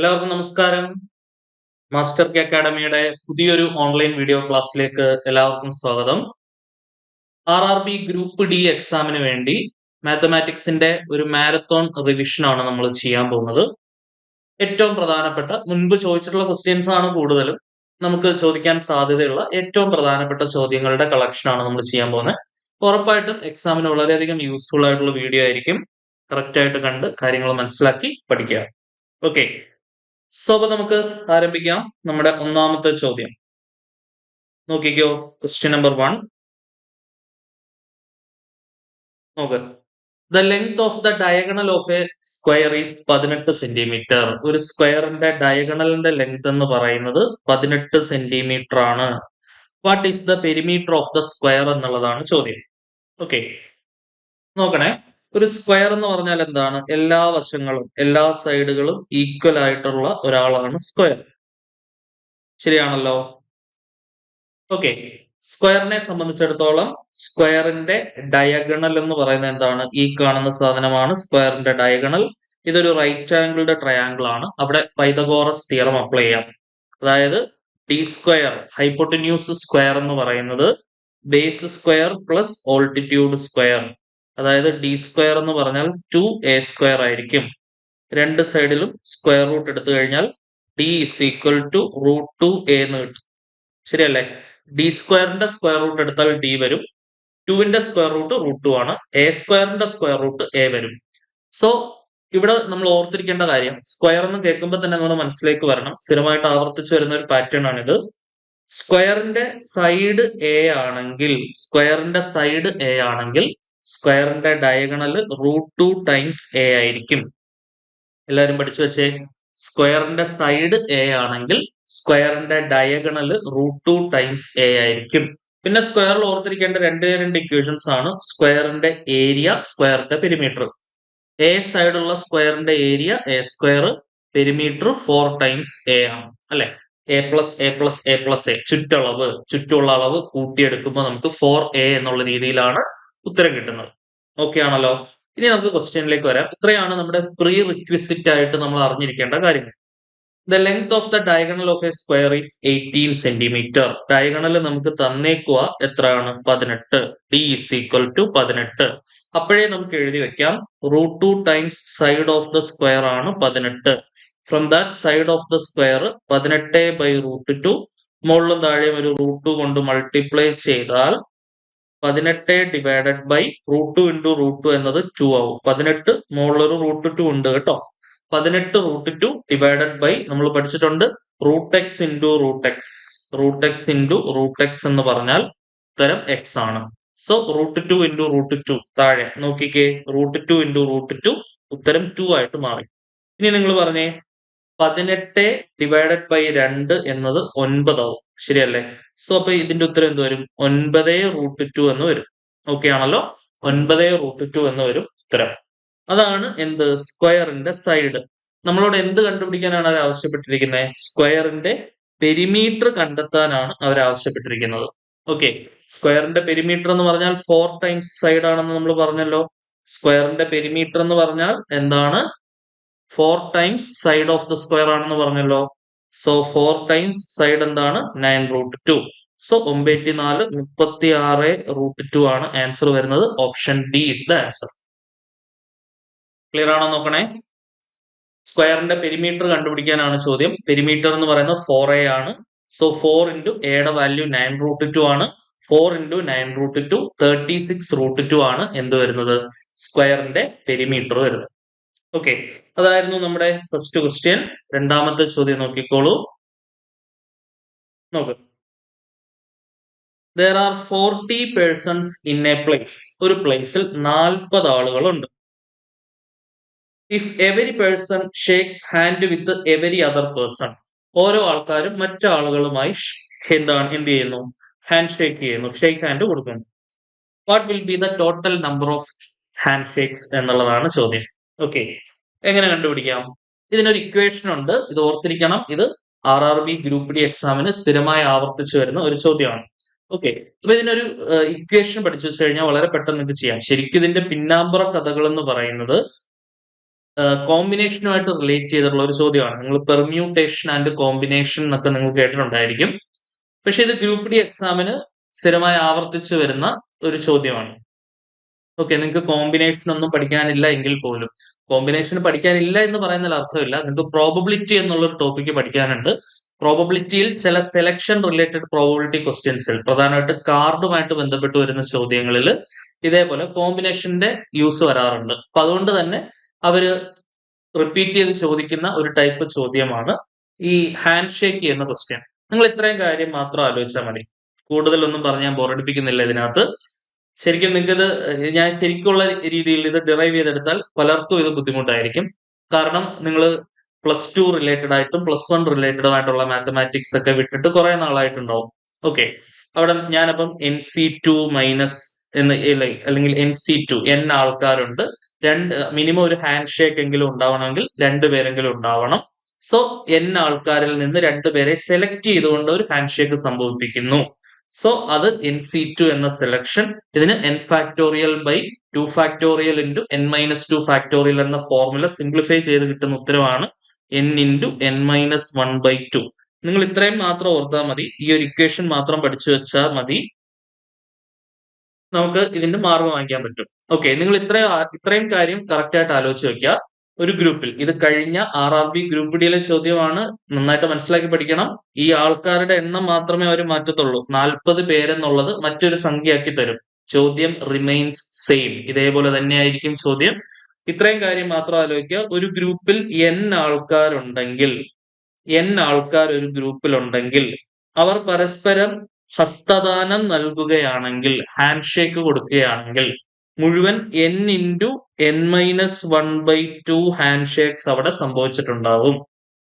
എല്ലാവർക്കും നമസ്കാരം. Master K അക്കാഡമിയുടെ പുതിയൊരു ഓൺലൈൻ വീഡിയോ ക്ലാസ്സിലേക്ക് എല്ലാവർക്കും സ്വാഗതം. RRB ഗ്രൂപ്പ് ഡി എക്സാമിന് വേണ്ടി മാത്തമാറ്റിക്സിന്റെ ഒരു മാരത്തോൺ റിവിഷൻ ആണ് നമ്മൾ ചെയ്യാൻ പോകുന്നത്. ഏറ്റവും പ്രധാനപ്പെട്ട മുൻപ് ചോദിച്ചിട്ടുള്ള ക്വസ്റ്റ്യൻസ് ആണ് കൂടുതലും. നമുക്ക് ചോദിക്കാൻ സാധ്യതയുള്ള ഏറ്റവും പ്രധാനപ്പെട്ട ചോദ്യങ്ങളുടെ കളക്ഷൻ ആണ് നമ്മൾ ചെയ്യാൻ പോകുന്നത്. ഉറപ്പായിട്ടും എക്സാമിന് വളരെയധികം യൂസ്ഫുൾ ആയിട്ടുള്ള വീഡിയോ ആയിരിക്കും. കറക്റ്റ് ആയിട്ട് കണ്ട് കാര്യങ്ങൾ മനസ്സിലാക്കി പഠിക്കുക. ഓക്കെ, സോ അപ്പൊ നമുക്ക് ആരംഭിക്കാം. നമ്മുടെ ഒന്നാമത്തെ ചോദ്യം നോക്കിക്കോ. ക്വസ്റ്റ്യൻ നമ്പർ 1 നോക്ക്. The length of the diagonal of A square is 18 centimetre. ഒരു സ്ക്വയറിന്റെ ഡയഗണലിന്റെ ലെങ്ത് എന്ന് പറയുന്നത് 18 സെന്റിമീറ്റർ ആണ്. What is the perimeter of the square എന്നുള്ളതാണ് ചോദ്യം. ഓക്കെ, നോക്കണേ. ഒരു സ്ക്വയർ എന്ന് പറഞ്ഞാൽ എന്താണ്? എല്ലാ വശങ്ങളും എല്ലാ സൈഡുകളും ഈക്വൽ ആയിട്ടുള്ള ഒരാളാണ് സ്ക്വയർ. ശരിയാണല്ലോ. ഓക്കെ, സ്ക്വയറിനെ സംബന്ധിച്ചിടത്തോളം സ്ക്വയറിന്റെ ഡയഗണൽ എന്ന് പറയുന്നത് എന്താണ്? ഈ കാണുന്ന സാധനമാണ് സ്ക്വയറിന്റെ ഡയഗണൽ. ഇതൊരു റൈറ്റ് ആംഗിൾഡ് ട്രയാംഗിൾ ആണ്. അവിടെ പൈതഗോറസ് തിയറം അപ്ലൈ ചെയ്യാം. അതായത് ഡി സ്ക്വയർ ഹൈപ്പോട്ടന്യൂസ് സ്ക്വയർ എന്ന് പറയുന്നത് base square plus altitude square. അതായത് ഡി സ്ക്വയർ എന്ന് പറഞ്ഞാൽ 2a സ്ക്വയർ ആയിരിക്കും. രണ്ട് സൈഡിലും സ്ക്വയർ റൂട്ട് എടുത്തു കഴിഞ്ഞാൽ d is equal to √2a എന്ന് കിട്ടും. ശരിയല്ലേ? ഡി സ്ക്വയറിന്റെ സ്ക്വയർ റൂട്ട് എടുത്താൽ d വരും. 2ന്റെ സ്ക്വയർ റൂട്ട് √2 ആണ്. എ സ്ക്വയറിന്റെ സ്ക്വയർ റൂട്ട് a വരും. സോ ഇവിടെ നമ്മൾ ഓർത്തിരിക്കേണ്ട കാര്യം, സ്ക്വയർ എന്ന് കേൾക്കുമ്പോൾ തന്നെ നമ്മുടെ മനസ്സിലേക്ക് വരണം, സ്ഥിരമായിട്ട് ആവർത്തിച്ചു വരുന്ന ഒരു പാറ്റേൺ ആണിത്. സ്ക്വയറിന്റെ സൈഡ് a ആണെങ്കിൽ സ്ക്വയറിന്റെ ഡയഗണൽ √2 ടൈംസ് a ആയിരിക്കും. എല്ലാവരും പഠിച്ചു വെച്ചേ. സ്ക്വയറിന്റെ സൈഡ് a ആണെങ്കിൽ സ്ക്വയറിന്റെ ഡയഗണൽ √2 ടൈംസ് a ആയിരിക്കും. പിന്നെ സ്ക്വയറിൽ ഓർത്തിരിക്കേണ്ട രണ്ട് ഇക്വേഷൻസ് ആണ്. സ്ക്വയറിന്റെ ഏരിയ, സ്ക്വയറിന്റെ പെരിമീറ്റർ. എ സൈഡുള്ള സ്ക്വയറിന്റെ area a square, perimeter 4 times a ആണ്. അല്ലെ? a plus a plus a plus a, ചുറ്റുള്ള അളവ് കൂട്ടിയെടുക്കുമ്പോൾ നമുക്ക് 4a എന്നുള്ള രീതിയിലാണ് ഉത്തരം കിട്ടുന്നത്. ഓക്കെ ആണല്ലോ. ഇനി നമുക്ക് ക്വസ്റ്റ്യനിലേക്ക് വരാം. ഇത്രയാണ് നമ്മുടെ പ്രീ റിക്വിസിറ്റ് ആയിട്ട് നമ്മൾ അറിഞ്ഞിരിക്കേണ്ട കാര്യങ്ങൾ. The length of the diagonal of A square is 18 centimetre. Diagonal നമുക്ക് തന്നേക്കുക എത്രയാണ്? 18. d is equal to 18. അപ്പോഴേ നമുക്ക് എഴുതി വെക്കാം √2 times side of the square ആണ് 18. From that side of the square 18 by √2, മുകളിലും താഴെയും ഒരു √2 കൊണ്ട് മൾട്ടിപ്ലൈ ചെയ്താൽ 18 ഡിവൈഡഡ് ബൈ √2 ഇൻറ്റു √2 എന്നത് 2 ആവും. 18 മുകളിലൊരു √2 ഉണ്ട് കേട്ടോ. 18 √2 ഡിവൈഡഡ് ബൈ നമ്മൾ പഠിച്ചിട്ടുണ്ട് √x ഇൻറ്റു √x എന്ന് പറഞ്ഞാൽ ഉത്തരം x ആണ്. സോ √2 ഇൻറ്റു √2 താഴെ നോക്കിക്കേ, √2 ഇൻറ്റു √2 ഉത്തരം 2 ആയിട്ട് മാറി. ഇനി നിങ്ങൾ പറഞ്ഞേ 18 ഡിവൈഡഡ് ബൈ 2 എന്നത് 9 ആവും. ശരിയല്ലേ? സോ അപ്പൊ ഇതിന്റെ ഉത്തരം എന്ത് വരും? 9√2 എന്ന് വരും. ഓക്കെ ആണല്ലോ. 9√2 എന്ന് വരും ഉത്തരം. അതാണ് എന്ത്? സ്ക്വയറിന്റെ സൈഡ്. നമ്മളോട് എന്ത് കണ്ടുപിടിക്കാനാണ് അവർ ആവശ്യപ്പെട്ടിരിക്കുന്നത്? സ്ക്വയറിന്റെ പെരിമീറ്റർ കണ്ടെത്താനാണ് അവർ ആവശ്യപ്പെട്ടിരിക്കുന്നത്. ഓക്കെ, സ്ക്വയറിന്റെ പെരിമീറ്റർ എന്ന് പറഞ്ഞാൽ 4 ടൈംസ് സൈഡ് ആണെന്ന് നമ്മൾ പറഞ്ഞല്ലോ. സ്ക്വയറിന്റെ പെരിമീറ്റർ എന്ന് പറഞ്ഞാൽ എന്താണ്? 4 times side of the square ആണെന്ന് പറഞ്ഞല്ലോ. സോ 4 ടൈംസ് സൈഡ് എന്താണ്? 9√2. സോ 9×4 36√2 ആണ് ആൻസർ വരുന്നത്. Option D is the answer. Clear ആണോ നോക്കണേ. സ്ക്വയറിന്റെ പെരിമീറ്റർ കണ്ടുപിടിക്കാനാണ് ചോദ്യം. പെരിമീറ്റർ എന്ന് പറയുന്നത് 4a ആണ്. സോ 4 ഇൻറ്റു എയുടെ വാല്യൂ 9√2 ആണ്. 4 ഇൻറ്റു 9√2 36√2 ആണ് എന്ത് വരുന്നത്? സ്ക്വയറിന്റെ പെരിമീറ്റർ വരുന്നത്. ഓക്കെ, അതായിരുന്നു നമ്മുടെ ഫസ്റ്റ് ക്വസ്റ്റ്യൻ. രണ്ടാമത്തെ ചോദ്യം നോക്കിക്കോളൂ. നോക്ക്. There are 40 persons in a place. ഒരു പ്ലേസിൽ 40 ആളുകളുണ്ട്. If every person shakes hand with every other person, ഓരോ ആൾക്കാരും മറ്റാളുകളുമായി എന്ത് ചെയ്യുന്നു? ഹാൻഡ് ഷേക്ക് ചെയ്യുന്നു, ഷേക്ക് ഹാൻഡ് കൊടുക്കുന്നു. What will be the total number of hand shakes എന്നുള്ളതാണ് ചോദ്യം. ഓക്കെ, എങ്ങനെ കണ്ടുപിടിക്കാം? ഇതിനൊരു ഇക്വേഷൻ ഉണ്ട്, ഇത് ഓർത്തിരിക്കണം. ഇത് RRB ഗ്രൂപ്പ് ഡി എക്സാമിന് സ്ഥിരമായി ആവർത്തിച്ചു വരുന്ന ഒരു ചോദ്യമാണ്. ഓക്കെ, അപ്പൊ ഇതിനൊരു ഇക്വേഷൻ പഠിച്ചു വെച്ച് കഴിഞ്ഞാൽ വളരെ പെട്ടെന്ന് നിങ്ങൾക്ക് ചെയ്യാം. ശരിക്കും ഇതിന്റെ പിന്നാമ്പുറ കഥകൾ എന്ന് പറയുന്നത് കോമ്പിനേഷനുമായിട്ട് റിലേറ്റ് ചെയ്തിട്ടുള്ള ഒരു ചോദ്യമാണ്. നിങ്ങൾ പെർമ്യൂട്ടേഷൻ ആൻഡ് കോമ്പിനേഷൻ എന്നൊക്കെ നിങ്ങൾ കേട്ടിട്ടുണ്ടായിരിക്കും. പക്ഷെ ഇത് ഗ്രൂപ്പ് ഡി എക്സാമിന് സ്ഥിരമായി ആവർത്തിച്ചു വരുന്ന ഒരു ചോദ്യമാണ്. ഓക്കെ, നിങ്ങൾക്ക് കോമ്പിനേഷൻ ഒന്നും പഠിക്കാനില്ല എങ്കിൽ പോലും, കോമ്പിനേഷൻ പഠിക്കാനില്ല എന്ന് പറയുന്നതിൽ അർത്ഥമില്ല. നിങ്ങൾക്ക് പ്രോബബിലിറ്റി എന്നുള്ള ഒരു ടോപ്പിക്ക് പഠിക്കാനുണ്ട്. പ്രോബബിലിറ്റിയിൽ ചില സെലക്ഷൻ റിലേറ്റഡ് പ്രോബബിലിറ്റി ക്വസ്റ്റ്യൻസിൽ, പ്രധാനമായിട്ട് കാർഡുമായിട്ട് ബന്ധപ്പെട്ട് വരുന്ന ചോദ്യങ്ങളിൽ ഇതേപോലെ കോമ്പിനേഷന്റെ യൂസ് വരാറുണ്ട്. അപ്പൊ അതുകൊണ്ട് തന്നെ അവര് റിപ്പീറ്റ് ചെയ്ത് ചോദിക്കുന്ന ഒരു ടൈപ്പ് ചോദ്യമാണ് ഈ ഹാൻഡ് ഷേക്ക് എന്ന ക്വസ്റ്റ്യൻ. നിങ്ങൾ ഇത്രയും കാര്യം മാത്രം ആലോചിച്ചാൽ മതി. കൂടുതലൊന്നും പറഞ്ഞ് ഞാൻ ബോറടിപ്പിക്കുന്നില്ല ഇതിനകത്ത്. ശരിക്കും നിങ്ങൾക്കിത് ഞാൻ ശരിക്കുള്ള രീതിയിൽ ഇത് ഡിറൈവ് ചെയ്തെടുത്താൽ പലർക്കും ഇത് ബുദ്ധിമുട്ടായിരിക്കും. കാരണം നിങ്ങൾ +2 റിലേറ്റഡ് ആയിട്ടും +1 റിലേറ്റഡ് ആയിട്ടുള്ള മാത്തമാറ്റിക്സ് ഒക്കെ വിട്ടിട്ട് കുറെ നാളായിട്ടുണ്ടാവും. ഓക്കെ, അവിടെ ഞാനപ്പം NC2 മൈനസ് എന്ന് അല്ലെങ്കിൽ NC2 N ആൾക്കാരുണ്ട്, മിനിമം ഒരു ഹാൻഡ് ഷേക്ക് എങ്കിലും ഉണ്ടാവണമെങ്കിൽ 2 പേരെങ്കിലും ഉണ്ടാവണം. സോ N ആൾക്കാരിൽ നിന്ന് 2 പേരെ സെലക്ട് ചെയ്തുകൊണ്ട് ഒരു ഹാൻഡ് ഷേക്ക് സംഭവിപ്പിക്കുന്നു. സോ അത് NC2 എന്ന സെലക്ഷൻ, ഇതിന് n factorial by 2 factorial into n-2 factorial എന്ന ഫോർമുല സിംപ്ലിഫൈ ചെയ്ത് കിട്ടുന്ന ഉത്തരവാണ് n ഇൻറ്റു n-1/2. നിങ്ങൾ ഇത്രയും മാത്രം ഓർത്താൽ മതി. ഈ ഒരു ഇക്വേഷൻ മാത്രം പഠിച്ചു വെച്ചാൽ മതി, നമുക്ക് ഇതിന്റെ മാർക്ക് വാങ്ങിക്കാൻ പറ്റും. ഓക്കെ, നിങ്ങൾ ഇത്രയും കാര്യം കറക്റ്റ് ആയിട്ട് ആലോചിച്ച് വെക്കുക. ഒരു ഗ്രൂപ്പിൽ, ഇത് കഴിഞ്ഞ RRB ഗ്രൂപ്പ് ഡിയിലെ ചോദ്യമാണ്, നന്നായിട്ട് മനസ്സിലാക്കി പഠിക്കണം. ഈ ആൾക്കാരുടെ എണ്ണം മാത്രമേ അവർ മാറ്റത്തുള്ളൂ. 40 പേരെന്നുള്ളത് മറ്റൊരു സംഖ്യയാക്കി തരും. ചോദ്യം റിമെയിൻസ് സെയിം, ഇതേപോലെ തന്നെ ആയിരിക്കും ചോദ്യം. ഇത്രയും കാര്യം മാത്രം ആലോചിക്കുക. ഒരു ഗ്രൂപ്പിൽ n ആൾക്കാരുണ്ടെങ്കിൽ, n ആൾക്കാർ ഒരു ഗ്രൂപ്പിലുണ്ടെങ്കിൽ അവർ പരസ്പരം ഹസ്തദാനം നൽകുകയാണെങ്കിൽ, ഹാൻഡ് ഷേക്ക് കൊടുക്കുകയാണെങ്കിൽ, മുഴുവൻ n into n-1/2 hand shakes അവിടെ സംഭവിച്ചിട്ടുണ്ടാവും.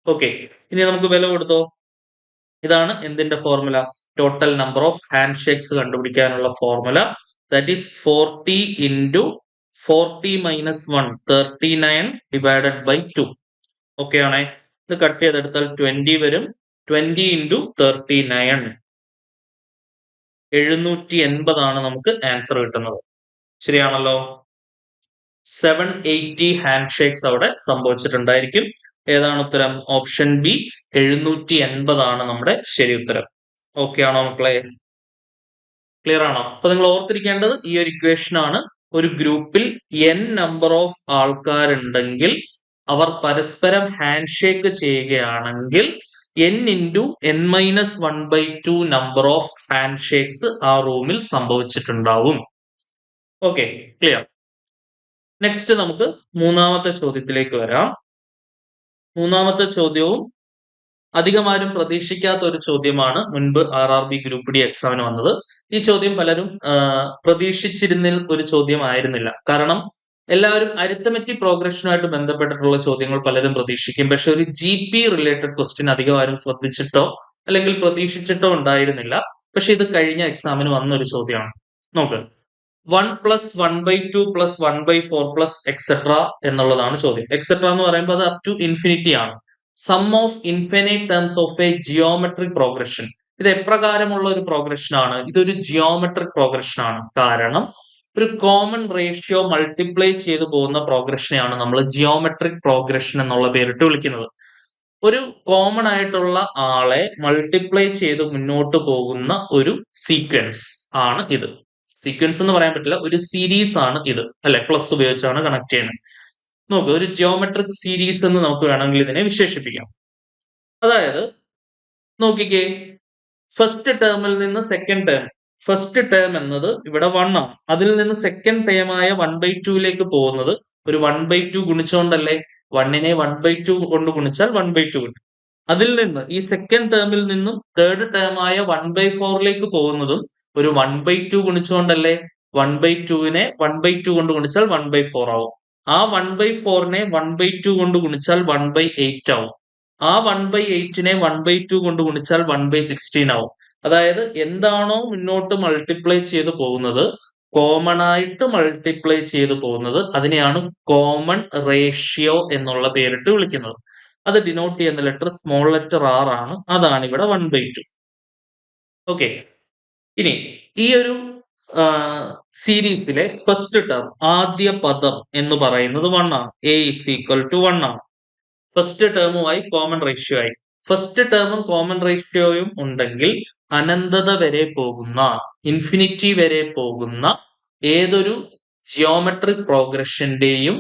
ഓക്കെ, ഇനി നമുക്ക് വില കൊടുത്തോ. ഇതാണ് എന്തിന്റെ formula? Total number of handshakes കണ്ടുപിടിക്കാനുള്ള formula. That is 40 into 40 - 1 39 divided by 2. Okay ആണേ. ഇത് കട്ട് ചെയ്തെടുത്താൽ 20 വരും. 20 ഇൻറ്റു 39 780 ആണ് നമുക്ക് ആൻസർ കിട്ടുന്നത്. ശരിയാണല്ലോ. 780 ഹാൻഡ് ഷേക്സ് അവിടെ സംഭവിച്ചിട്ടുണ്ടായിരിക്കും. ഏതാണ് ഉത്തരം? ഓപ്ഷൻ ബി, 780 ആണ് നമ്മുടെ ശരി ഉത്തരം. ഓക്കെ ആണോ മക്കളെ? ക്ലിയർ ആണോ? അപ്പൊ നിങ്ങൾ ഓർത്തിരിക്കേണ്ടത് ഈ ഒരു ഇക്വേഷൻ ആണ്. ഒരു ഗ്രൂപ്പിൽ n നമ്പർ ഓഫ് ആൾക്കാരുണ്ടെങ്കിൽ അവർ പരസ്പരം ഹാൻഡ് ഷേക്ക് ചെയ്യുകയാണെങ്കിൽ n into n-1/2 number of hand shakes ആ റൂമിൽ സംഭവിച്ചിട്ടുണ്ടാവും. Okay, clear. നെക്സ്റ്റ് നമുക്ക് മൂന്നാമത്തെ ചോദ്യത്തിലേക്ക് വരാം. മൂന്നാമത്തെ ചോദ്യവും അധികമാരും പ്രതീക്ഷിക്കാത്ത ഒരു ചോദ്യമാണ് മുൻപ് RRB ഗ്രൂപ്പ് ഡി എക്സാമിന് വന്നത്. ഈ ചോദ്യം പലരും പ്രതീക്ഷിച്ചിരുന്ന ഒരു ചോദ്യമായിരുന്നില്ല. കാരണം എല്ലാവരും അരിത്തമെറ്റിക് പ്രോഗ്രഷനുമായിട്ട് ബന്ധപ്പെട്ടിട്ടുള്ള ചോദ്യങ്ങൾ പലരും പ്രതീക്ഷിക്കും. പക്ഷെ ഒരു GP റിലേറ്റഡ് ക്വസ്റ്റ്യൻ അധികം ആരും ശ്രദ്ധിച്ചിട്ടോ അല്ലെങ്കിൽ പ്രതീക്ഷിച്ചിട്ടോ ഉണ്ടായിരുന്നില്ല. പക്ഷെ ഇത് കഴിഞ്ഞ എക്സാമിന് വന്ന ഒരു ചോദ്യമാണ്. നോക്ക്, 1 + 1/2 + 1/4 പ്ലസ് എക്സെട്ര എന്നുള്ളതാണ് ചോദ്യം. എക്സെട്ര എന്ന് പറയുമ്പോൾ അത് അപ് ടു ഇൻഫിനിറ്റി ആണ്. Sum of infinite terms of a geometric progression. ഇത് എപ്രകാരമുള്ള ഒരു പ്രോഗ്രഷൻ ആണ്? ഇതൊരു ജിയോമെട്രിക് പ്രോഗ്രഷൻ ആണ്. കാരണം ഒരു കോമൺ റേഷ്യോ മൾട്ടിപ്ലൈ ചെയ്തു പോകുന്ന പ്രോഗ്രഷനെയാണ് നമ്മൾ ജിയോമെട്രിക് പ്രോഗ്രഷൻ എന്നുള്ള പേരിട്ട് വിളിക്കുന്നത്. ഒരു കോമൺ ആയിട്ടുള്ള ആളെ മൾട്ടിപ്ലൈ ചെയ്ത് മുന്നോട്ട് പോകുന്ന ഒരു സീക്വൻസ് ആണ് ഇത്. സീക്വൻസ് എന്ന് പറയാൻ പറ്റില്ല, ഒരു സീരീസ് ആണ് ഇത്, അല്ലെ? പ്ലസ് ഉപയോഗിച്ചാണ് കണക്ട് ചെയ്യുന്നത്. നോക്ക്, ഒരു ജിയോമെട്രിക് സീരീസ് എന്ന് നമുക്ക് വേണമെങ്കിൽ ഇതിനെ വിശേഷിപ്പിക്കാം. അതായത് നോക്കിക്കേ, ഫസ്റ്റ് ടേമിൽ നിന്ന് സെക്കൻഡ് ടേം, ഫസ്റ്റ് ടേം എന്നത് ഇവിടെ 1 ആണ്. അതിൽ നിന്ന് സെക്കൻഡ് ടേമായ 1/2 പോകുന്നത് ഒരു 1/2 ഗുണിച്ചുകൊണ്ടല്ലേ? 1നെ 1/2 കൊണ്ട് ഗുണിച്ചാൽ 1/2 കിട്ടും. അതിൽ നിന്ന് ഈ സെക്കൻഡ് ടേമിൽ നിന്നും തേർഡ് ടേമായ 1/4 പോകുന്നതും ഒരു 1/2 ഗുണിച്ചുകൊണ്ടല്ലേ? 1/2നെ 1/2 കൊണ്ട് ഗുണിച്ചാൽ 1/4 ആവും. ആ 1/4നെ 1/2 കൊണ്ട് ഗുണിച്ചാൽ 1/8 ആവും. ആ 1/8നെ 1/2 കൊണ്ട് ഗുണിച്ചാൽ 1/16 ആവും. അതായത് എന്താണോ മുന്നോട്ട് മൾട്ടിപ്ലൈ ചെയ്ത് പോകുന്നത്, കോമൺ ആയിട്ട് മൾട്ടിപ്ലൈ ചെയ്ത് പോകുന്നത്, അതിനെയാണ് കോമൺ റേഷ്യോ എന്നുള്ള പേരിട്ട് വിളിക്കുന്നത്. അത് ഡിനോട്ട് ചെയ്യുന്ന ലെറ്റർ സ്മോൾ ലെറ്റർ R ആണ്. അതാണ് ഇവിടെ 1/2. ഓക്കെ, ഇനി ഈ ഒരു സീരീസിലെ ഫസ്റ്റ് ടേം ആദ്യ പദം എന്ന് പറയുന്നത് 1 ആണ്. a is equal to 1 ആണ്. ഫസ്റ്റ് ടേമുമായി കോമൺ റേഷ്യോ ആയി. ഫസ്റ്റ് ടേമും കോമൺ റേഷ്യോയും ഉണ്ടെങ്കിൽ അനന്തത വരെ പോകുന്ന, ഇൻഫിനിറ്റി വരെ പോകുന്ന ഏതൊരു ജിയോമെട്രിക് പ്രോഗ്രഷന്റെയും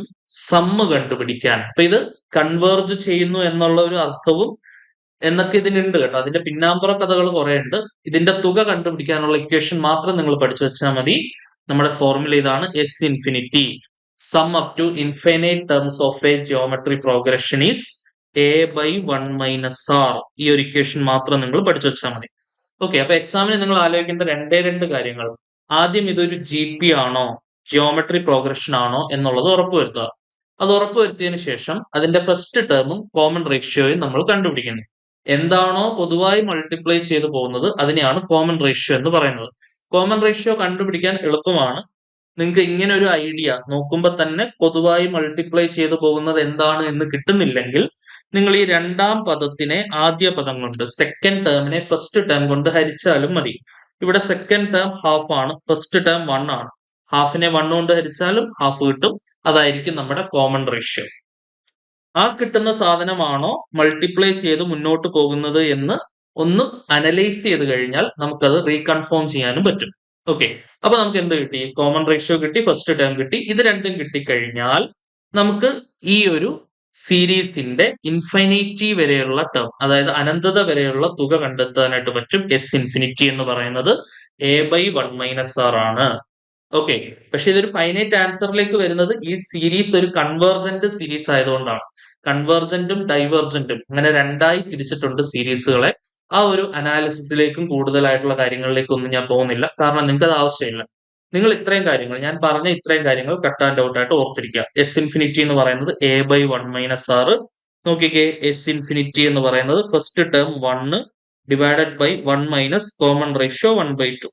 സമ്മ് കണ്ടുപിടിക്കാൻ, അപ്പൊ ഇത് കൺവേർജ് ചെയ്യുന്നു എന്നുള്ള ഒരു അർത്ഥവും എന്നൊക്കെ ഇതിനുണ്ട് കേട്ടോ. അതിന്റെ പിന്നാമ്പുറ കഥകൾ കുറെ ഉണ്ട്. ഇതിന്റെ തുക കണ്ടുപിടിക്കാനുള്ള ഇക്വേഷൻ മാത്രം നിങ്ങൾ പഠിച്ചു വെച്ചാൽ മതി. നമ്മുടെ ഫോർമുല ഇതാണ്: S infinity sum up to infinite terms of a geometry progression is a by 1 minus R. ഈ ഒരു ഇക്വേഷൻ മാത്രം നിങ്ങൾ പഠിച്ചു വെച്ചാൽ മതി. ഓക്കെ, അപ്പൊ എക്സാമിന് നിങ്ങൾ ആലോചിക്കേണ്ട രണ്ട് കാര്യങ്ങൾ. ആദ്യം ഇതൊരു ജി പി ആണോ, ജിയോമെട്രി പ്രോഗ്രഷൻ ആണോ എന്നുള്ളത് ഉറപ്പുവരുത്തുക. അത് ഉറപ്പുവരുത്തിയതിനു ശേഷം അതിന്റെ ഫസ്റ്റ് ടേമും കോമൺ റേഷ്യോയും നമ്മൾ കണ്ടുപിടിക്കുന്നു. എന്താണോ പൊതുവായി മൾട്ടിപ്ലൈ ചെയ്തു പോകുന്നത് അതിനെയാണ് കോമൺ റേഷ്യോ എന്ന് പറയുന്നത്. കോമൺ റേഷ്യോ കണ്ടുപിടിക്കാൻ എളുപ്പമാണ്. നിങ്ങൾക്ക് ഇങ്ങനെ ഒരു ഐഡിയ നോക്കുമ്പോൾ തന്നെ പൊതുവായി മൾട്ടിപ്ലൈ ചെയ്തു പോകുന്നത് എന്താണ് എന്ന് കിട്ടുന്നില്ലെങ്കിൽ നിങ്ങൾ ഈ രണ്ടാം പദത്തിനെ ആദ്യ പദം കൊണ്ട്, സെക്കൻഡ് ടേമിനെ ഫസ്റ്റ് ടേം കൊണ്ട് ഹരിച്ചാലും മതി. ഇവിടെ സെക്കൻഡ് ടേം ഹാഫ് ആണ്, ഫസ്റ്റ് ടേം 1 ആണ്. ഹാഫിനെ 1 കൊണ്ട് ഹരിച്ചാലും ഹാഫ് കിട്ടും. അതായിരിക്കും നമ്മുടെ കോമൺ റേഷ്യോ. ആ കിട്ടുന്ന സാധനമാണോ മൾട്ടിപ്ലൈ ചെയ്ത് മുന്നോട്ട് പോകുന്നത് എന്ന് ഒന്ന് അനലൈസ് ചെയ്ത് കഴിഞ്ഞാൽ നമുക്കത് റീകൺഫേം ചെയ്യാനും പറ്റും. ഓക്കെ, അപ്പൊ നമുക്ക് എന്ത് കിട്ടി? കോമൺ റേഷ്യോ കിട്ടി, ഫസ്റ്റ് ടേം കിട്ടി. ഇത് രണ്ടും കിട്ടിക്കഴിഞ്ഞാൽ നമുക്ക് ഈ ഒരു സീരീസിന്റെ ഇൻഫിനിറ്റി വരെയുള്ള ടേം, അതായത് അനന്തത വരെയുള്ള തുക കണ്ടെത്താനായിട്ട് പറ്റും. എസ് ഇൻഫിനിറ്റി എന്ന് പറയുന്നത് എ ബൈ 1 മൈനസ് ആർ ആണ്. ഓക്കെ, പക്ഷെ ഇതൊരു ഫൈനൈറ്റ് ആൻസറിലേക്ക് വരുന്നത് ഈ സീരീസ് ഒരു കൺവേർജന്റ് സീരീസ് ആയതുകൊണ്ടാണ്. കൺവേർജന്റും ഡൈവേർജന്റും അങ്ങനെ രണ്ടായി തിരിച്ചിട്ടുണ്ട് സീരീസുകളെ. ആ ഒരു അനാലിസിസിലേക്കും കൂടുതലായിട്ടുള്ള കാര്യങ്ങളിലേക്കും ഒന്നും ഞാൻ പോകുന്നില്ല, കാരണം നിങ്ങൾക്ക് അത് ആവശ്യമില്ല. നിങ്ങൾ ഇത്രയും കാര്യങ്ങൾ, ഞാൻ പറഞ്ഞ ഇത്രയും കാര്യങ്ങൾ കട്ട് ആൻഡ് ഔട്ട് ആയിട്ട് ഓർത്തിരിക്കുക. എസ് ഇൻഫിനിറ്റി എന്ന് പറയുന്നത് എ ബൈ 1 മൈനസ് ആർ. നോക്കിക്കേ, എസ് ഇൻഫിനിറ്റി എന്ന് പറയുന്നത് first term 1 divided by 1 minus common ratio 1/2.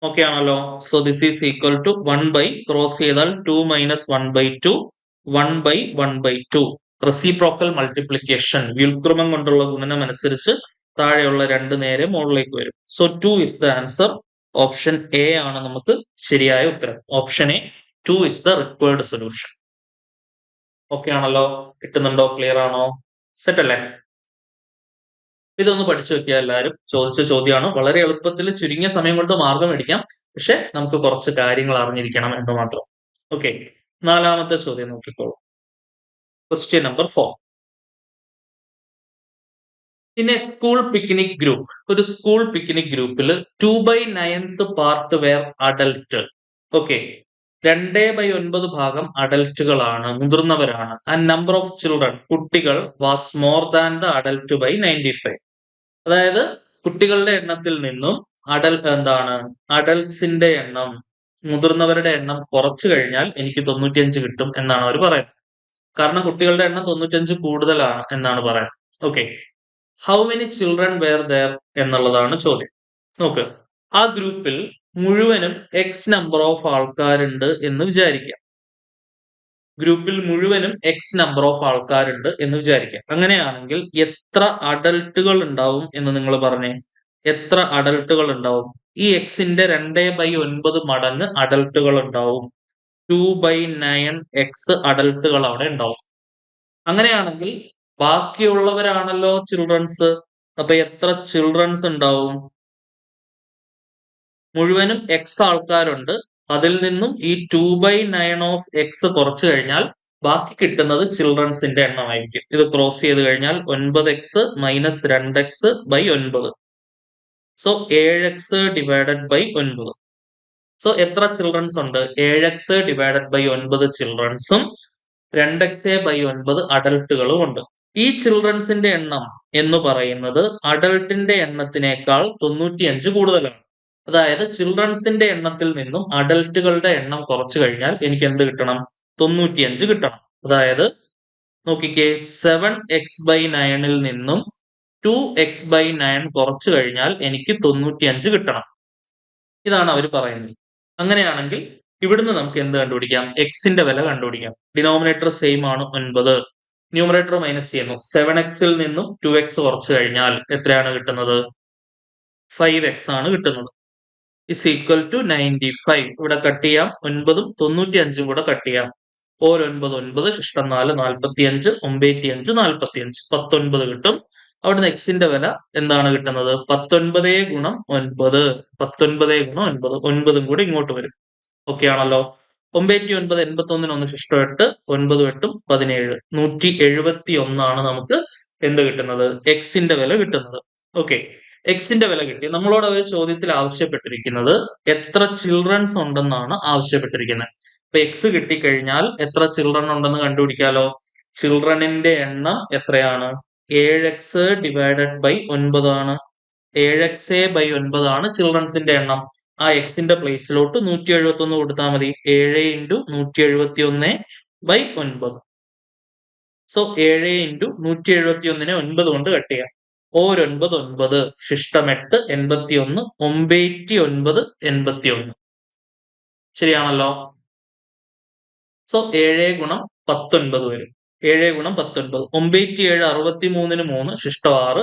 Okay ആണല്ലോ. So this is equal to 1 cross ചെയ്താൽ 2 മൈനസ് 1/2, 1/1/2. റെസിപ്രോക്കൽ മൾട്ടിപ്ലിക്കേഷൻ, വ്യുൽക്രമം കൊണ്ടുള്ള ഗുണനം അനുസരിച്ച് താഴെയുള്ള രണ്ട് നേരെ മുകളിലേക്ക് വരും. So 2 is the answer. Option A ആണ് നമുക്ക് ശരിയായ ഉത്തരം. Option A, 2 is the required solution. Okay ആണല്ലോ, കിട്ടുന്നുണ്ടോ? ക്ലിയർ ആണോ? സെറ്റ് അല്ലേ? ഇതൊന്ന് പഠിച്ചു വെക്കുക എല്ലാവരും. ചോദിച്ച ചോദ്യമാണ്. വളരെ എളുപ്പത്തിൽ ചുരുങ്ങിയ സമയം കൊണ്ട് മാർഗം മേടിക്കാം. പക്ഷെ നമുക്ക് കുറച്ച് കാര്യങ്ങൾ അറിഞ്ഞിരിക്കണം എന്ന് മാത്രം. ഓക്കെ, നാലാമത്തെ ചോദ്യം നോക്കിക്കോളൂ. Question number 4. പിന്നെ സ്കൂൾ പിക്നിക് ഗ്രൂപ്പ്, ഒരു സ്കൂൾ പിക്നിക് ഗ്രൂപ്പിൽ 2/9 പാർട്ട് വേർ അഡൽട്ട്. ഓക്കെ, 2/9 ഭാഗം അഡൽട്ടുകളാണ്, മുതിർന്നവരാണ്. ആൻഡ് നമ്പർ ഓഫ് ചിൽഡ്രൻ, കുട്ടികൾ, was more than the adult by 95. അതായത് കുട്ടികളുടെ എണ്ണത്തിൽ നിന്നും അഡൽട്സിന്റെ എണ്ണം, മുതിർന്നവരുടെ എണ്ണം കുറച്ചു കഴിഞ്ഞാൽ എനിക്ക് 95 കിട്ടും എന്നാണ് അവർ പറയുന്നത്. കാരണം കുട്ടികളുടെ എണ്ണം 95 കൂടുതലാണ് എന്നാണ് പറയുന്നത്. Okay, how many children where there എന്നുള്ളതാണ് ചോദ്യം. നോക്ക്, ആ ഗ്രൂപ്പിൽ മുഴുവനും എക്സ് നമ്പർ ഓഫ് ആൾക്കാരുണ്ട് എന്ന് വിചാരിക്കാം. ഗ്രൂപ്പിൽ മുഴുവനും എക്സ് നമ്പർ ഓഫ് ആൾക്കാരുണ്ട് എന്ന് വിചാരിക്കാം. അങ്ങനെയാണെങ്കിൽ എത്ര അഡൽട്ടുകൾ ഉണ്ടാവും എന്ന് നിങ്ങൾ പറഞ്ഞേ. എത്ര അഡൽട്ടുകൾ ഉണ്ടാവും? ഈ എക്സിന്റെ 2/9 മടങ്ങ് അഡൽട്ടുകൾ ഉണ്ടാവും. 2/9 എക്സ് അഡൽട്ടുകൾ അവിടെ ഉണ്ടാവും. അങ്ങനെയാണെങ്കിൽ ബാക്കിയുള്ളവരാണല്ലോ ചിൽഡ്രൻസ്. അപ്പൊ എത്ര ചിൽഡ്രൻസ് ഉണ്ടാവും? മുഴുവനും എക്സ് ആൾക്കാരുണ്ട്. അതിൽ നിന്നും ഈ 2/9 ഓഫ് എക്സ് കുറച്ചു കഴിഞ്ഞാൽ ബാക്കി കിട്ടുന്നത് ചിൽഡ്രൻസിന്റെ എണ്ണമായിരിക്കും. ഇത് ക്രോസ് ചെയ്ത് കഴിഞ്ഞാൽ 9x minus 2x by 9. So 7x divided by 9. So എത്ര ചിൽഡ്രൻസ് ഉണ്ട്? 7x ഡിവൈഡഡ് ബൈ 9 ചിൽഡ്രൻസും 2x ബൈ 9 അഡൽട്ടുകളും ഉണ്ട്. ഈ ചിൽഡ്രൻസിന്റെ എണ്ണം എന്ന് പറയുന്നത് അഡൽട്ടിന്റെ എണ്ണത്തിനേക്കാൾ 95 കൂടുതലാണ്. അതായത് ചിൽഡ്രൻസിന്റെ എണ്ണത്തിൽ നിന്നും അഡൽട്ടുകളുടെ എണ്ണം കുറച്ചു കഴിഞ്ഞാൽ എനിക്ക് എന്ത് കിട്ടണം? 95 കിട്ടണം. അതായത് നോക്കിക്കേ, 7x/9 നിന്നും 2x/9 കുറച്ചു കഴിഞ്ഞാൽ എനിക്ക് 95 കിട്ടണം. ഇതാണ് അവർ പറയുന്നത്. അങ്ങനെയാണെങ്കിൽ ഇവിടുന്ന് നമുക്ക് എന്ത് കണ്ടുപിടിക്കാം? എക്സിന്റെ വില കണ്ടുപിടിക്കാം. ഡിനോമിനേറ്റർ സെയിം ആണ് 9. ന്യൂമറേറ്റർ മൈനസ് ചെയ്യുന്നു. 7x നിന്നും 2x കുറച്ചു കഴിഞ്ഞാൽ എത്രയാണ് കിട്ടുന്നത്? 5x ആണ് കിട്ടുന്നത്. Is equal to 95. ഇവിടെ കട്ട് ചെയ്യാം, 9ഉം 95ഉം കൂടെ കട്ട് ചെയ്യാം. 9 9 ശിഷ്ടം 4 45 95 45 19 കിട്ടും. അവിടുന്ന് എക്സിന്റെ വില എന്താണ് കിട്ടുന്നത്? 19 ഗുണം 9 19 ഗുണം 9 9ഉം കൂടി ഇങ്ങോട്ട് വരും. ഓക്കെ ആണല്ലോ. 99 81 ഒന്ന് ശിഷ്ടം 8 9 8 17 171 നമുക്ക് എന്ത് കിട്ടുന്നത്? എക്സിന്റെ വില കിട്ടുന്നത്. ഓക്കെ, എക്സിന്റെ വില കിട്ടി. നമ്മളോട് അവർ ചോദ്യത്തിൽ ആവശ്യപ്പെട്ടിരിക്കുന്നത് എത്ര ചിൽഡ്രൻസ് ഉണ്ടെന്നാണ് ആവശ്യപ്പെട്ടിരിക്കുന്നത്. ഇപ്പൊ എക്സ് കിട്ടിക്കഴിഞ്ഞാൽ എത്ര ചിൽഡ്രൻ ഉണ്ടെന്ന് കണ്ടുപിടിക്കാലോ. ചിൽഡ്രനിന്റെ എണ്ണം എത്രയാണ്? 7x ഡിവൈഡഡ് ബൈ 9 ആണ്. 7x ബൈ 9 ആണ് ചിൽഡ്രൻസിന്റെ എണ്ണം. ആ എക്സിന്റെ പ്ലേസിലോട്ട് 171 കൊടുത്താൽ മതി. 7 ഇൻറ്റു 171 ബൈ 9. സോ 7 ഇൻറ്റു 171 9 കൊണ്ട് കട്ട് ചെയ്യാം. 9 9 ശിഷ്ടം 8 81 99 81. ശരിയാണല്ലോ. സോ 7 ഗുണം 19 വരും. 7 ഗുണം 19 97 63 3 ശിഷ്ടം 6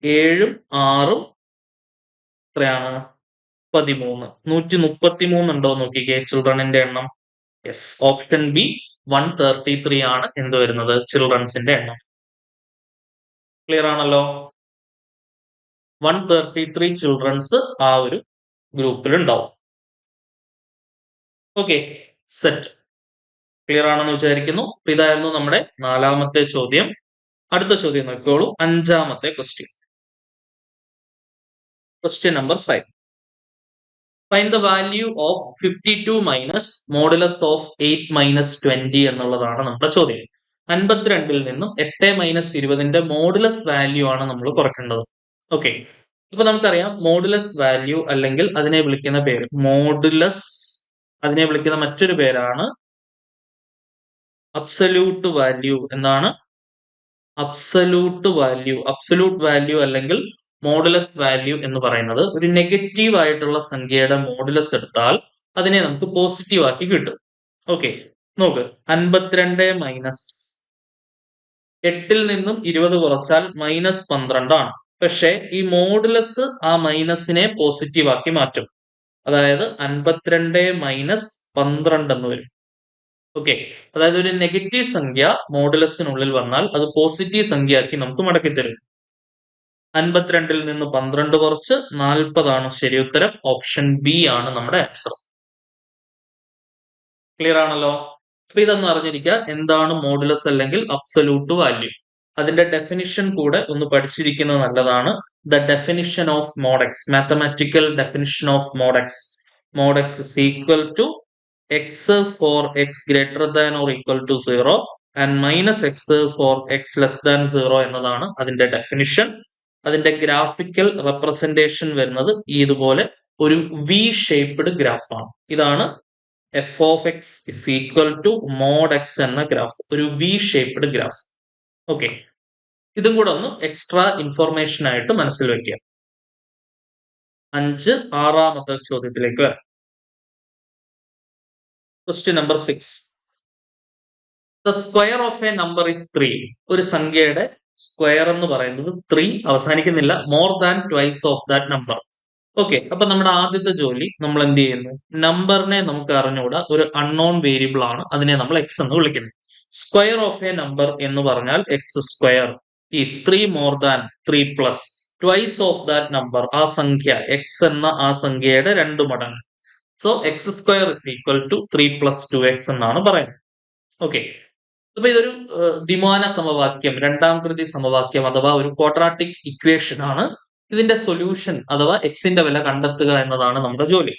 7ഉം 6ഉം എത്രയാണ്? 13. 133 ഉണ്ടോ നോക്കിക്കേ ചിൽഡ്രനിന്റെ എണ്ണം. യെസ്, ഓപ്ഷൻ ബി 133 ആണ് എന്ത് വരുന്നത്? ചിൽഡ്രൻസിന്റെ എണ്ണം. ക്ലിയർ ആണല്ലോ. 133 ചിൽഡ്രൻസ് ആ ഒരു ഗ്രൂപ്പിൽ ഉണ്ടാവും. Okay, set. ക്ലിയർ ആണെന്ന് വിചാരിക്കുന്നു. ഇതായിരുന്നു നമ്മുടെ 4ാമത്തെ ചോദ്യം. അടുത്ത ചോദ്യം നോക്കിക്കോളൂ. 5ാമത്തെ question. Question number 5. Find the value of 52 minus modulus of 8 minus 20 എന്നുള്ളതാണ് നമ്മുടെ ചോദ്യം. 52ൽ നിന്നും 8 മൈനസ് 20ന്റെ മോഡുലസ് വാല്യൂ ആണ് നമ്മൾ കുറയ്ക്കേണ്ടത്. ഓക്കെ, ഇപ്പൊ നമുക്കറിയാം മോഡുലസ് വാല്യൂ അല്ലെങ്കിൽ അതിനെ വിളിക്കുന്ന പേര് മോഡുലസ്, അതിനെ വിളിക്കുന്ന മറ്റൊരു പേരാണ് അബ്സല്യൂട്ട് വാല്യൂ. എന്താണ്? Absolute value. അബ്സല്യൂട്ട് വാല്യൂ അല്ലെങ്കിൽ മോഡുലസ് വാല്യൂ എന്ന് പറയുന്നത് ഒരു നെഗറ്റീവ് ആയിട്ടുള്ള സംഖ്യയുടെ മോഡുലസ് എടുത്താൽ അതിനെ നമുക്ക് പോസിറ്റീവ് ആക്കി കിട്ടും. ഓക്കെ, നോക്ക്. 52 മൈനസ് 8ൽ നിന്നും 20 കുറച്ചാൽ -12 ആണ്. പക്ഷെ ഈ മോഡുലസ് ആ മൈനസിനെ പോസിറ്റീവ് ആക്കി മാറ്റും. അതായത് 52 മൈനസ് 12 എന്ന് വരും. ഓക്കെ, അതായത് ഒരു നെഗറ്റീവ് സംഖ്യ മോഡുലസിനുള്ളിൽ വന്നാൽ അത് പോസിറ്റീവ് സംഖ്യയാക്കി നമുക്ക് മടക്കി തരും. 52ൽ നിന്ന് 12 കുറച്ച് 40 ആണ് ശരി ഉത്തരം. ഓപ്ഷൻ ബി ആണ് നമ്മുടെ ആൻസർ. ക്ലിയർ ആണല്ലോ. അപ്പൊ ഇതൊന്ന് അറിഞ്ഞിരിക്കുക, എന്താണ് മോഡുലസ് അല്ലെങ്കിൽ അബ്സല്യൂട്ട് വാല്യൂ. അതിന്റെ ഡെഫിനിഷൻ കൂടെ ഒന്ന് പഠിച്ചിരിക്കുന്നത് നല്ലതാണ്. The definition of mod x, mathematical definition of mod x. mod x is equal to x for x greater than or equal to 0 and minus x for x less than 0 എന്നതാണ് അതിന്റെ definition. അതിന്റെ graphical representation വരുന്നത് ഇതുപോലെ ഒരു V shaped ഗ്രാഫാണ്. ഇതാണ് F of X is equal to mod X എന്ന graph, ഒരു വി ഷേപ്ഡ് ഗ്രാഫ്. ഓക്കെ, ഇതും കൂടെ ഒന്ന് എക്സ്ട്രാ ഇൻഫോർമേഷൻ ആയിട്ട് മനസ്സിൽ വെക്കുക. 6ാമത്തെ ചോദ്യത്തിലേക്ക് വരാം. Question number 6. The square of A number is 3. ഒരു സംഖ്യയുടെ സ്ക്വയർ എന്ന് പറയുന്നത് 3 അവസാനിക്കുന്നില്ല, more than twice of that number. Okay, അപ്പൊ നമ്മുടെ ആദ്യത്തെ ജോലി നമ്മൾ എന്ത് ചെയ്യുന്നു? നമ്പറിനെ നമുക്ക് അറിഞ്ഞുകൂടാ, ഒരു അൺനോൺ വേരിയബിൾ ആണ്, അതിനെ നമ്മൾ എക്സ് എന്ന് വിളിക്കുന്നു. സ്ക്വയർ ഓഫ് എ നമ്പർ എന്ന് പറഞ്ഞാൽ X square is 3 more than 3 plus twice of that number. ആ സംഖ്യ എക്സ് എന്ന ആ സംഖ്യയുടെ 2 മടങ്ങ്. So X square is equal to 3 plus 2x എന്നാണ് പറയുന്നത്. ഓക്കെ, അപ്പൊ ഇതൊരു ദ്വിമാന സമവാക്യം, 2ാം കൃതി സമവാക്യം അഥവാ ഒരു ക്വാഡ്രാറ്റിക് ഇക്വേഷൻ ആണ്. ഇതിന്റെ സൊല്യൂഷൻ അഥവാ എക്സിന്റെ വില കണ്ടെത്തുക എന്നതാണ് നമ്മുടെ ജോലി.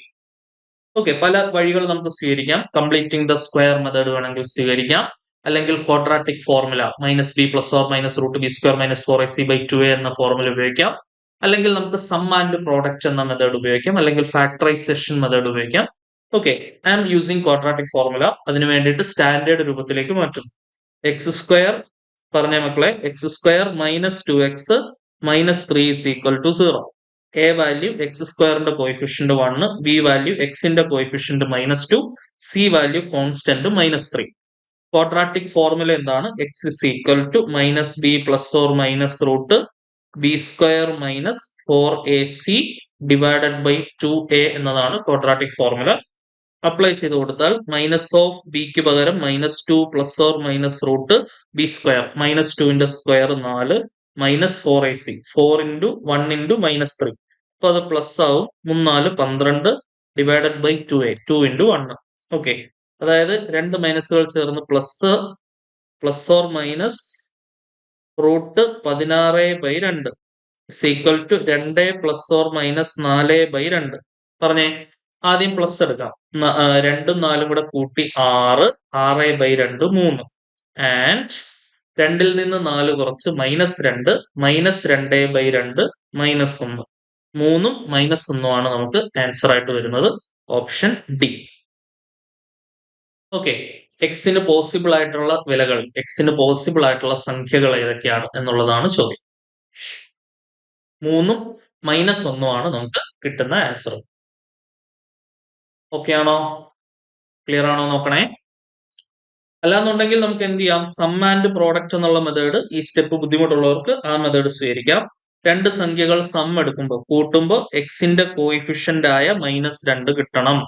ഓക്കെ, പല വഴികൾ നമുക്ക് സ്വീകരിക്കാം. കംപ്ലീറ്റിംഗ് ദ സ്ക്വയർ മെത്തേഡ് വേണമെങ്കിൽ സ്വീകരിക്കാം, അല്ലെങ്കിൽ quadratic formula -b plus or minus root B square minus 4ac/2a എന്ന ഫോർമുല ഉപയോഗിക്കാം, അല്ലെങ്കിൽ നമുക്ക് സം ആൻഡ് പ്രോഡക്റ്റ് എന്ന മെത്തേഡ് ഉപയോഗിക്കാം, അല്ലെങ്കിൽ ഫാക്ടറൈസേഷൻ മെത്തേഡ് ഉപയോഗിക്കാം. Okay, I am using quadratic formula. അതിന് വേണ്ടിയിട്ട് സ്റ്റാൻഡേർഡ് രൂപത്തിലേക്ക് മാറ്റും. എക്സ് സ്ക്വയർ പറഞ്ഞ മക്കളെ, X square minus 2x minus 3 is equal to 0. A value X സ്ക്വയറിന്റെ കോയിഫിഷ്യന്റ് 1, ബി വാല്യൂ എക്സിന്റെ coefficient -2, C value constant -3. Quadratic formula എന്താണ്? X is equal to -b plus or minus root B square minus 4ac divided by 2a എന്നതാണ് quadratic formula. Apply ചെയ്ത് കൊടുത്താൽ minus of ബിക്ക് പകരം -2 plus or minus root B square, -2ന്റെ square 4 -4ac 4 into 1 into -3, അപ്പൊ അത് plus ആവും. 3 4 12 divided by 2a 2 into 1. Okay, അതായത് രണ്ട് മൈനസുകൾ ചേർന്ന് plus or minus root 16/2 equal to 2 plus or minus 4/2. പറഞ്ഞേ, ആദ്യം പ്ലസ് എടുക്കാം. 2ഉം 4ഉം കൂടെ കൂട്ടി 6, 6/2 3. ആൻഡ് 2ൽ നിന്ന് 4 കുറച്ച് -2, -2/2 -1. 3ഉം -1 ആണ് നമുക്ക് ആൻസർ ആയിട്ട് വരുന്നത്. Option D. ഓക്കെ, എക്സിന് പോസിബിൾ ആയിട്ടുള്ള വിലകൾ, എക്സിന് പോസിബിൾ ആയിട്ടുള്ള സംഖ്യകൾ ഏതൊക്കെയാണ് എന്നുള്ളതാണ് ചോദ്യം. 3ഉം -1 ആണ് നമുക്ക് കിട്ടുന്ന ആൻസർ. ഓക്കെ ആണോ? ക്ലിയർ ആണോ നോക്കണേ. അല്ലാന്നുണ്ടെങ്കിൽ നമുക്ക് എന്ത് ചെയ്യാം, സം ആൻഡ് പ്രോഡക്റ്റ് എന്നുള്ള മെത്തേഡ്, ഈ സ്റ്റെപ്പ് ബുദ്ധിമുട്ടുള്ളവർക്ക് ആ മെത്തേഡ് സ്വീകരിക്കാം. രണ്ട് സംഖ്യകൾ സം എടുക്കുമ്പോൾ കൂട്ടുമ്പോൾ എക്സിന്റെ കോയിഫിഷ്യന്റ് ആയ -2 കിട്ടണം.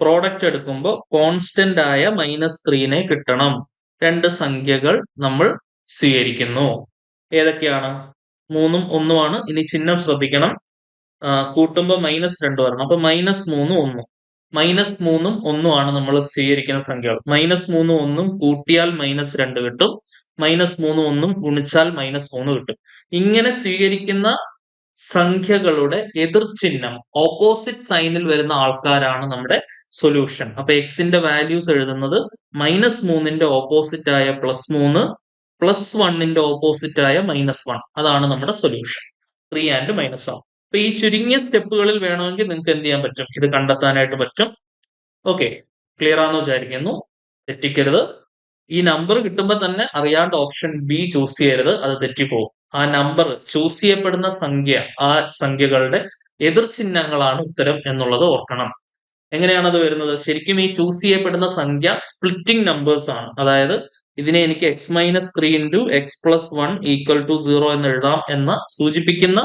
പ്രോഡക്റ്റ് എടുക്കുമ്പോൾ കോൺസ്റ്റന്റ് ആയ -3നെ കിട്ടണം. രണ്ട് സംഖ്യകൾ നമ്മൾ സ്വീകരിക്കുന്നു. ഏതൊക്കെയാണ്? 3ഉം 1ഉം ആണ്. ഇനി ചിഹ്നം ശ്രദ്ധിക്കണം. കൂട്ടുമ്പോൾ -2 വരണം. അപ്പൊ -3 1. -3ഉം 1ഉം ആണ് നമ്മൾ സ്വീകരിക്കുന്ന സംഖ്യകൾ. -3ഉം 1ഉം കൂട്ടിയാൽ -2 കിട്ടും. -3ഉം 1ഉം ഗുണിച്ചാൽ -3 കിട്ടും. ഇങ്ങനെ സ്വീകരിക്കുന്ന സംഖ്യകളുടെ എതിർചിഹ്നം ഓപ്പോസിറ്റ് സൈനിൽ വരുന്ന ആൾക്കാരാണ് നമ്മുടെ സൊല്യൂഷൻ. അപ്പൊ എക്സിന്റെ വാല്യൂസ് എഴുതുന്നത് -3ന്റെ ഓപ്പോസിറ്റ് ആയ +3, +1ന്റെ ഓപ്പോസിറ്റ് ആയ -1. അതാണ് നമ്മുടെ സൊല്യൂഷൻ. 3 ആൻഡ് -1. അപ്പൊ ഈ ചുരുങ്ങിയ സ്റ്റെപ്പുകളിൽ വേണമെങ്കിൽ നിങ്ങൾക്ക് എന്ത് ചെയ്യാൻ പറ്റും, ഇത് കണ്ടെത്താനായിട്ട് പറ്റും. ഓക്കെ, ക്ലിയർ ആണെന്ന് വിചാരിക്കുന്നു. തെറ്റിക്കരുത്. ഈ നമ്പർ കിട്ടുമ്പോൾ തന്നെ അറിയാണ്ട് ഓപ്ഷൻ ബി ചൂസ് ചെയ്യരുത്, അത് തെറ്റിപ്പോകും. ആ നമ്പർ ചൂസ് ചെയ്യപ്പെടുന്ന സംഖ്യ, ആ സംഖ്യകളുടെ എതിർചിഹ്നങ്ങളാണ് ഉത്തരം എന്നുള്ളത് ഓർക്കണം. എങ്ങനെയാണ് അത് വരുന്നത്? ശരിക്കും ഈ ചൂസ് ചെയ്യപ്പെടുന്ന സംഖ്യ സ്പ്ലിറ്റിംഗ് നമ്പേഴ്സ് ആണ്. അതായത് ഇതിനെ എനിക്ക് x-3 into x+1 equal to 0 എന്ന് എഴുതാം എന്ന് സൂചിപ്പിക്കുന്ന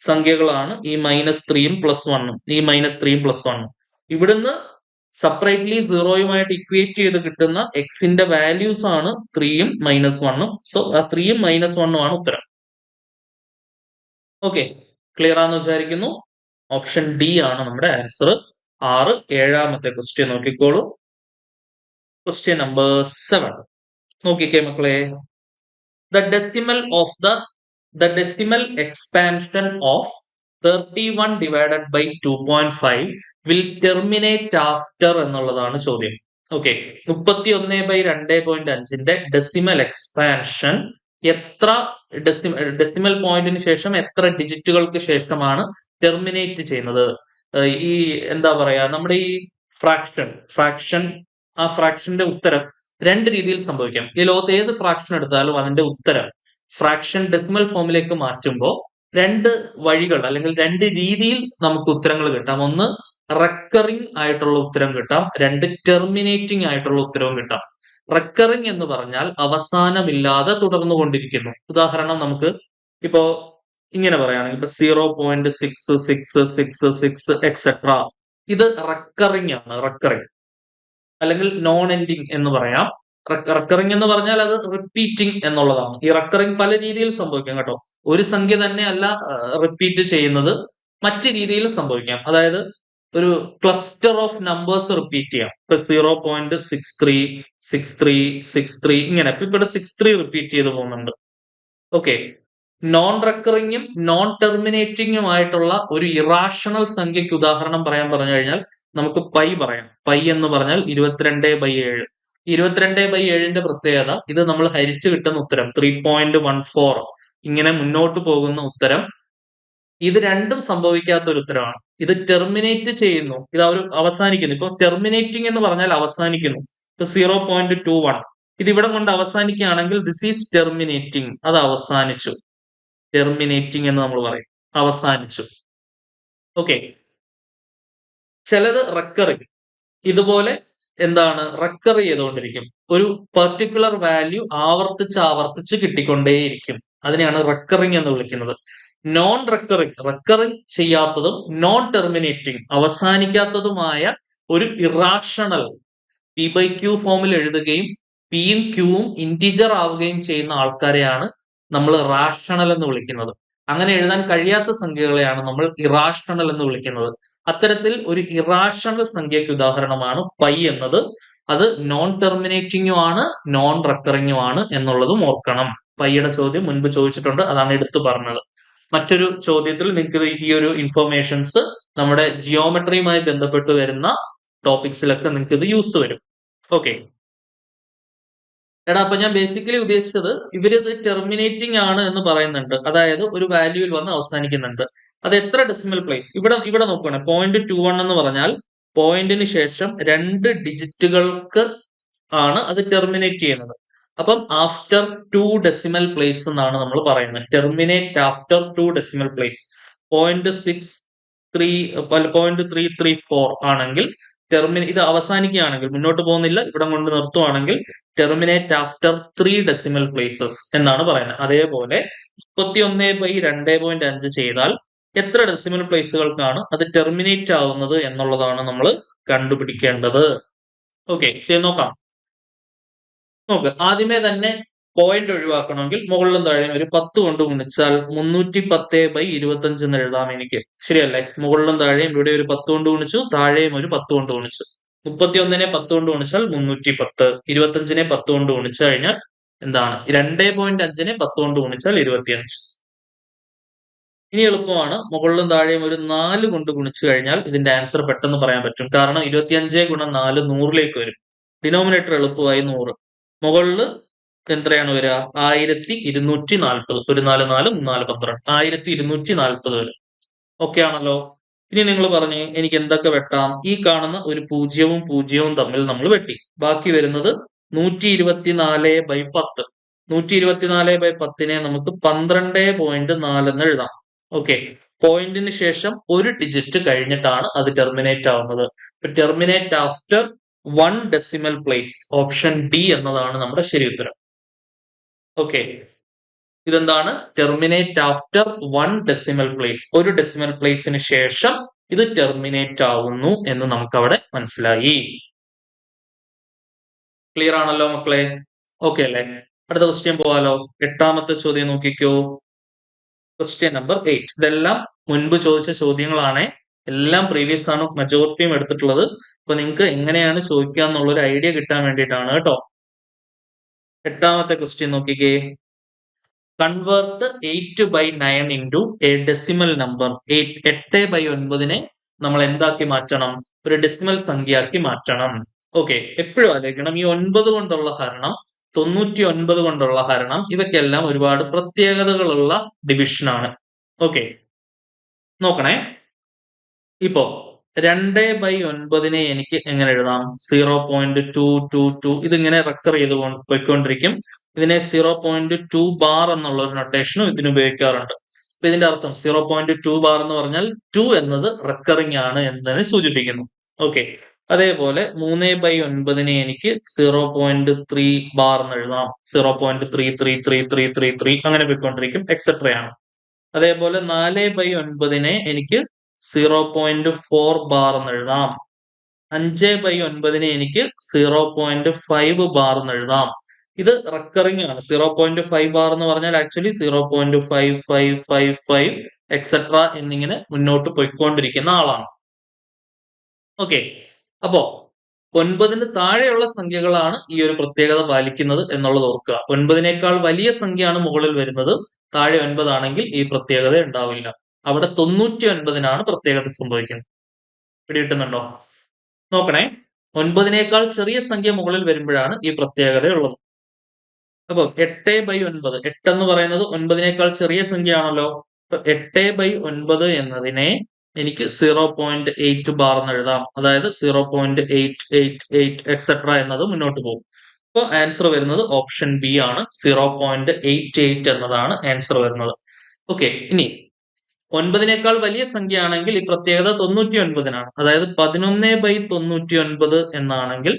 സംഖ്യകളാണ് ഈ -3ഉം +1ഉം, ഈ -3ഉം +1ഉം. ഇവിടുന്ന് സെപ്പറേറ്റ്ലി 0യുമായിട്ട് ഇക്വേറ്റ് ചെയ്ത് കിട്ടുന്ന എക്സിന്റെ വാല്യൂസ് ആണ് 3ഉം -1ഉം. സോ ആ 3ഉം -1ഉം ആണ് ഉത്തരം. ഓക്കെ, ക്ലിയർ ആണെന്ന് വിചാരിക്കുന്നു. ഓപ്ഷൻ ഡി ആണ് നമ്മുടെ ആൻസർ. 6 7ാമത്തെ ക്വസ്റ്റ്യൻ നോക്കിക്കോളൂ. ക്വസ്റ്റ്യൻ നമ്പർ 7 നോക്കിക്കേ മക്കളെ. The decimal expansion of 31 divided by 2.5 will terminate after എന്നുള്ളതാണ് ചോദ്യം. ഓക്കെ, 31/2.5ന്റെ ഡെസിമൽ എക്സ്പാൻഷൻ എത്ര ഡെസിമൽ പോയിന്റിന് ശേഷം എത്ര ഡിജിറ്റുകൾക്ക് ശേഷമാണ് ടെർമിനേറ്റ് ചെയ്യുന്നത്? ഈ എന്താ പറയാ, നമ്മുടെ ഈ ഫ്രാക്ഷൻ ആ ഫ്രാക്ഷന്റെ ഉത്തരം രണ്ട് രീതിയിൽ സംഭവിക്കാം. ഈ ലോകത്ത് ഏത് ഫ്രാക്ഷൻ എടുത്താലും അതിന്റെ ഉത്തരം ഫ്രാക്ഷൻ ഡെസിമൽ ഫോമിലേക്ക് മാറ്റുമ്പോൾ രണ്ട് വഴികൾ അല്ലെങ്കിൽ രണ്ട് രീതിയിൽ നമുക്ക് ഉത്തരങ്ങൾ കിട്ടാം. ഒന്ന് റെക്കറിംഗ് ആയിട്ടുള്ള ഉത്തരം കിട്ടാം, രണ്ട് ടെർമിനേറ്റിംഗ് ആയിട്ടുള്ള ഉത്തരവും കിട്ടാം. റെക്കറിംഗ് എന്ന് പറഞ്ഞാൽ അവസാനമില്ലാതെ തുടർന്നുകൊണ്ടിരിക്കുന്നു. ഉദാഹരണം നമുക്ക് ഇപ്പോ ഇങ്ങനെ പറയുകയാണെങ്കിൽ ഇപ്പൊ 0.66666 എക്സെട്ര, ഇത് റെക്കറിംഗ് ആണ്. റെക്കറിംഗ് അല്ലെങ്കിൽ നോൺ എൻഡിങ് എന്ന് പറയാം. റെക്കറിംഗ് എന്ന് പറഞ്ഞാൽ അത് റിപ്പീറ്റിംഗ് എന്നുള്ളതാണ്. ഈ റെക്കറിംഗ് പല രീതിയിൽ സംഭവിക്കാം കേട്ടോ. ഒരു സംഖ്യ തന്നെ അല്ല റിപ്പീറ്റ് ചെയ്യുന്നത്, മറ്റു രീതിയിൽ സംഭവിക്കാം. അതായത് ഒരു ക്ലസ്റ്റർ ഓഫ് നമ്പേഴ്സ് റിപ്പീറ്റ് ചെയ്യാം. ഇപ്പൊ 0.63 63 63 ഇങ്ങനെ. ഇപ്പൊ ഇവിടെ 63 റിപ്പീറ്റ് ചെയ്ത് പോകുന്നുണ്ട്. ഓക്കെ, നോൺ റെക്കറിങ്ങും നോൺ ടെർമിനേറ്റിംഗും ആയിട്ടുള്ള ഒരു ഇറാഷണൽ സംഖ്യക്ക് ഉദാഹരണം പറഞ്ഞു കഴിഞ്ഞാൽ നമുക്ക് പൈ പറയാം. പൈ എന്ന് പറഞ്ഞാൽ 22/7. 22/7ന്റെ പ്രത്യേകത, ഇത് നമ്മൾ ഹരിച്ചു കിട്ടുന്ന ഉത്തരം 3.14 ഇങ്ങനെ മുന്നോട്ട് പോകുന്ന ഉത്തരം, ഇത് രണ്ടും സംഭവിക്കാത്ത ഒരു ഉത്തരമാണ്. ഇത് ടെർമിനേറ്റ് ചെയ്യുന്നു, ഇത് അവർ അവസാനിക്കുന്നു. ഇപ്പൊ ടെർമിനേറ്റിംഗ് എന്ന് പറഞ്ഞാൽ അവസാനിക്കുന്നു. ഇപ്പൊ 0.21 ഇത് ഇവിടെ കൊണ്ട് അവസാനിക്കുകയാണെങ്കിൽ ദിസ് ഈസ് ടെർമിനേറ്റിംഗ്, അത് അവസാനിച്ചു. ടെർമിനേറ്റിംഗ് എന്ന് നമ്മൾ പറയും, അവസാനിച്ചു. ഓക്കെ, ചിലത് റെക്കറിംഗ്, ഇതുപോലെ എന്താണ് റെക്കർ ചെയ്തുകൊണ്ടിരിക്കും. ഒരു പെർട്ടിക്കുലർ വാല്യൂ ആവർത്തിച്ച് കിട്ടിക്കൊണ്ടേയിരിക്കും. അതിനെയാണ് റെക്കറിംഗ് എന്ന് വിളിക്കുന്നത്. നോൺ റെക്കറിംഗ് ചെയ്യാത്തതും നോൺ ടെർമിനേറ്റിംഗ് അവസാനിക്കാത്തതുമായ ഒരു ഇറാഷണൽ P/Q ഫോമിൽ എഴുതുകയും പിയും ക്യൂവും ഇന്റിജർ ആവുകയും ചെയ്യുന്ന ആൾക്കാരെയാണ് നമ്മൾ റാഷണൽ എന്ന് വിളിക്കുന്നത്. അങ്ങനെ എഴുതാൻ കഴിയാത്ത സംഖ്യകളെയാണ് നമ്മൾ ഇറാഷണൽ എന്ന് വിളിക്കുന്നത്. അത്തരത്തിൽ ഒരു ഇറാഷണൽ സംഖ്യയ്ക്ക് ഉദാഹരണമാണ് പൈ എന്നത്. അത് നോൺ ടെർമിനേറ്റിംഗും ആണ് നോൺ റെക്കറിംഗും ആണ് എന്നുള്ളതും ഓർക്കണം. പൈയുടെ ചോദ്യം മുൻപ് ചോദിച്ചിട്ടുണ്ട്, അതാണ് എടുത്തു പറഞ്ഞത്. മറ്റൊരു ചോദ്യത്തിൽ നിങ്ങൾക്ക് ഈ ഒരു ഇൻഫോർമേഷൻസ് നമ്മുടെ ജിയോമെട്രിയുമായി ബന്ധപ്പെട്ട് വരുന്ന ടോപ്പിക്സിലൊക്കെ നിങ്ങൾക്ക് ഇത് യൂസ് വരും. ഓക്കെ എടാ, അപ്പൊ ഞാൻ ബേസിക്കലി ഉദ്ദേശിച്ചത് ഇവരിത് ടെർമിനേറ്റിംഗ് ആണ് എന്ന് പറയുന്നുണ്ട്. അതായത് ഒരു വാല്യൂവിൽ വന്ന് അവസാനിക്കുന്നുണ്ട്. അത് എത്ര ഡെസിമൽ പ്ലേസ്? ഇവിടെ നോക്കുകയാണ് 0.21 എന്ന് പറഞ്ഞാൽ പോയിന്റിന് ശേഷം 2 ഡിജിറ്റുകൾക്ക് ആണ് അത് ടെർമിനേറ്റ് ചെയ്യുന്നത്. അപ്പം ആഫ്റ്റർ 2 ഡെസിമൽ പ്ലേസ് എന്നാണ് നമ്മൾ പറയുന്നത്. Terminate after 2 decimal place. 0.334 ആണെങ്കിൽ ഇത് അവസാനിക്കുകയാണെങ്കിൽ, മുന്നോട്ട് പോകുന്നില്ല, ഇവിടെ കൊണ്ട് നിർത്തുവാണെങ്കിൽ ടെർമിനേറ്റ് ആഫ്റ്റർ 3 ഡെസിമൽ പ്ലേസസ് എന്നാണ് പറയുന്നത്. അതേപോലെ 31/2.5 ചെയ്താൽ എത്ര ഡെസിമൽ പ്ലേസുകൾക്കാണ് അത് ടെർമിനേറ്റ് ആവുന്നത് എന്നുള്ളതാണ് നമ്മൾ കണ്ടുപിടിക്കേണ്ടത്. ഓക്കെ, ശരി, നോക്കാം. ആദ്യമേ തന്നെ പോയിന്റ് ഒഴിവാക്കണമെങ്കിൽ മുകളിലും താഴെയും ഒരു 10 കൊണ്ട് ഗുണിച്ചാൽ 310/25 എന്ന് എഴുതാം എനിക്ക്. ശരിയല്ലേ? മുകളിലും താഴെയും ഇവിടെ ഒരു 10 കൊണ്ട് ഗുണിച്ചു, താഴെയും ഒരു 10 കൊണ്ട് ഗുണിച്ചു. 31-നെ 10 കൊണ്ട് ഗുണിച്ചാൽ 310. 25-നെ 10 കൊണ്ട് ഗുണിച്ചു കഴിഞ്ഞാൽ എന്താണ്? 2.5-നെ 10 കൊണ്ട് ഗുണിച്ചാൽ 25. ഇനി എളുപ്പമാണ്. മുകളിലും താഴെയും ഒരു 4 കൊണ്ട് ഗുണിച്ചു കഴിഞ്ഞാൽ ഇതിന്റെ ആൻസർ പെട്ടെന്ന് പറയാൻ പറ്റും. കാരണം 25 ഗുണം 4 100ലേക്ക് വരും. ഡിനോമിനേറ്റർ എളുപ്പമായി 100. മുകളിൽ എത്രയാണ് വരിക? 1240. ഒരു 4 4 4 12. 1240 വരും. ഓക്കെ ആണല്ലോ? ഇനി നിങ്ങൾ പറഞ്ഞ് എനിക്ക് എന്തൊക്കെ വെട്ടാം? ഈ കാണുന്ന ഒരു 0-0 തമ്മിൽ നമ്മൾ വെട്ടി. ബാക്കി വരുന്നത് 124/10. 124/10-നെ നമുക്ക് 12.4 എന്ന് എഴുതാം. ഓക്കെ, പോയിന്റിന് ശേഷം ഒരു ഡിജിറ്റ് കഴിഞ്ഞിട്ടാണ് അത് ടെർമിനേറ്റ് ആവുന്നത്. Terminate after 1 decimal place. Option D എന്നതാണ് നമ്മുടെ ശരി ഉത്തരം. ഓക്കെ, ഇതെന്താണ്? Terminate after 1 decimal place. ഒരു ഡെസിമൽ പ്ലേസിന് ശേഷം ഇത് ടെർമിനേറ്റ് ആവുന്നു എന്ന് നമുക്ക് അവിടെ മനസ്സിലായി. ക്ലിയർ ആണല്ലോ മക്കളെ? ഓക്കെ അല്ലേ? അടുത്ത ക്വസ്റ്റ്യൻ പോവാലോ. 8ാമത്തെ ചോദ്യം നോക്കിക്കോ. Question number 8. ഇതെല്ലാം മുൻപ് ചോദിച്ച ചോദ്യങ്ങളാണ്. എല്ലാം പ്രീവിയസ് ആണ് മെജോറിറ്റിയും എടുത്തിട്ടുള്ളത്. അപ്പൊ നിങ്ങൾക്ക് എങ്ങനെയാണ് ചോദിക്കുക എന്നുള്ള ഒരു ഐഡിയ കിട്ടാൻ വേണ്ടിയിട്ടാണ് കേട്ടോ. 8ാമത്തെ ക്വസ്റ്റ്യൻ നോക്കിക്കേ. Convert 8/9 into a decimal number. 8/9-നെ നമ്മൾ എന്താക്കി മാറ്റണം? ഒരു ഡെസിമൽ സംഖ്യയാക്കി മാറ്റണം. ഓക്കെ, എപ്പോഴും ആലോചിക്കണം, ഈ 9 കൊണ്ടുള്ള ഹരണം, 99 കൊണ്ടുള്ള ഹരണം, ഇവയ്ക്കെല്ലാം ഒരുപാട് പ്രത്യേകതകളുള്ള ഡിവിഷനാണ്. ഓക്കെ, നോക്കണേ. ഇപ്പോ 2/9-നെ എനിക്ക് എങ്ങനെ എഴുതാം? 0.222. ഇതിങ്ങനെ റെക്കർ ചെയ്ത് പോയിക്കൊണ്ടിരിക്കും. ഇതിനെ 0.2 ബാർ എന്നുള്ള ഒരു നൊട്ടേഷനും ഇതിന് ഉപയോഗിക്കാറുണ്ട്. അപ്പൊ ഇതിന്റെ അർത്ഥം 0.2 ബാർ എന്ന് പറഞ്ഞാൽ 2 എന്നത് റെക്കറിംഗ് ആണ് എന്നതിനെ സൂചിപ്പിക്കുന്നു. ഓക്കെ, അതേപോലെ 3/9-നെ എനിക്ക് 0.3 ബാർ എന്ന് എഴുതാം. 0.33333 അങ്ങനെ പോയിക്കൊണ്ടിരിക്കും, എക്സെട്രയാണ്. അതേപോലെ 4/9-നെ എനിക്ക് 0.4 ബാർ എന്ന് എഴുതാം. 5/9-നെ എനിക്ക് 0.5 ബാർ എന്ന് എഴുതാം. ഇത് റെക്കറിംഗ് ആണ്. 0.5 ബാർ എന്ന് പറഞ്ഞാൽ ആക്ച്വലി 0.5555 എക്സെട്ര എന്നിങ്ങനെ മുന്നോട്ട് പോയിക്കൊണ്ടിരിക്കുന്ന ആളാണ്. ഓക്കെ, അപ്പോ 9-ന് താഴെയുള്ള സംഖ്യകളാണ് ഈ ഒരു പ്രത്യേകത പാലിക്കുന്നത് എന്നുള്ളത് ഓർക്കുക. 9-നേക്കാൾ വലിയ സംഖ്യയാണ് മുകളിൽ വരുന്നത്. താഴെ 9 ആണെങ്കിൽ ഈ പ്രത്യേകത ഉണ്ടാവില്ല. അവിടെ 99-നാണ് പ്രത്യേകത സംഭവിക്കുന്നത്. പിടികിട്ടുന്നുണ്ടോ? നോക്കണേ, 9-നേക്കാൾ ചെറിയ സംഖ്യ മുകളിൽ വരുമ്പോഴാണ് ഈ പ്രത്യേകത ഉള്ളത്. അപ്പൊ 8/9, 8 എന്ന് പറയുന്നത് 9-നേക്കാൾ ചെറിയ സംഖ്യയാണല്ലോ. 8/9 എന്നതിനെ എനിക്ക് 0.8 ബാർ എന്ന് എഴുതാം. അതായത് 0.888 എക്സെട്ര എന്നത് മുന്നോട്ട് പോകും. അപ്പൊ ആൻസർ വരുന്നത് ഓപ്ഷൻ ബി ആണ്. 0.88 എന്നതാണ് ആൻസർ വരുന്നത്. ഓക്കെ, ഇനി 9-നേക്കാൾ വലിയ സംഖ്യ ആണെങ്കിൽ ഈ പ്രത്യേകത 99-നാണ്. അതായത് 11/99 എന്നാണെങ്കിൽ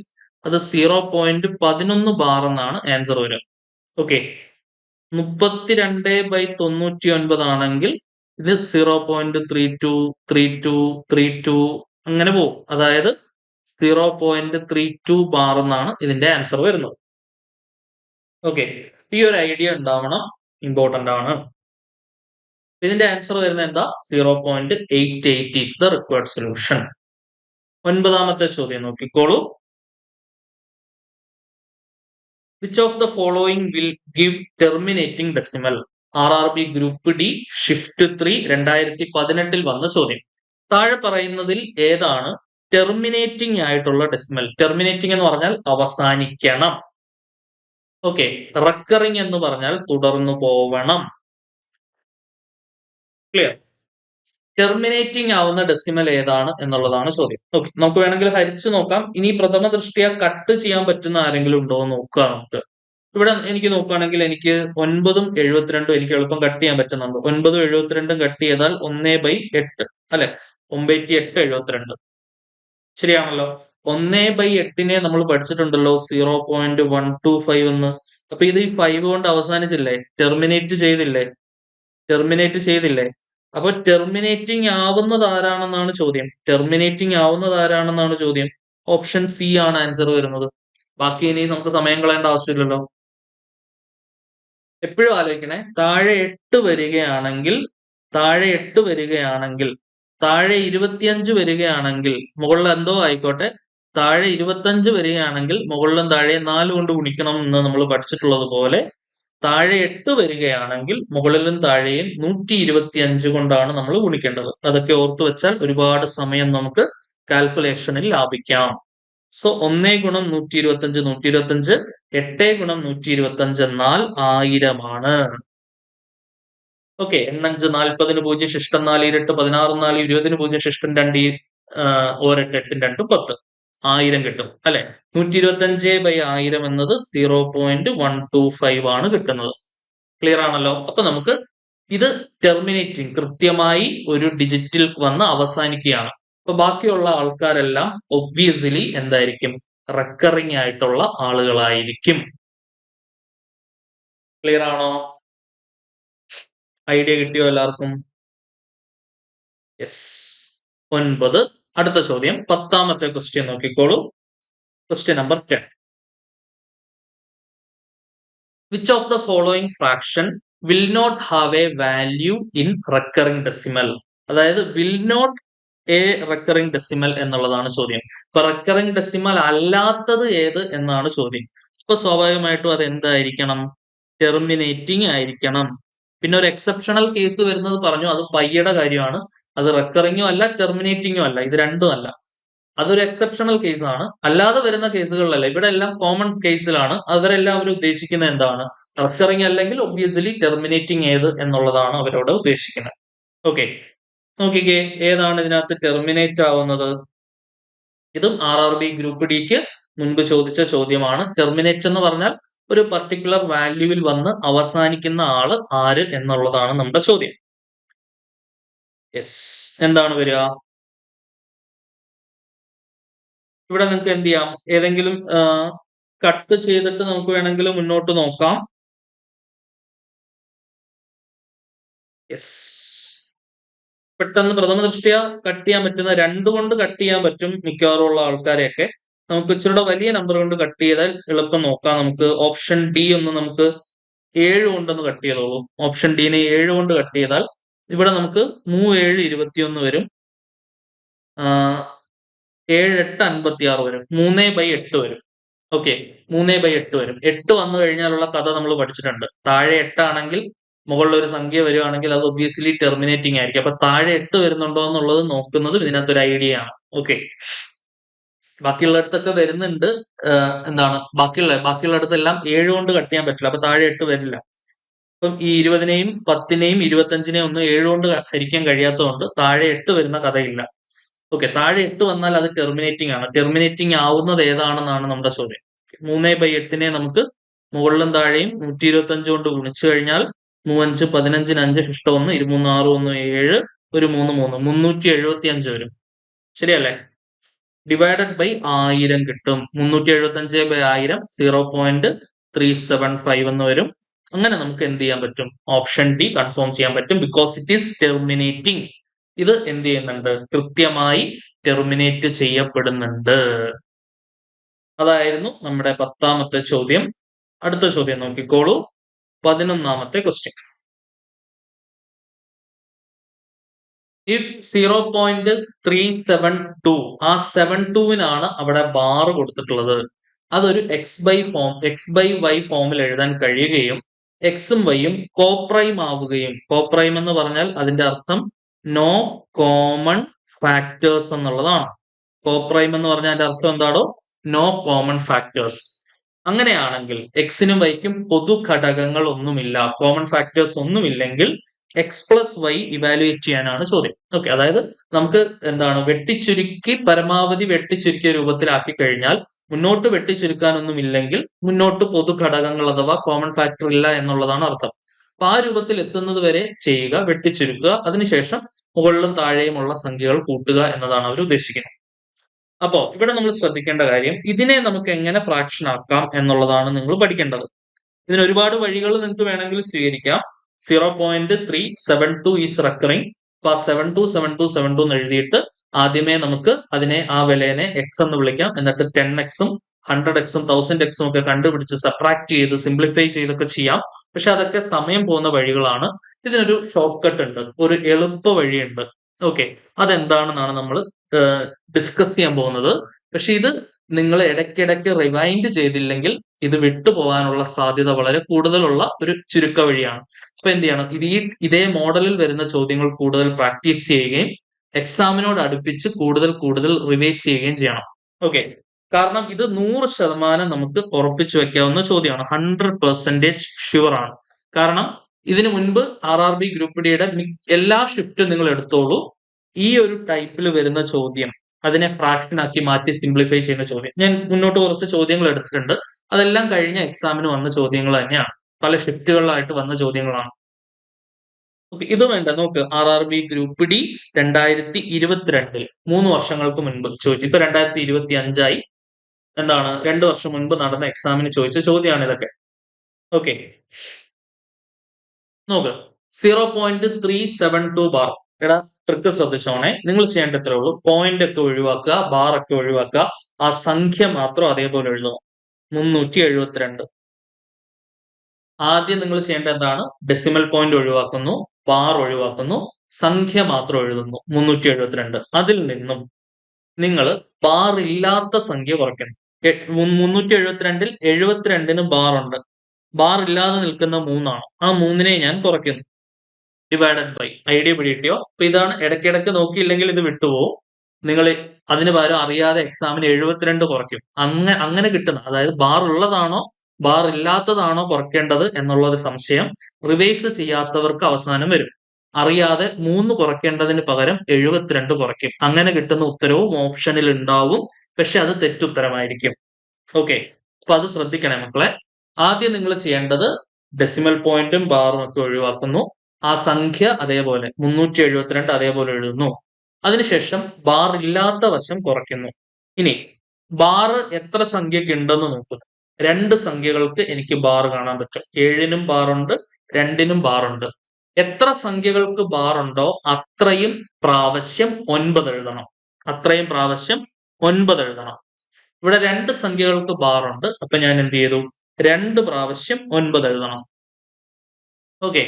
അത് 0.11 ബാർ എന്നാണ് ആൻസർ വരിക. ഓക്കെ, 32/99 ആണെങ്കിൽ ഇത് 0.323232 അങ്ങനെ പോകും. അതായത് 0.32 ബാർ എന്നാണ് ഇതിന്റെ ആൻസർ വരുന്നത്. ഓക്കെ, ഈ ഒരു ഐഡിയ ഉണ്ടാവണം, ഇമ്പോർട്ടന്റ് ആണ്. ഇതിന്റെ ആൻസർ വരുന്നത് എന്താ? 0.88 ഈസ് ദ റിക്വയർഡ് സൊല്യൂഷൻ. 9ാമത്തെ ചോദ്യം നോക്കിക്കോളൂ. Which of the following will give terminating decimal? RRB group D shift 3 2018 വന്ന ചോദ്യം. താഴെ പറയുന്നതിൽ ഏതാണ് ടെർമിനേറ്റിംഗ് ആയിട്ടുള്ള ഡെസിമൽ? ടെർമിനേറ്റിംഗ് എന്ന് പറഞ്ഞാൽ അവസാനിക്കണം. ഓക്കെ, റെക്കറിംഗ് എന്ന് പറഞ്ഞാൽ തുടർന്നു പോവണം. ക്ലിയർ? ടെർമിനേറ്റിംഗ് ആവുന്ന ഡെസിമൽ ഏതാണ് എന്നുള്ളതാണ് ചോദ്യം. ഓക്കെ, നമുക്ക് വേണമെങ്കിൽ ഹരിച്ചു നോക്കാം. ഇനി പ്രഥമ ദൃഷ്ടിയ കട്ട് ചെയ്യാൻ പറ്റുന്ന ആരെങ്കിലും ഉണ്ടോ എന്ന് നോക്കുക. നമുക്ക് ഇവിടെ എനിക്ക് നോക്കുകയാണെങ്കിൽ എനിക്ക് 9ഉം 72 എനിക്ക് എളുപ്പം കട്ട് ചെയ്യാൻ പറ്റുന്നുണ്ട്. 9ഉം 72 കട്ട് ചെയ്താൽ 1/8 അല്ലെ, 9/8 72 ശരിയാണല്ലോ. 1/8 നമ്മൾ പഠിച്ചിട്ടുണ്ടല്ലോ 0.125 എന്ന്. അപ്പൊ ഇത് ഈ 5 കൊണ്ട് അവസാനിച്ചില്ലേ? ടെർമിനേറ്റ് ചെയ്തില്ലേ? അപ്പൊ ടെർമിനേറ്റിംഗ് ആവുന്നത് ആരാണെന്നാണ് ചോദ്യം. ഓപ്ഷൻ സി ആണ് ആൻസർ വരുന്നത്. ബാക്കി ഇനി നമുക്ക് സമയം കളയേണ്ട ആവശ്യമില്ലല്ലോ. എപ്പോഴും ആലോചിക്കണേ, താഴെ 8 വരികയാണെങ്കിൽ, താഴെ 25 വരികയാണെങ്കിൽ മുകളിൽ എന്തോ ആയിക്കോട്ടെ, താഴെ 25 വരികയാണെങ്കിൽ മുകളിലും താഴെ 4 കൊണ്ട് ഗുണിക്കണം എന്ന് നമ്മൾ പഠിച്ചിട്ടുള്ളത് പോലെ, താഴെ 8 വരികയാണെങ്കിൽ മുകളിലും താഴെയും 125 കൊണ്ടാണ് നമ്മൾ ഗുണിക്കേണ്ടത്. അതൊക്കെ ഓർത്തു വെച്ചാൽ ഒരുപാട് സമയം നമുക്ക് കാൽക്കുലേഷനിൽ ലാഭിക്കാം. സോ 1 ഗുണം 125 8 ഗുണം 125 എന്നാൽ 1000 ആണ്. ഓക്കെ, 8 40 0 ശിഷ്ടം 4 ഇരട്ട് 16 4 20 0 ശിഷ്ടം 2 8 8 2 10 1000 കിട്ടും അല്ലെ. 125/1000 എന്നത് 0.125 ആണ് കിട്ടുന്നത്. ക്ലിയർ ആണല്ലോ. അപ്പൊ നമുക്ക് ഇത് ടെർമിനേറ്റിംഗ് കൃത്യമായി ഒരു ഡിജിറ്റിൽ വന്ന് അവസാനിക്കുകയാണ്. അപ്പൊ ബാക്കിയുള്ള ആൾക്കാരെല്ലാം ഒബ്വിയസ്ലി എന്തായിരിക്കും? റെക്കറിംഗ് ആയിട്ടുള്ള ആളുകളായിരിക്കും. ക്ലിയർ ആണോ? ഐഡിയ കിട്ടിയോ എല്ലാവർക്കും? യെസ്. 9. അടുത്ത ചോദ്യം 10ാമത്തെ ക്വസ്റ്റ്യൻ നോക്കിക്കോളൂ. Question number 10. Which of the following fraction will not have a value in recurring decimal? അതായത് will not a recurring decimal എന്നുള്ളതാണ് ചോദ്യം. ഇപ്പൊ റെക്കറിംഗ് ഡെസിമൽ അല്ലാത്തത് ഏത് എന്നാണ് ചോദ്യം. ഇപ്പൊ സ്വാഭാവികമായിട്ടും അത് എന്തായിരിക്കണം? ടെർമിനേറ്റിംഗ് ആയിരിക്കണം. പിന്നെ ഒരു എക്സെപ്ഷണൽ കേസ് വരുന്നത് പറഞ്ഞു, അത് പയ്യയുടെ കാര്യമാണ്. അത് റെക്കറിംഗും അല്ല ടെർമിനേറ്റിംഗും അല്ല, ഇത് രണ്ടും അല്ല. അതൊരു എക്സെപ്ഷണൽ കേസാണ്. അല്ലാതെ വരുന്ന കേസുകളിലല്ല, ഇവിടെ എല്ലാം കോമൺ കേസിലാണ്. അവരെല്ലാവരും ഉദ്ദേശിക്കുന്നത് എന്താണ്? റെക്കറിംഗ് അല്ലെങ്കിൽ ഒബ്വിയസ്ലി ടെർമിനേറ്റിംഗ് ഏത് എന്നുള്ളതാണ് അവരോട് ഉദ്ദേശിക്കുന്നത്. ഓക്കെ, നോക്കിക്കേ, ഏതാണ് ഇതിനകത്ത് ടെർമിനേറ്റ് ആവുന്നത്? ഇതും RRB ഗ്രൂപ്പ് ഡിക്ക് മുൻപ് ചോദിച്ച ചോദ്യമാണ്. ടെർമിനേറ്റ് എന്ന് പറഞ്ഞാൽ ഒരു പർട്ടിക്കുലർ വാല്യൂവിൽ വന്ന് അവസാനിക്കുന്ന ആള് ആര് എന്നുള്ളതാണ് നമ്മുടെ ചോദ്യം. യെസ്, എന്താണ് വരിക? ഇവിടെ നിങ്ങൾക്ക് എന്ത് ചെയ്യാം? ഏതെങ്കിലും കട്ട് ചെയ്തിട്ട് നമുക്ക് വേണമെങ്കിൽ മുന്നോട്ട് നോക്കാം. യെസ്, പെട്ടെന്ന് പ്രഥമ ദൃഷ്ടിയ കട്ട് ചെയ്യാൻ പറ്റുന്ന 2 കൊണ്ട് കട്ട് ചെയ്യാൻ പറ്റും മിക്കവാറും ഉള്ള ആൾക്കാരെയൊക്കെ. നമുക്ക് ഇച്ചിരി വലിയ നമ്പർ കൊണ്ട് കട്ട് ചെയ്താൽ എളുപ്പം നോക്കാം. നമുക്ക് ഓപ്ഷൻ ഡി ഒന്ന് നമുക്ക് 7 കൊണ്ടൊന്ന് കട്ട് ചെയ്തോളൂ. ഓപ്ഷൻ ഡിനെ 7 കൊണ്ട് കട്ട് ചെയ്താൽ ഇവിടെ നമുക്ക് 3 7 21 വരും. 7 8 56 വരും. 3/8 വരും. ഓക്കെ, 3/8 വരും. 8 വന്നു കഴിഞ്ഞാലുള്ള കഥ നമ്മൾ പഠിച്ചിട്ടുണ്ട്. താഴെ 8 ആണെങ്കിൽ മുകളിൽ ഒരു സംഖ്യ വരികയാണെങ്കിൽ അത് ഒബ്വിയസ്ലി ടെർമിനേറ്റിംഗ് ആയിരിക്കും. അപ്പൊ താഴെ 8 വരുന്നുണ്ടോ എന്നുള്ളത് നോക്കുന്നത് ഇതിനകത്ത് ഒരു ഐഡിയ ആണ്. ഓക്കെ, ബാക്കിയുള്ളിടത്തൊക്കെ വരുന്നുണ്ട്. എന്താണ് ബാക്കിയുള്ളിടത്തെല്ലാം 7 കൊണ്ട് കട്ട് ചെയ്യാൻ പറ്റില്ല. അപ്പൊ താഴെ 8 വരില്ല. ഇപ്പം ഈ 20നെയും 10നെയും 25നെയും ഒന്നും 7 കൊണ്ട് ഹരിക്കാൻ കഴിയാത്തതുകൊണ്ട് താഴെ 8 വരുന്ന കഥയില്ല. ഓക്കെ, താഴെ 8 വന്നാൽ അത് ടെർമിനേറ്റിംഗ് ആണ്. ടെർമിനേറ്റിംഗ് ആവുന്നത് ഏതാണെന്നാണ് നമ്മുടെ ചോദ്യം. 3/8നെ നമുക്ക് മുകളിലും താഴെയും 125 കൊണ്ട് ഗുണിച്ചു കഴിഞ്ഞാൽ 3 5 15 5 ശിഷ്ടം 1 23 6 1 7 ഒരു 3 3 375 വരും. ശരിയല്ലേ? ഡിവൈഡഡ് ബൈ 1000 കിട്ടും. 375/1000 0.375 എന്ന് വരും. അങ്ങനെ നമുക്ക് എന്ത് ചെയ്യാൻ പറ്റും? ഓപ്ഷൻ ഡി കൺഫേം ചെയ്യാൻ പറ്റും. Because it is terminating. ഇത് എന്ത് ചെയ്യുന്നുണ്ട്? കൃത്യമായി ടെർമിനേറ്റ് ചെയ്യപ്പെടുന്നുണ്ട്. അതായിരുന്നു നമ്മുടെ 10ാമത്തെ ചോദ്യം. അടുത്ത ചോദ്യം നോക്കിക്കോളൂ. 11ാമത്തെ ക്വസ്റ്റ്യൻ. ഇഫ് 0.372 ആ 72-നാണ് അവിടെ ബാർ കൊടുത്തിട്ടുള്ളത്. അതൊരു എക്സ് ബൈ വൈ ഫോമിൽ എഴുതാൻ കഴിയുകയും എക്സും വൈയും കോപ്രൈം ആവുകയും, കോപ്രൈം എന്ന് പറഞ്ഞാൽ അതിന്റെ അർത്ഥം നോ കോമൺ ഫാക്ടേഴ്സ് എന്നുള്ളതാണ്. കോപ്രൈം എന്ന് പറഞ്ഞാൽ അതിന്റെ അർത്ഥം എന്താണോ? No common factors. അങ്ങനെയാണെങ്കിൽ എക്സിനും വൈക്കും പൊതു ഘടകങ്ങൾ ഒന്നുമില്ല, കോമൺ ഫാക്ടേഴ്സ് ഒന്നുമില്ലെങ്കിൽ എക്സ് പ്ലസ് വൈ ഇവാലുവേറ്റ് ചെയ്യാനാണ് ചോദ്യം. ഓക്കെ, അതായത് നമുക്ക് എന്താണ് വെട്ടിച്ചുരുക്കി പരമാവധി വെട്ടിച്ചുരുക്കിയ രൂപത്തിലാക്കി കഴിഞ്ഞാൽ മുന്നോട്ട് വെട്ടിച്ചുരുക്കാനൊന്നും ഇല്ലെങ്കിൽ മുന്നോട്ട് പൊതു ഘടകങ്ങൾ അഥവാ കോമൺ ഫാക്ടർ ഇല്ല എന്നുള്ളതാണ് അർത്ഥം. അപ്പൊ ആ രൂപത്തിൽ എത്തുന്നത് വരെ ചെയ്യുക, വെട്ടിച്ചുരുക്കുക, അതിനുശേഷം മുകളിലും താഴെയുമുള്ള സംഖ്യകൾ കൂട്ടുക എന്നതാണ് അവർ ഉദ്ദേശിക്കുന്നത്. അപ്പോ ഇവിടെ നമ്മൾ ശ്രദ്ധിക്കേണ്ട കാര്യം ഇതിനെ നമുക്ക് എങ്ങനെ ഫ്രാക്ഷൻ ആക്കാം എന്നുള്ളതാണ് നിങ്ങൾ പഠിക്കേണ്ടത്. ഇതിന് ഒരുപാട് വഴികൾ നിങ്ങൾക്ക് വേണമെങ്കിൽ സ്വീകരിക്കാം. 0.372 ഈസ് റെക്കറിംഗ്. അപ്പൊ 727272 എന്ന് എഴുതിയിട്ട് ആദ്യമേ നമുക്ക് അതിനെ ആ വിലയെ എക്സ് എന്ന് വിളിക്കാം. എന്നിട്ട് 10x-ഉം 100x-ഉം 1000x-ഉം ഒക്കെ കണ്ടുപിടിച്ച് സബ്ട്രാക്ട് ചെയ്ത് സിംപ്ലിഫൈ ചെയ്തൊക്കെ ചെയ്യാം. പക്ഷെ അതൊക്കെ സമയം പോകുന്ന വഴികളാണ്. ഇതിനൊരു ഷോർട്ട് കട്ട് ഉണ്ട്, ഒരു എളുപ്പ വഴിയുണ്ട്. ഓക്കെ, അതെന്താണെന്നാണ് നമ്മൾ ഡിസ്കസ് ചെയ്യാൻ പോകുന്നത്. പക്ഷെ ഇത് നിങ്ങൾ ഇടയ്ക്കിടയ്ക്ക് റിവൈൻഡ് ചെയ്തില്ലെങ്കിൽ ഇത് വിട്ടുപോകാനുള്ള സാധ്യത വളരെ കൂടുതലുള്ള ഒരു ചുരുക്ക വഴിയാണ്. അപ്പൊ എന്ത് ചെയ്യണം? ഇതേ മോഡലിൽ വരുന്ന ചോദ്യങ്ങൾ കൂടുതൽ പ്രാക്ടീസ് ചെയ്യുകയും എക്സാമിനോട് അടുപ്പിച്ച് കൂടുതൽ കൂടുതൽ റിവൈസ് ചെയ്യുകയും ചെയ്യണം. ഓക്കെ, കാരണം ഇത് 100% നമുക്ക് ഉറപ്പിച്ചു വെക്കാവുന്ന ചോദ്യമാണ്. 100% ഷുവർ ആണ്. കാരണം ഇതിനു മുൻപ് RRB ഗ്രൂപ്പ് ഡിയുടെ എല്ലാ ഷിഫ്റ്റും നിങ്ങൾ എടുത്തോളൂ. ഈ ഒരു ടൈപ്പിൽ വരുന്ന ചോദ്യം അതിനെ ഫ്രാക്ഷൻ ആക്കി മാറ്റി സിംപ്ലിഫൈ ചെയ്യുന്ന ചോദ്യം ഞാൻ മുന്നോട്ട് കുറച്ച് ചോദ്യങ്ങൾ എടുത്തിട്ടുണ്ട്. അതെല്ലാം കഴിഞ്ഞ എക്സാമിന് വന്ന ചോദ്യങ്ങൾ തന്നെയാണ്, പല ഷിഫ്റ്റുകളിലായിട്ട് വന്ന ചോദ്യങ്ങളാണ്. ഇത് വേണ്ട നോക്ക്. RRB ഗ്രൂപ്പ് ഡി 2022 3 വർഷങ്ങൾക്ക് മുൻപ് ചോദിച്ചു. ഇപ്പൊ 2025 എന്താണ് 2 വർഷം മുൻപ് നടന്ന എക്സാമിന് ചോദിച്ച ചോദ്യമാണ് ഇതൊക്കെ. ഓക്കെ, നോക്ക്. 0.372 ബാർ. എടാ ട്രിക്ക് ശ്രദ്ധിച്ചോണേ. നിങ്ങൾ ചെയ്യേണ്ട ഇത്രേ ഉള്ളൂ. പോയിന്റ് ഒക്കെ ഒഴിവാക്കുക, ബാർ ഒക്കെ ഒഴിവാക്കുക, ആ സംഖ്യ മാത്രം അതേപോലെ എഴുതുക. 372. ആദ്യം നിങ്ങൾ ചെയ്യേണ്ട എന്താണ്? ഡെസിമൽ പോയിന്റ് ഒഴിവാക്കുന്നു, ബാർ ഒഴിവാക്കുന്നു, സംഖ്യ മാത്രം എഴുതുന്നു 372. അതിൽ നിന്നും നിങ്ങൾ ബാർ ഇല്ലാത്ത സംഖ്യ കുറയ്ക്കുന്നു. 372-ൽ 72-ന് ബാർ ഉണ്ട്. ബാർ ഇല്ലാതെ നിൽക്കുന്ന 3ആണ്. ആ 3-നെ ഞാൻ കുറയ്ക്കുന്നു. Divided by. ഐഡിയ പിടികിട്ടിയോ? അപ്പൊ ഇതാണ്. ഇടയ്ക്കിടയ്ക്ക് നോക്കിയില്ലെങ്കിൽ ഇത് വിട്ടുപോകും. നിങ്ങൾ അതിന് പകരം അറിയാതെ എക്സാമിന് 72 കുറയ്ക്കും. അങ്ങനെ കിട്ടുന്ന, അതായത് ബാർ ഉള്ളതാണോ ബാർ ഇല്ലാത്തതാണോ കുറയ്ക്കേണ്ടത് എന്നുള്ള ഒരു സംശയം റിവൈസ് ചെയ്യാത്തവർക്ക് അവസാനം വരും. അറിയാതെ 3 കുറയ്ക്കേണ്ടതിന് പകരം 72 കുറയ്ക്കും. അങ്ങനെ കിട്ടുന്ന ഉത്തരവും ഓപ്ഷനിൽ ഉണ്ടാവും. പക്ഷെ അത് തെറ്റുത്തരമായിരിക്കും. ഓക്കെ, അപ്പൊ അത് ശ്രദ്ധിക്കണേ മക്കളെ. ആദ്യം നിങ്ങൾ ചെയ്യേണ്ടത് ഡെസിമൽ പോയിന്റും ബാറും ഒക്കെ ഒഴിവാക്കുന്നു. ആ സംഖ്യ അതേപോലെ 372 അതേപോലെ എഴുതുന്നു. അതിനുശേഷം ബാർ ഇല്ലാത്ത വശം കുറയ്ക്കുന്നു. ഇനി ബാർ എത്ര സംഖ്യക്ക് ഉണ്ടെന്ന് നോക്കുന്നു. 2 സംഖ്യകൾക്ക് എനിക്ക് ബാർ കാണാൻ പറ്റും. 7-നും ബാറുണ്ട്, 2-നും ബാറുണ്ട്. എത്ര സംഖ്യകൾക്ക് ബാർ ഉണ്ടോ അത്രയും പ്രാവശ്യം 9 എഴുതണം. അത്രയും പ്രാവശ്യം 9 എഴുതണം. ഇവിടെ 2 സംഖ്യകൾക്ക് ബാർ ഉണ്ട്. അപ്പൊ ഞാൻ എന്ത് ചെയ്തു? 2 പ്രാവശ്യം 9 എഴുതണം. ഓക്കെ,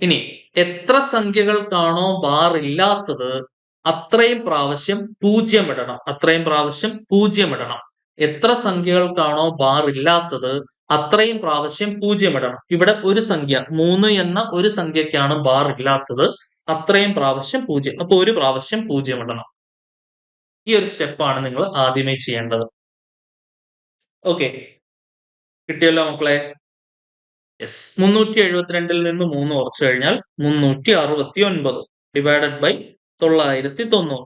ഇനി എത്ര സംഖ്യകൾക്കാണോ ബാർ ഇല്ലാത്തത് അത്രയും പ്രാവശ്യം 0 ഇടണം. അത്രയും പ്രാവശ്യം 0 ഇടണം. എത്ര സംഖ്യകൾക്കാണോ ബാർ ഇല്ലാത്തത് അത്രയും പ്രാവശ്യം 0 ഇടണം. ഇവിടെ ഒരു സംഖ്യ 3 എന്ന ഒരു സംഖ്യക്കാണ് ബാർ ഇല്ലാത്തത്. അത്രയും പ്രാവശ്യം 0. അപ്പൊ ഒരു പ്രാവശ്യം 0 ഇടണം. ഈ ഒരു സ്റ്റെപ്പാണ് നിങ്ങൾ ആദ്യമേ ചെയ്യേണ്ടത്. ഓക്കെ, കിട്ടിയല്ലോ മക്കളെ? യെസ്. 372-ൽ നിന്ന് 3 കുറച്ചു കഴിഞ്ഞാൽ 369 ഡിവൈഡഡ് ബൈ 990.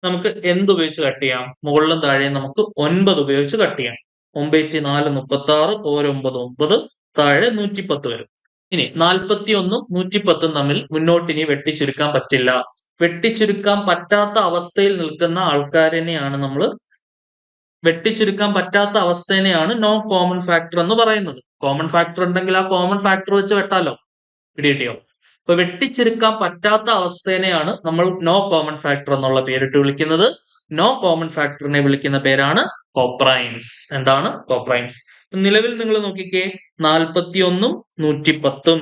നമുക്ക് എന്തുപയോഗിച്ച് കട്ട് ചെയ്യാം? മുകളിലും താഴെയും നമുക്ക് 9 ഉപയോഗിച്ച് കട്ട് ചെയ്യാം. 9×4 36, ഓരോ 9 താഴെ 110 വരും. ഇനി 41-ഉം 110-ഉം തമ്മിൽ മുന്നോട്ടിനി വെട്ടിച്ചുരുക്കാൻ പറ്റില്ല. വെട്ടിച്ചുരുക്കാൻ പറ്റാത്ത അവസ്ഥയിൽ നിൽക്കുന്ന ആൾക്കാരെന്നെയാണ് നമ്മൾ വെട്ടിച്ചുരുക്കാൻ പറ്റാത്ത അവസ്ഥേനെയാണ് നോ കോമൺ ഫാക്ടർ എന്ന് പറയുന്നത്. കോമൺ ഫാക്ടർ ഉണ്ടെങ്കിൽ ആ കോമൺ ഫാക്ടർ വെച്ച് വെട്ടാലോ. പിടികിട്ടിയോ? അപ്പൊ വെട്ടിച്ചുരുക്കാൻ പറ്റാത്ത അവസ്ഥേനെയാണ് നമ്മൾ നോ കോമൺ ഫാക്ടർ എന്നുള്ള പേരിട്ട് വിളിക്കുന്നത്. നോ കോമൺ ഫാക്ടറിനെ വിളിക്കുന്ന പേരാണ് കോപ്രൈംസ്. എന്താണ്? കോപ്രൈംസ്. നിലവിൽ നിങ്ങൾ നോക്കിക്കേ, 41ഉം 110ഉം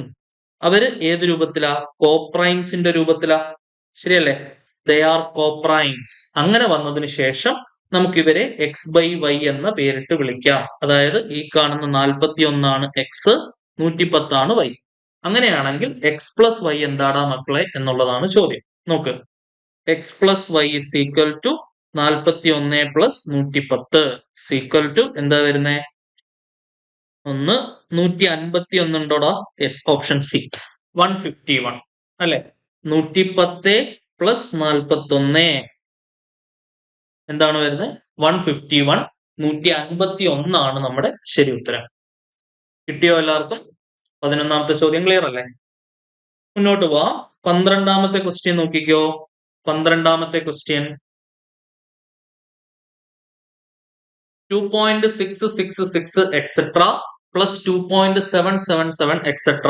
അവര് ഏത് രൂപത്തിലാ? കോപ്രൈംസിന്റെ രൂപത്തിലാ. ശരിയല്ലേ? They are coprimes. അങ്ങനെ വന്നതിന് ശേഷം നമുക്ക് ഇവരെ എക്സ് ബൈ വൈ എന്ന പേരിട്ട് വിളിക്കാം. അതായത് ഈ കാണുന്ന 41 ആണ് എക്സ്, 110 ആണ് വൈ. അങ്ങനെയാണെങ്കിൽ എക്സ് പ്ലസ് വൈ എന്താടാ മക്കളെ എന്നുള്ളതാണ് ചോദ്യം. നോക്ക്, X plus Y is equal to 41 plus 110 equal to എന്താ വരുന്നേ? 151 ഉണ്ടോടാ? യെസ്, ഓപ്ഷൻ സി 151 അല്ലെ. 110 പ്ലസ് 41 എന്താണ് വരുന്നത്? 151. 151 ആണ് നമ്മുടെ ശരി ഉത്തരം. കിട്ടിയോ എല്ലാവർക്കും? 11ാമത്തെ ചോദ്യം ക്ലിയർ അല്ലേ? മുന്നോട്ട് പോവാം. 12ാമത്തെ ക്വസ്റ്റ്യൻ നോക്കിക്കോ. 12ാമത്തെ ക്വസ്റ്റ്യൻ 2.666 എക്സെട്ര പ്ലസ് 2.777 എക്സെട്ര.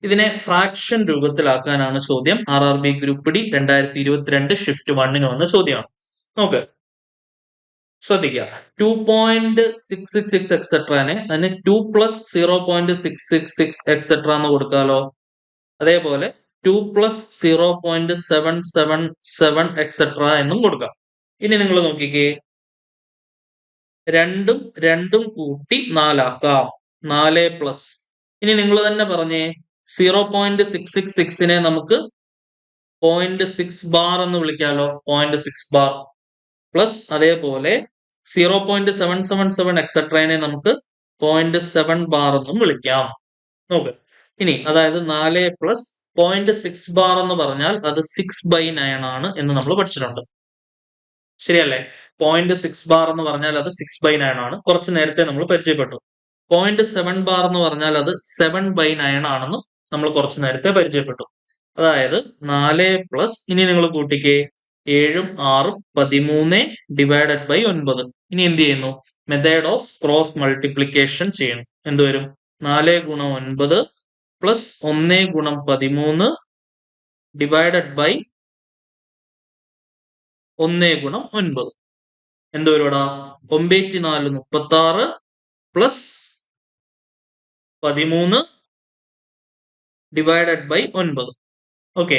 ഇതിനെ ഫ്രാക്ഷൻ രൂപത്തിലാക്കാനാണ് ചോദ്യം. RRB ഗ്രൂപ്പ് ഡി 2022 ഷിഫ്റ്റ് 1 വന്ന ചോദ്യമാണ്. നോക്ക്, ശ്രദ്ധിക്കുക. 2.666 എക്സെട്രാനെ അതിന് 2 പ്ലസ് 0.666 എക്സെട്ര എന്ന് കൊടുക്കാലോ. അതേപോലെ 2 പ്ലസ് 0.777 എക്സെട്ര എന്നും കൊടുക്കാം. ഇനി നിങ്ങൾ നോക്കിക്കേ, രണ്ടും കൂട്ടി 4 ആക്കാം. 4 പ്ലസ്, ഇനി നിങ്ങൾ തന്നെ പറഞ്ഞേ, 0.666നെ നമുക്ക് 0.6 ബാർ എന്ന് വിളിക്കാലോ. 0.6 ബാർ പ്ലസ് അതേപോലെ 0.777 എക്സെട്രനെ നമുക്ക് 0.7 ബാർ എന്നും വിളിക്കാം. നോക്ക്, ഇനി അതായത് 4 പ്ലസ് 0.6 ബാർ എന്ന് പറഞ്ഞാൽ അത് 6/9 ആണ് എന്ന് നമ്മൾ പഠിച്ചിട്ടുണ്ട്. ശരിയല്ലേ? 0.6 ബാർ എന്ന് പറഞ്ഞാൽ അത് 6/9 ആണ്. കുറച്ച് നേരത്തെ നമ്മൾ പരിചയപ്പെട്ടു. 0.7 ബാർ എന്ന് പറഞ്ഞാൽ അത് 7/9 ആണെന്നും നമ്മൾ കുറച്ച് നേരത്തെ പരിചയപ്പെട്ടു. അതായത് 4 പ്ലസ്, ഇനി നിങ്ങൾ കൂട്ടിക്കേ, 7ഉം 6ഉം 13 ഡിവൈഡഡ് ബൈ 9. ഇനി എന്ത് ചെയ്യുന്നു? മെത്തേഡ് ഓഫ് ക്രോസ് മൾട്ടിപ്ലിക്കേഷൻ ചെയ്യുന്നു. എന്തുവരും? 4 ഗുണം 9 പ്ലസ് 1 ഗുണം 13 ഡിവൈഡഡ് ബൈ 1 ഗുണം 9. എന്തുവരുടാ? 9 4 36 plus 13 divided by 9. Okay,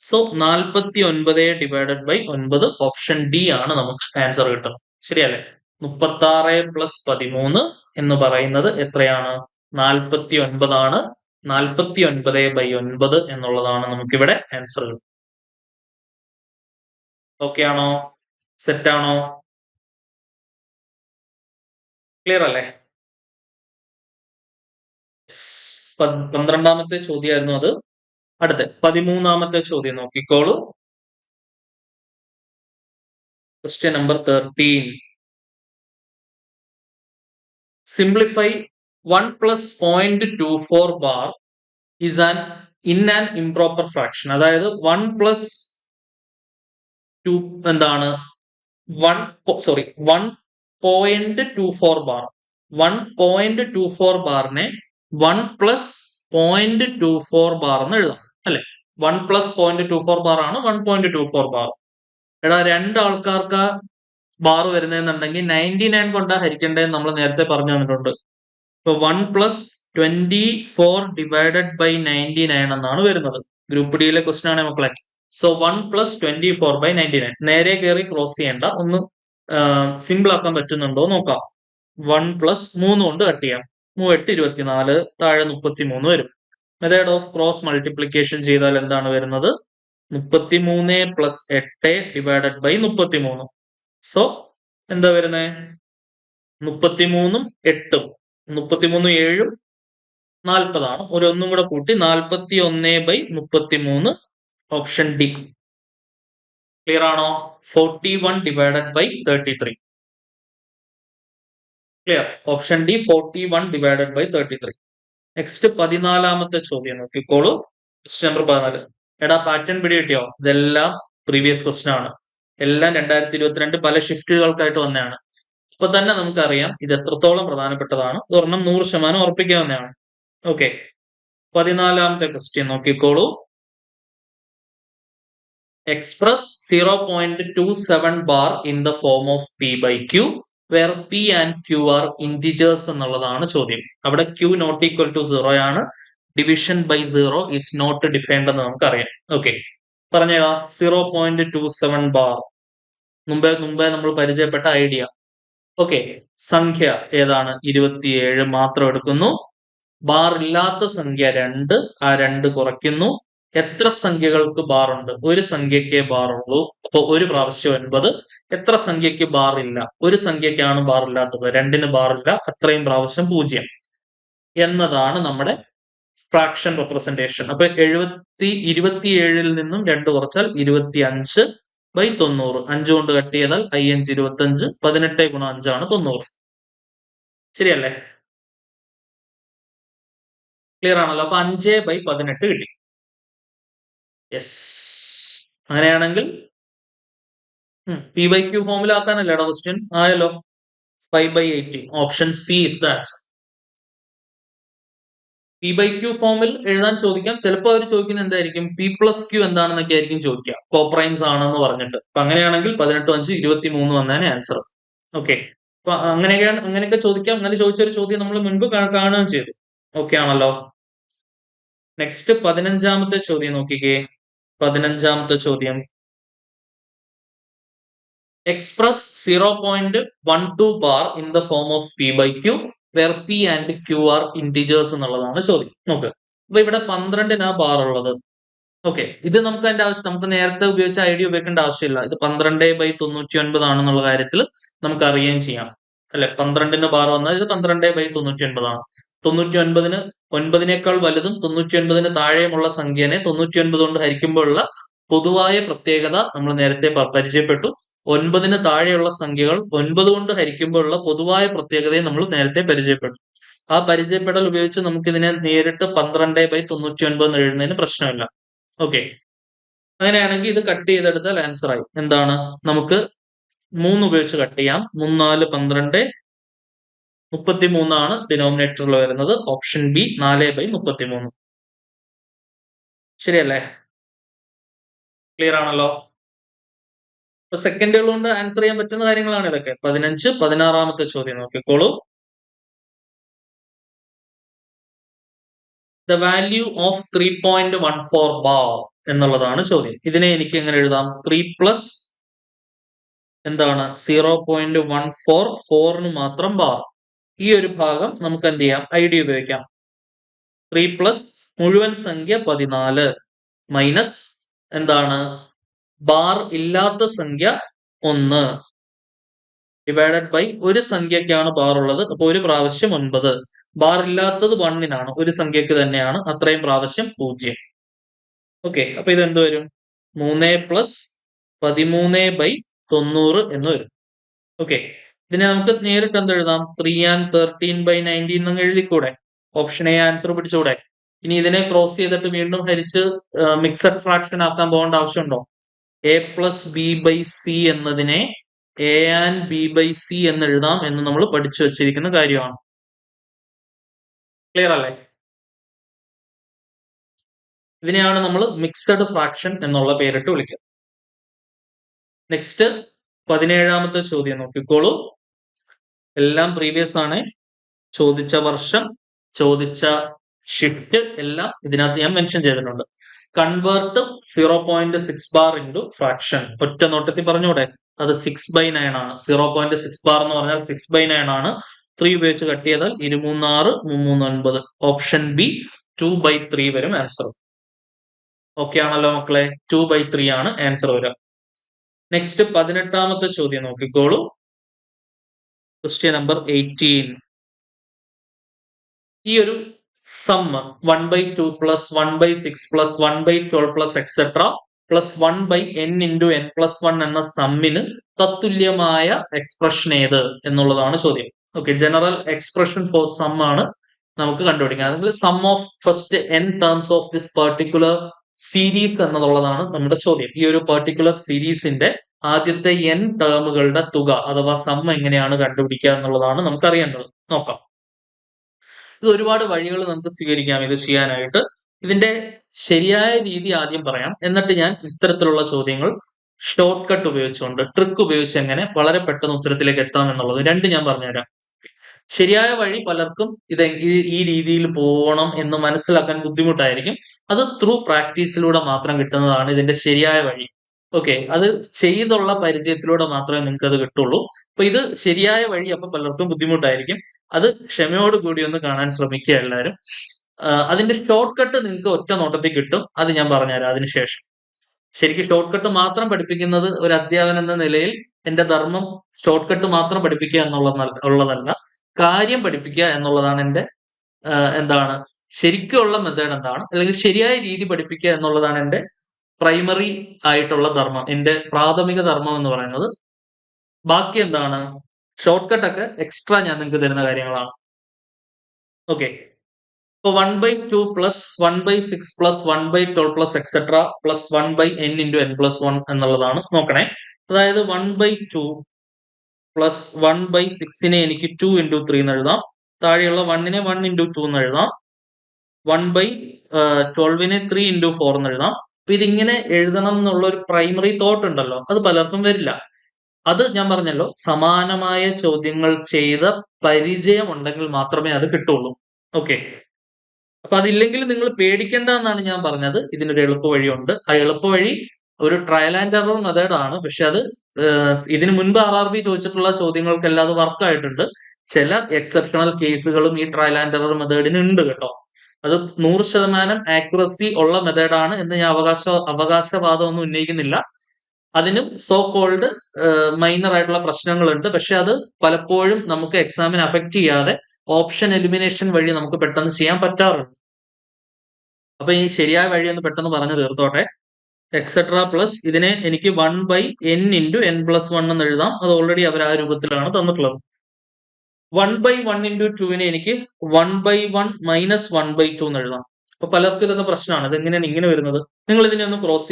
so 49 divided by 9 option D ആണ് നമുക്ക് ആൻസർ കിട്ടും. ശരിയല്ലേ? 36 പ്ലസ് 13 എന്ന് പറയുന്നത് എത്രയാണ്? 49 ആണ്. 49/9 എന്നുള്ളതാണ് നമുക്കിവിടെ ആൻസർ കിട്ടും. ഓക്കെ ആണോ? സെറ്റ് ആണോ? ക്ലിയർ അല്ലേ? 12ാമത്തെ ചോദ്യമായിരുന്നു അത്. അടുത്ത 13ാമത്തെ ചോദ്യം നോക്കിക്കോളൂ. Question number 13. Simplify 1 plus 0.24 bar is an improper fraction. അതായത് 1 പ്ലസ് 2 എന്താണ്? 1.24 ബാർ. 1.24 ബാറിനെ 1 പ്ലസ് 0.24 ബാർ എന്ന് എഴുതാം അല്ലെ. 1 പ്ലസ് 0.24 ബാർ ആണ് 1.24 ബാർ. എടാ, രണ്ടാൾക്കാർക്ക് ബാർ വരുന്നതെന്നുണ്ടെങ്കിൽ 99 കൊണ്ടാ ഹരിക്കേണ്ടതെന്ന് നമ്മൾ നേരത്തെ പറഞ്ഞു തന്നിട്ടുണ്ട്. ഇപ്പൊ 1 പ്ലസ് 24 ഡിവൈഡഡ് ബൈ 99 എന്നാണ് വരുന്നത്. ഗ്രൂപ്പ് ഡിയിലെ ക്വസ്റ്റൻ ആണ് മക്കളെ. So 1 plus 24/99. നേരെ കയറി ക്രോസ് ചെയ്യേണ്ട, ഒന്ന് സിമ്പിൾ ആക്കാൻ പറ്റുന്നുണ്ടോ നോക്കാം. 1 പ്ലസ് 3 കൊണ്ട് കട്ട് ചെയ്യാം. 3 8 24, താഴെ 33 വരും. മെത്തേഡ് ഓഫ് ക്രോസ് മൾട്ടിപ്ലിക്കേഷൻ ചെയ്താൽ എന്താണ് വരുന്നത്? 33 പ്ലസ് 8 ഡിവൈഡഡ് ബൈ 33. സോ എന്താ വരുന്നത്? 33ഉം 8ഉം 33 7ഉം 40 ആണ്. ഒന്നും കൂടെ കൂട്ടി 41/33. Option D. ക്ലിയർ ആണോ? 41 divided by 33. Clear? Option D 41 divided by 33. Next 14ാമത്തെ ചോദ്യം നോക്കിക്കോളൂ. Question number 14. എടാ, പാറ്റേൺ പിടി കിട്ടിയോ? ഇതെല്ലാം പ്രീവിയസ് ക്വസ്റ്റ്യൻ ആണ്. എല്ലാം 2022 പല ഷിഫ്റ്റുകൾക്കായിട്ട് വന്നതാണ്. ഇപ്പൊ തന്നെ നമുക്കറിയാം ഇത് എത്രത്തോളം പ്രധാനപ്പെട്ടതാണ്. ഒരെണ്ണം 100% ഉറപ്പിക്കാവുന്നതാണ്. ഓക്കെ, 14ാമത്തെ ക്വസ്റ്റ്യൻ നോക്കിക്കോളൂ. Express 0.27 bar in the form of P/Q where P and Q are integers എന്നുള്ളതാണ് ചോദ്യം. അവിടെ Q നോട്ട് ഈക്വൽ ടു 0 ആണ്. Division by 0 is not defined എന്ന് നമുക്കറിയാം. ഓക്കെ, പറഞ്ഞേടാ 0.27 ബാർ മുമ്പേ നമ്മൾ പരിചയപ്പെട്ട ഐഡിയ. ഓക്കെ, സംഖ്യ ഏതാണ്? 27 മാത്രം എടുക്കുന്നു. ബാർ ഇല്ലാത്ത സംഖ്യ 2, ആ 2 കുറയ്ക്കുന്നു. എത്ര സംഖ്യകൾക്ക് ബാർ ഉണ്ട്? ഒരു സംഖ്യയ്ക്ക് ബാർ ഉള്ളൂ, അപ്പൊ ഒരു പ്രാവശ്യം 9. എത്ര സംഖ്യയ്ക്ക് ബാർ ഇല്ല? ഒരു സംഖ്യക്കാണ് ബാർ ഇല്ലാത്തത്, 2ന് ബാർ ഇല്ല, അത്രയും പ്രാവശ്യം 0 എന്നതാണ് നമ്മുടെ ഫ്രാക്ഷൻ റെപ്രസെന്റേഷൻ. അപ്പൊ 27ൽ നിന്നും 2 കുറച്ചാൽ 25/90. 5 കൊണ്ട് കട്ട് ചെയ്താൽ 5 25. 18 × 5 ആണ് 90. ശരിയല്ലേ? ക്ലിയർ ആണല്ലോ? അപ്പൊ 5/18 കിട്ടി. യെസ്, അങ്ങനെയാണെങ്കിൽ P/Q ഫോമിലാക്കാനല്ലേ ക്വസ്റ്റ്യൻ? ആയല്ലോ. 5/18. Option C is the answer. P/Q ഫോമിൽ എഴുതാൻ ചോദിക്കാം. ചിലപ്പോൾ അവർ ചോദിക്കുന്നത് എന്തായിരിക്കും? P+Q എന്താണെന്നൊക്കെ ആയിരിക്കും ചോദിക്കുക, കോപ്രൈംസ് ആണെന്ന് പറഞ്ഞിട്ട്. അപ്പൊ അങ്ങനെയാണെങ്കിൽ 18 5 23 വന്നതിന് ആൻസർ. ഓക്കെ, അപ്പൊ അങ്ങനെയൊക്കെ ചോദിക്കാം. അങ്ങനെ ചോദിച്ചൊരു ചോദ്യം നമ്മൾ മുൻപ് കാണുകയും ചെയ്തു. ഓക്കെ ആണല്ലോ? നെക്സ്റ്റ് 15ാമത്തെ ചോദ്യം നോക്കിക്കേ. 15ാമത്തെ ചോദ്യം, express 0.12 bar in the form of P/Q where P and Q are integers എന്നുള്ളതാണ് ചോദ്യം. നോക്ക്, അപ്പൊ ഇവിടെ 12-നാ ബാർ ഉള്ളത്. ഓക്കെ, ഇത് നമുക്ക് അതിന്റെ ആവശ്യം, നമുക്ക് നേരത്തെ ഉപയോഗിച്ച ഐഡിയ ഉപയോഗിക്കേണ്ട ആവശ്യമില്ല. ഇത് 12/99 ആണെന്നുള്ള കാര്യത്തിൽ നമുക്ക് അറിയുകയും ചെയ്യാം, അല്ലെ? 12-ന് ബാർ വന്നാൽ ഇത് 12/99 ആണ്. 99-ന് 9-നേക്കാൾ വലുതും 99-ന് താഴെയുമുള്ള സംഖ്യനെ 99 കൊണ്ട് ഹരിക്കുമ്പോഴുള്ള പൊതുവായ പ്രത്യേകത നമ്മൾ നേരത്തെ പരിചയപ്പെട്ടു. 9-ന് താഴെയുള്ള സംഖ്യകൾ 9 കൊണ്ട് ഹരിക്കുമ്പോഴുള്ള പൊതുവായ പ്രത്യേകതയെ നമ്മൾ നേരത്തെ പരിചയപ്പെട്ടു. ആ പരിചയപ്പെടൽ ഉപയോഗിച്ച് നമുക്ക് ഇതിനെ നേരിട്ട് 12/99 എന്ന് എഴുതുന്നതിന് പ്രശ്നമില്ല. ഓക്കെ, അങ്ങനെയാണെങ്കിൽ ഇത് കട്ട് ചെയ്തെടുത്താൽ ആൻസർ ആയി. എന്താണ്? നമുക്ക് 3 ഉപയോഗിച്ച് കട്ട് ചെയ്യാം. 3 4 12, 33 ആണ് ഡിനോമിനേറ്ററിൽ വരുന്നത്. Option B 4/33. ശരിയല്ലേ? ക്ലിയർ ആണല്ലോ? അപ്പൊ സെക്കൻഡുകൾ കൊണ്ട് ആൻസർ ചെയ്യാൻ പറ്റുന്ന കാര്യങ്ങളാണ് ഇതൊക്കെ. 15 16ാമത്തെ ചോദ്യം നോക്കിക്കോളൂ. ദ വാല്യൂ ഓഫ് 3.14 ബാർ എന്നുള്ളതാണ് ചോദ്യം. ഇതിനെ എനിക്ക് എങ്ങനെ എഴുതാം? 3 പ്ലസ് എന്താണ് 0.14, 4-ന് മാത്രം ബാർ. ഈ ഒരു ഭാഗം നമുക്ക് എന്ത് ചെയ്യാം? ഐഡിയ ഉപയോഗിക്കാം. 3 പ്ലസ് മുഴുവൻ സംഖ്യ 14 മൈനസ് എന്താണ്? ബാർ ഇല്ലാത്ത സംഖ്യ 1 ഡിവൈഡഡ് ബൈ ഒരു സംഖ്യക്കാണ് ബാർ ഉള്ളത്, അപ്പൊ ഒരു പ്രാവശ്യം 9. ബാർ ഇല്ലാത്തത് 1-നാണ്, ഒരു സംഖ്യക്ക് തന്നെയാണ്, അത്രയും പ്രാവശ്യം 0. ഓക്കെ, അപ്പൊ ഇത് എന്ത് വരും? 3 പ്ലസ് 13/90 എന്ന് വരും. ഓക്കെ, ഇതിനെ നമുക്ക് നേരിട്ട് എന്ത് എഴുതാം? 3 and 13/90 എന്ന് എഴുതിക്കൂടെ? ഓപ്ഷൻ എ ആൻസർ പിടിച്ചൂടെ? ഇനി ഇതിനെ ക്രോസ് ചെയ്തിട്ട് വീണ്ടും ഹരിച്ച് മിക്സഡ് ഫ്രാക്ഷൻ ആക്കാൻ പോകേണ്ട ആവശ്യമുണ്ടോ? A പ്ലസ് B/C എന്നതിനെ A and B/C എന്ന് എഴുതാം എന്ന് നമ്മൾ പഠിച്ചു വെച്ചിരിക്കുന്ന കാര്യമാണ്. ക്ലിയർ അല്ലേ? ഇതിനെയാണ് നമ്മൾ മിക്സഡ് ഫ്രാക്ഷൻ എന്നുള്ള പേരിട്ട് വിളിക്കുക. നെക്സ്റ്റ് 17ാമത്തെ ചോദ്യം നോക്കിക്കോളൂ. എല്ലാം പ്രീവിയസ് ആണ്. ചോദിച്ച വർഷം, ചോദിച്ച ഷിഫ്റ്റ് എല്ലാം ഇതിനകത്ത് ഞാൻ മെൻഷൻ ചെയ്തിട്ടുണ്ട്. Convert 0.6 bar into fraction. ഒറ്റ നോട്ടത്തിൽ പറഞ്ഞൂടെ? അത് 6/9 ആണ്. 0.6 ബാർ എന്ന് പറഞ്ഞാൽ 6/9 ആണ്. 3 ഉപയോഗിച്ച് കട്ട് ചെയ്താൽ 23 6 3 9. ഓപ്ഷൻ ബി 2/3 വരും ആൻസർ. ഓക്കെ ആണല്ലോ മക്കളെ? 2/3 ആണ് ആൻസർ വരിക. നെക്സ്റ്റ് 18ാമത്തെ ചോദ്യം നോക്കിക്കോളൂ. Question number 18. ഈ ഒരു sum 1/2 plus 1/6 plus 1/12 plus etcetera plus 1/n into n plus 1 എന്ന സമ്മിന് തത്തുല്യമായ എക്സ്പ്രഷൻ ഏത് എന്നുള്ളതാണ് ചോദ്യം. Okay, general expression for sum ആണ് നമുക്ക് കണ്ടുപിടിക്കുക. അല്ലെങ്കിൽ sum of first n terms of this particular series എന്നുള്ളതാണ് നമ്മുടെ ചോദ്യം. ഈ ഒരു പെർട്ടിക്കുലർ സീരീസിന്റെ ആദ്യത്തെ n ടേമുകളുടെ തുക അഥവാ സം എങ്ങനെയാണ് കണ്ടുപിടിക്കുക എന്നുള്ളതാണ് നമുക്ക് അറിയേണ്ടത്. നോക്കാം. ഇത് ഒരുപാട് വഴികൾ നമുക്ക് സ്വീകരിക്കാം ഇത് ചെയ്യാനായിട്ട്. ഇതിന്റെ ശരിയായ രീതി ആദ്യം പറയാം, എന്നിട്ട് ഞാൻ ഇത്തരത്തിലുള്ള ചോദ്യങ്ങൾ ഷോർട്ട് കട്ട് ഉപയോഗിച്ചുകൊണ്ട് ട്രിക്ക് ഉപയോഗിച്ച് എങ്ങനെ വളരെ പെട്ടെന്ന് ഉത്തരത്തിലേക്ക് എത്താം എന്നുള്ളത് രണ്ട് ഞാൻ പറഞ്ഞുതരാം. ശരിയായ വഴി പലർക്കും ഇത് ഈ രീതിയിൽ പോകണം എന്ന് മനസ്സിലാക്കാൻ ബുദ്ധിമുട്ടായിരിക്കും. അത് ത്രൂ പ്രാക്ടീസിലൂടെ മാത്രം കിട്ടുന്നതാണ് ഇതിന്റെ ശരിയായ വഴി. ഓക്കെ, അത് ചെയ്തുള്ള പരിചയത്തിലൂടെ മാത്രമേ നിങ്ങൾക്ക് അത് കിട്ടുള്ളൂ. അപ്പൊ ഇത് ശരിയായ വഴി അപ്പൊ പലർക്കും ബുദ്ധിമുട്ടായിരിക്കും. അത് ക്ഷമയോടുകൂടി ഒന്ന് കാണാൻ ശ്രമിക്കുക എല്ലാവരും. അതിന്റെ ഷോർട്ട് കട്ട് നിങ്ങൾക്ക് ഒറ്റ നോട്ടത്തിൽ കിട്ടും, അത് ഞാൻ പറഞ്ഞുതരാം അതിനുശേഷം. ശരിക്കും ഷോർട്ട് കട്ട് മാത്രം പഠിപ്പിക്കുന്നത് ഒരു അധ്യാപകൻ എന്ന നിലയിൽ എന്റെ ധർമ്മം ഷോർട്ട് കട്ട് മാത്രം പഠിപ്പിക്കുക ഉള്ളതല്ല, കാര്യം പഠിപ്പിക്കുക എന്നുള്ളതാണ് എന്റെ എന്താണ് ശരിക്കുള്ള മെത്തേഡ് എന്താണ്, അല്ലെങ്കിൽ ശരിയായ രീതി പഠിപ്പിക്കുക എന്നുള്ളതാണ് എന്റെ പ്രൈമറി ആയിട്ടുള്ള ധർമ്മം, എന്റെ പ്രാഥമിക ധർമ്മം എന്ന് പറയുന്നത്. ബാക്കി എന്താണ് ഷോർട്ട് കട്ട് ഒക്കെ എക്സ്ട്രാ ഞാൻ നിങ്ങൾക്ക് തരുന്ന കാര്യങ്ങളാണ്. ഓക്കെ, ഇപ്പൊ 1/2 plus 1/6 plus 1/12 plus etcetera plus 1/n into n plus 1 എന്നുള്ളതാണ് നോക്കണേ. അതായത് 1/2 പ്ലസ് 1/6നെ എനിക്ക് 2 ഇൻറ്റു 3 എന്ന് എഴുതാം. താഴെയുള്ള 1നെ 1 ഇൻറ്റു 2 എന്ന് എഴുതാം. 1/12നെ 3 ഇൻറ്റു 4 എന്ന് എഴുതാം. അപ്പൊ ഇതിങ്ങനെ എഴുതണം എന്നുള്ള ഒരു പ്രൈമറി തോട്ട് ഉണ്ടല്ലോ, അത് പലർക്കും വരില്ല. അത് ഞാൻ പറഞ്ഞല്ലോ, സമാനമായ ചോദ്യങ്ങൾ ചെയ്ത പരിചയം ഉണ്ടെങ്കിൽ മാത്രമേ അത് കിട്ടുള്ളൂ. ഓക്കെ, അപ്പൊ അതില്ലെങ്കിൽ നിങ്ങൾ പേടിക്കേണ്ട എന്നാണ് ഞാൻ പറഞ്ഞത്. ഇതിനൊരു എളുപ്പ വഴിയുണ്ട്. ആ എളുപ്പ വഴി ഒരു ട്രയൽ ആൻഡ് എറർ മെത്തേഡ് ആണ്. പക്ഷെ അത് ഇതിനു മുൻപ് RRB ചോദിച്ചിട്ടുള്ള ചോദ്യങ്ങൾക്കെല്ലാം അത് വർക്ക് ആയിട്ടുണ്ട്. ചില എക്സെപ്ഷണൽ കേസുകളും ഈ ട്രയൽ ആൻഡ് എറർ മെത്തേഡിന് ഉണ്ട് കേട്ടോ. അത് 100% ആക്യുറസി ഉള്ള മെത്തേഡാണ് എന്ന് ഞാൻ അവകാശവാദം ഒന്നും ഉന്നയിക്കുന്നില്ല. അതിനും സോ കോൾഡ് മൈനർ ആയിട്ടുള്ള പ്രശ്നങ്ങളുണ്ട്. പക്ഷെ അത് പലപ്പോഴും നമുക്ക് എക്സാമിന് അഫക്റ്റ് ചെയ്യാതെ ഓപ്ഷൻ എലിമിനേഷൻ വഴി നമുക്ക് പെട്ടെന്ന് ചെയ്യാൻ പറ്റാറുണ്ട്. അപ്പൊ ഈ ശരിയായ വഴി ഒന്ന് പെട്ടെന്ന് പറഞ്ഞു തീർത്തോട്ടെ. എക്സെട്ര പ്ലസ് ഇതിനെ എനിക്ക് 1/n ഇൻറ്റു n പ്ലസ് 1 എന്ന് എഴുതാം. അത് ഓൾറെഡി അവർ ആ രൂപത്തിലാണ് തന്നിട്ടുള്ളത്. 1/1 ഇൻറ്റു 2നെ എനിക്ക് 1/1 മൈനസ് 1/2 എന്ന് എഴുതാം. അപ്പൊ പലർക്കും ഇതൊക്കെ പ്രശ്നമാണ്. ഇത് എങ്ങനെയാണ് ഇങ്ങനെ വരുന്നത്? നിങ്ങൾ ഇതിനെ ഒന്ന് ക്രോസ്